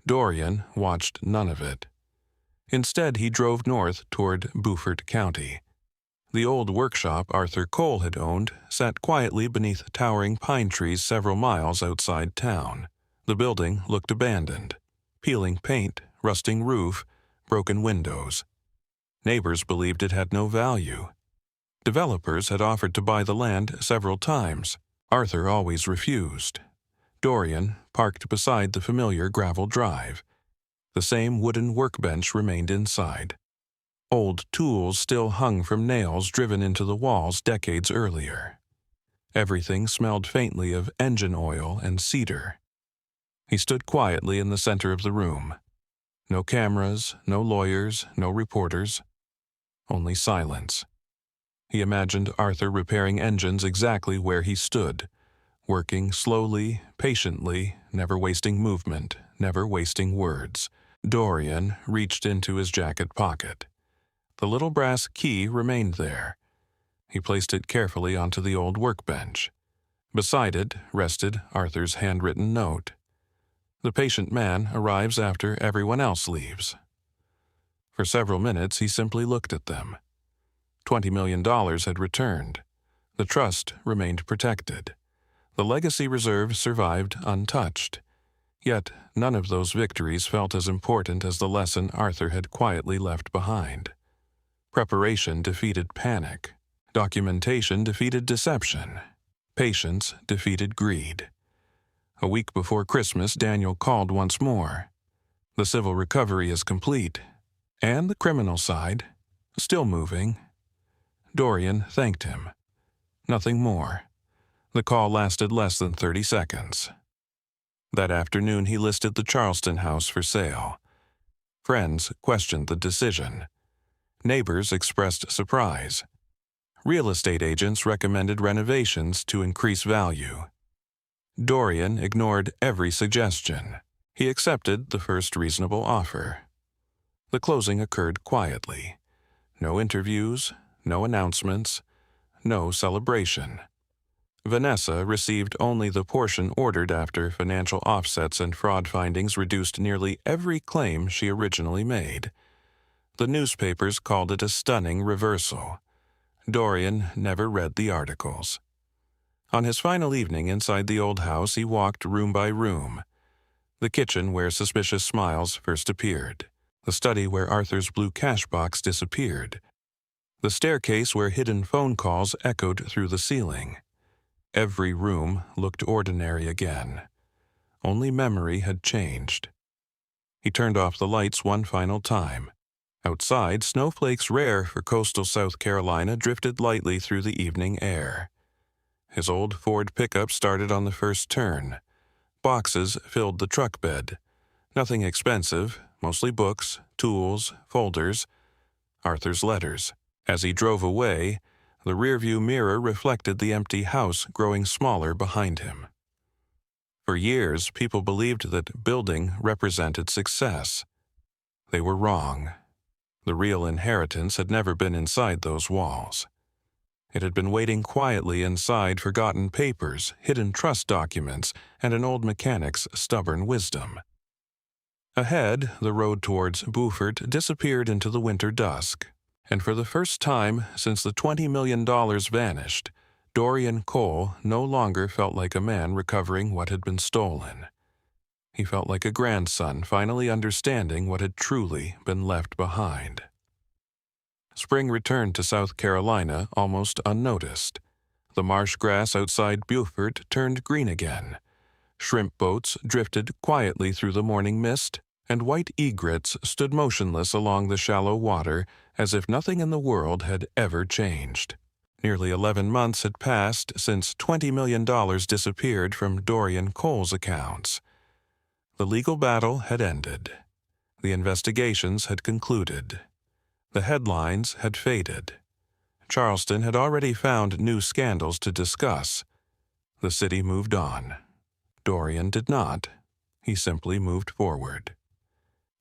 S1: Dorian watched none of it. Instead, he drove north toward Beaufort County. The old workshop Arthur Cole had owned sat quietly beneath towering pine trees several miles outside town. The building looked abandoned. Peeling paint, rusting roof, broken windows. Neighbors believed it had no value. Developers had offered to buy the land several times. Arthur always refused. Dorian parked beside the familiar gravel drive. The same wooden workbench remained inside. Old tools still hung from nails driven into the walls decades earlier. Everything smelled faintly of engine oil and cedar. He stood quietly in the center of the room. No cameras, no lawyers, no reporters. Only silence. He imagined Arthur repairing engines exactly where he stood, working slowly, patiently, never wasting movement, never wasting words. Dorian reached into his jacket pocket. The little brass key remained there. He placed it carefully onto the old workbench. Beside it rested Arthur's handwritten note. The patient man arrives after everyone else leaves. For several minutes he simply looked at them. $20 million had returned. The trust remained protected. The legacy reserve survived untouched. Yet none of those victories felt as important as the lesson Arthur had quietly left behind. Preparation defeated panic. Documentation defeated deception. Patience defeated greed. A week before Christmas, Daniel called once more. The civil recovery is complete, and the criminal side, still moving. Dorian thanked him. Nothing more. The call lasted less than 30 seconds. That afternoon he listed the Charleston house for sale. Friends questioned the decision. Neighbors expressed surprise. Real estate agents recommended renovations to increase value. Dorian ignored every suggestion. He accepted the first reasonable offer. The closing occurred quietly. No interviews, no announcements, no celebration. Vanessa received only the portion ordered after financial offsets and fraud findings reduced nearly every claim she originally made. The newspapers called it a stunning reversal. Dorian never read the articles. On his final evening inside the old house, he walked room by room. The kitchen where suspicious smiles first appeared. The study where Arthur's blue cash box disappeared. The staircase where hidden phone calls echoed through the ceiling. Every room looked ordinary again. Only memory had changed. He turned off the lights one final time. Outside, snowflakes rare for coastal South Carolina drifted lightly through the evening air. His old Ford pickup started on the first turn. Boxes filled the truck bed. Nothing expensive, mostly books, tools, folders, Arthur's letters. As he drove away, the rearview mirror reflected the empty house growing smaller behind him. For years, people believed that building represented success. They were wrong. The real inheritance had never been inside those walls. It had been waiting quietly inside forgotten papers, hidden trust documents, and an old mechanic's stubborn wisdom. Ahead, the road towards Beaufort disappeared into the winter dusk, and for the first time since the $20 million vanished, Dorian Cole no longer felt like a man recovering what had been stolen. He felt like a grandson finally understanding what had truly been left behind. Spring returned to South Carolina almost unnoticed. The marsh grass outside Beaufort turned green again. Shrimp boats drifted quietly through the morning mist, and white egrets stood motionless along the shallow water as if nothing in the world had ever changed. Nearly 11 months had passed since $20 million disappeared from Dorian Cole's accounts. The legal battle had ended. The investigations had concluded. The headlines had faded. Charleston had already found new scandals to discuss. The city moved on. Dorian did not. He simply moved forward.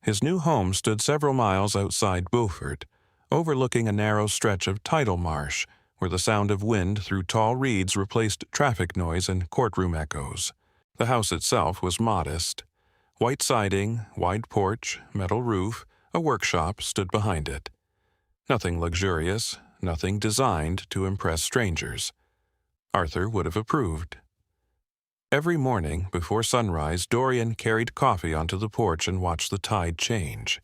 S1: His new home stood several miles outside Beaufort, overlooking a narrow stretch of tidal marsh where the sound of wind through tall reeds replaced traffic noise and courtroom echoes. The house itself was modest. White siding, wide porch, metal roof, a workshop stood behind it. Nothing luxurious, nothing designed to impress strangers. Arthur would have approved. Every morning, before sunrise, Dorian carried coffee onto the porch and watched the tide change.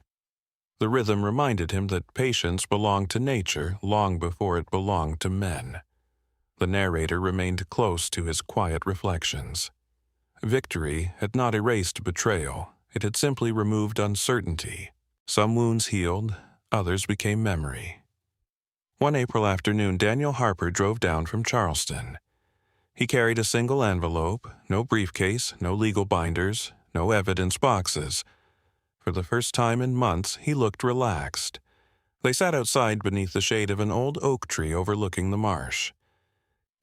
S1: The rhythm reminded him that patience belonged to nature long before it belonged to men. The narrator remained close to his quiet reflections. Victory had not erased betrayal. It had simply removed uncertainty. Some wounds healed, Others became memory. One April afternoon, Daniel Harper drove down from Charleston. He carried a single envelope, no briefcase, no legal binders, no evidence boxes. For the first time in months, he looked relaxed. They sat outside beneath the shade of an old oak tree overlooking the marsh.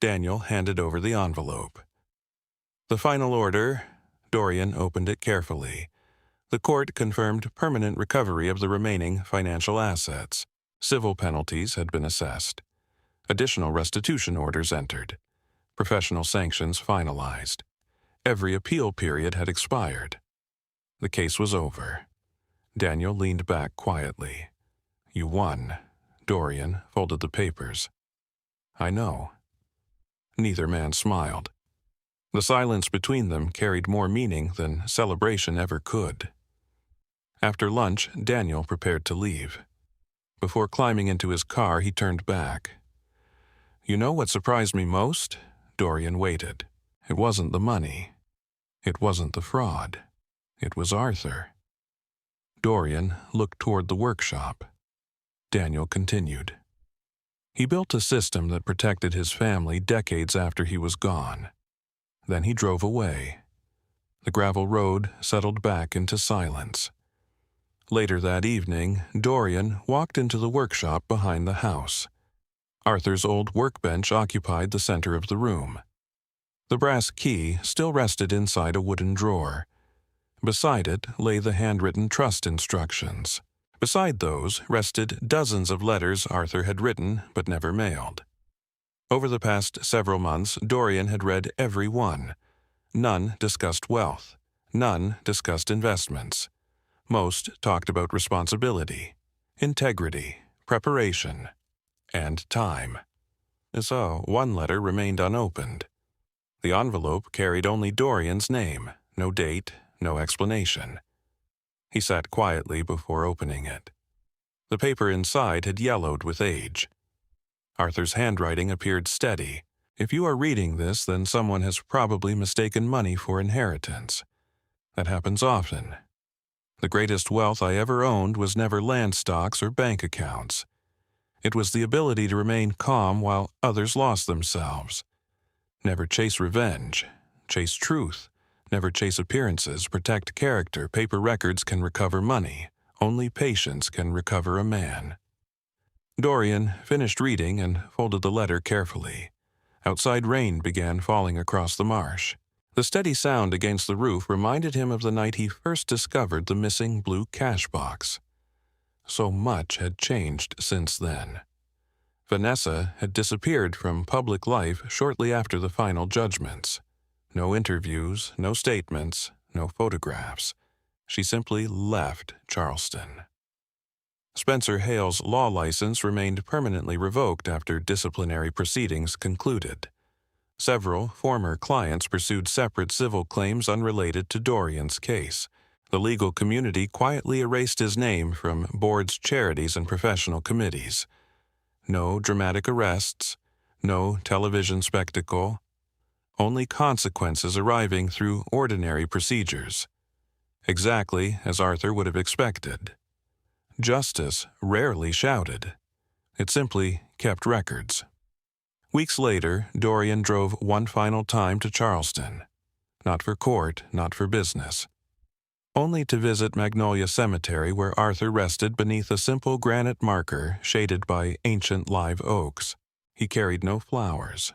S1: Daniel handed over the envelope. The final order. Dorian opened it carefully. The court confirmed permanent recovery of the remaining financial assets. Civil penalties had been assessed. Additional restitution orders entered. Professional sanctions finalized. Every appeal period had expired. The case was over. Daniel leaned back quietly. "You won." Dorian folded the papers. "I know." Neither man smiled. The silence between them carried more meaning than celebration ever could. After lunch, Daniel prepared to leave. Before climbing into his car, he turned back. "You know what surprised me most?" Dorian waited. "It wasn't the money. It wasn't the fraud. It was Arthur." Dorian looked toward the workshop. Daniel continued. "He built a system that protected his family decades after he was gone. Then he drove away. The gravel road settled back into silence. Later that evening, Dorian walked into the workshop behind the house. Arthur's old workbench occupied the center of the room. The brass key still rested inside a wooden drawer. Beside it lay the handwritten trust instructions. Beside those rested dozens of letters Arthur had written but never mailed. Over the past several months, Dorian had read every one. None discussed wealth. None discussed investments. Most talked about responsibility, integrity, preparation, and time. So one letter remained unopened. The envelope carried only Dorian's name, no date, no explanation. He sat quietly before opening it. The paper inside had yellowed with age. Arthur's handwriting appeared steady. If you are reading this, then someone has probably mistaken money for inheritance. That happens often. The greatest wealth I ever owned was never land stocks or bank accounts. It was the ability to remain calm while others lost themselves. Never chase revenge. Chase truth. Never chase appearances. Protect character. Paper records can recover money. Only patience can recover a man. Dorian finished reading and folded the letter carefully. Outside rain began falling across the marsh. The steady sound against the roof reminded him of the night he first discovered the missing blue cash box. So much had changed since then. Vanessa had disappeared from public life shortly after the final judgments. No interviews, no statements, no photographs. She simply left Charleston. Spencer Hale's law license remained permanently revoked after disciplinary proceedings concluded. Several former clients pursued separate civil claims unrelated to Dorian's case. The legal community quietly erased his name from boards, charities, and professional committees. No dramatic arrests, no television spectacle, only consequences arriving through ordinary procedures. Exactly as Arthur would have expected. Justice rarely shouted. It simply kept records. Weeks later, Dorian drove one final time to Charleston. Not for court, not for business. Only to visit Magnolia Cemetery, where Arthur rested beneath a simple granite marker shaded by ancient live oaks. He carried no flowers.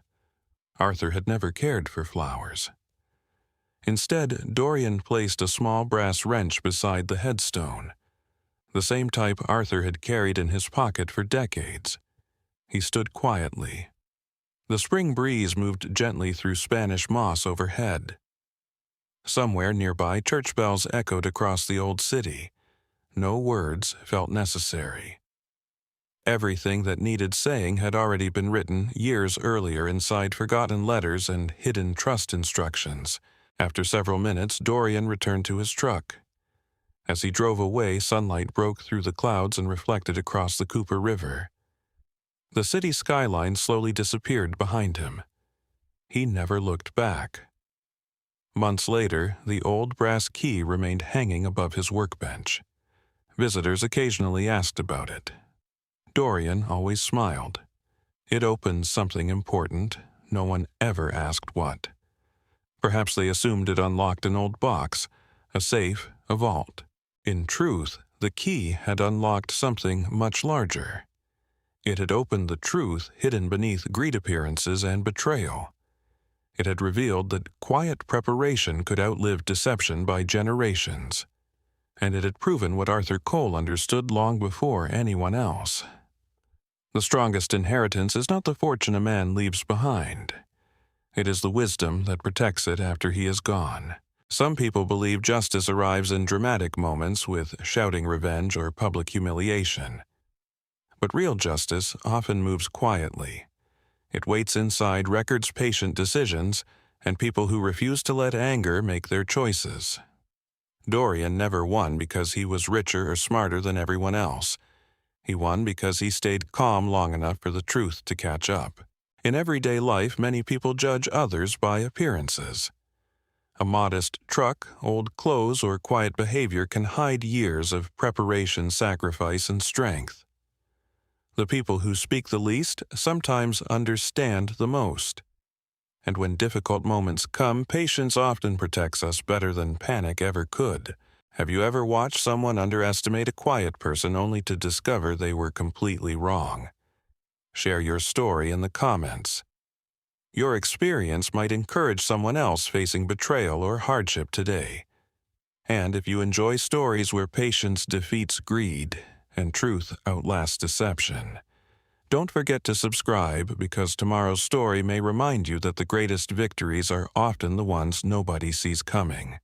S1: Arthur had never cared for flowers. Instead, Dorian placed a small brass wrench beside the headstone, the same type Arthur had carried in his pocket for decades. He stood quietly. The spring breeze moved gently through Spanish moss overhead. Somewhere nearby, church bells echoed across the old city. No words felt necessary. Everything that needed saying had already been written years earlier inside forgotten letters and hidden trust instructions. After several minutes, Dorian returned to his truck. As he drove away, sunlight broke through the clouds and reflected across the Cooper River. The city skyline slowly disappeared behind him. He never looked back. Months later, the old brass key remained hanging above his workbench. Visitors occasionally asked about it. Dorian always smiled. It opened something important. No one ever asked what. Perhaps they assumed it unlocked an old box, a safe, a vault. In truth, the key had unlocked something much larger. It had opened the truth hidden beneath greed appearances and betrayal. It had revealed that quiet preparation could outlive deception by generations. And it had proven what Arthur Cole understood long before anyone else. The strongest inheritance is not the fortune a man leaves behind. It is the wisdom that protects it after he is gone. Some people believe justice arrives in dramatic moments with shouting revenge or public humiliation. But real justice often moves quietly. It waits inside records patient decisions and people who refuse to let anger make their choices. Dorian never won because he was richer or smarter than everyone else. He won because he stayed calm long enough for the truth to catch up. In everyday life, many people judge others by appearances. A modest truck, old clothes, or quiet behavior can hide years of preparation, sacrifice, and strength. The people who speak the least sometimes understand the most. And when difficult moments come, patience often protects us better than panic ever could. Have you ever watched someone underestimate a quiet person only to discover they were completely wrong? Share your story in the comments. Your experience might encourage someone else facing betrayal or hardship today. And if you enjoy stories where patience defeats greed and truth outlasts deception, don't forget to subscribe because tomorrow's story may remind you that the greatest victories are often the ones nobody sees coming.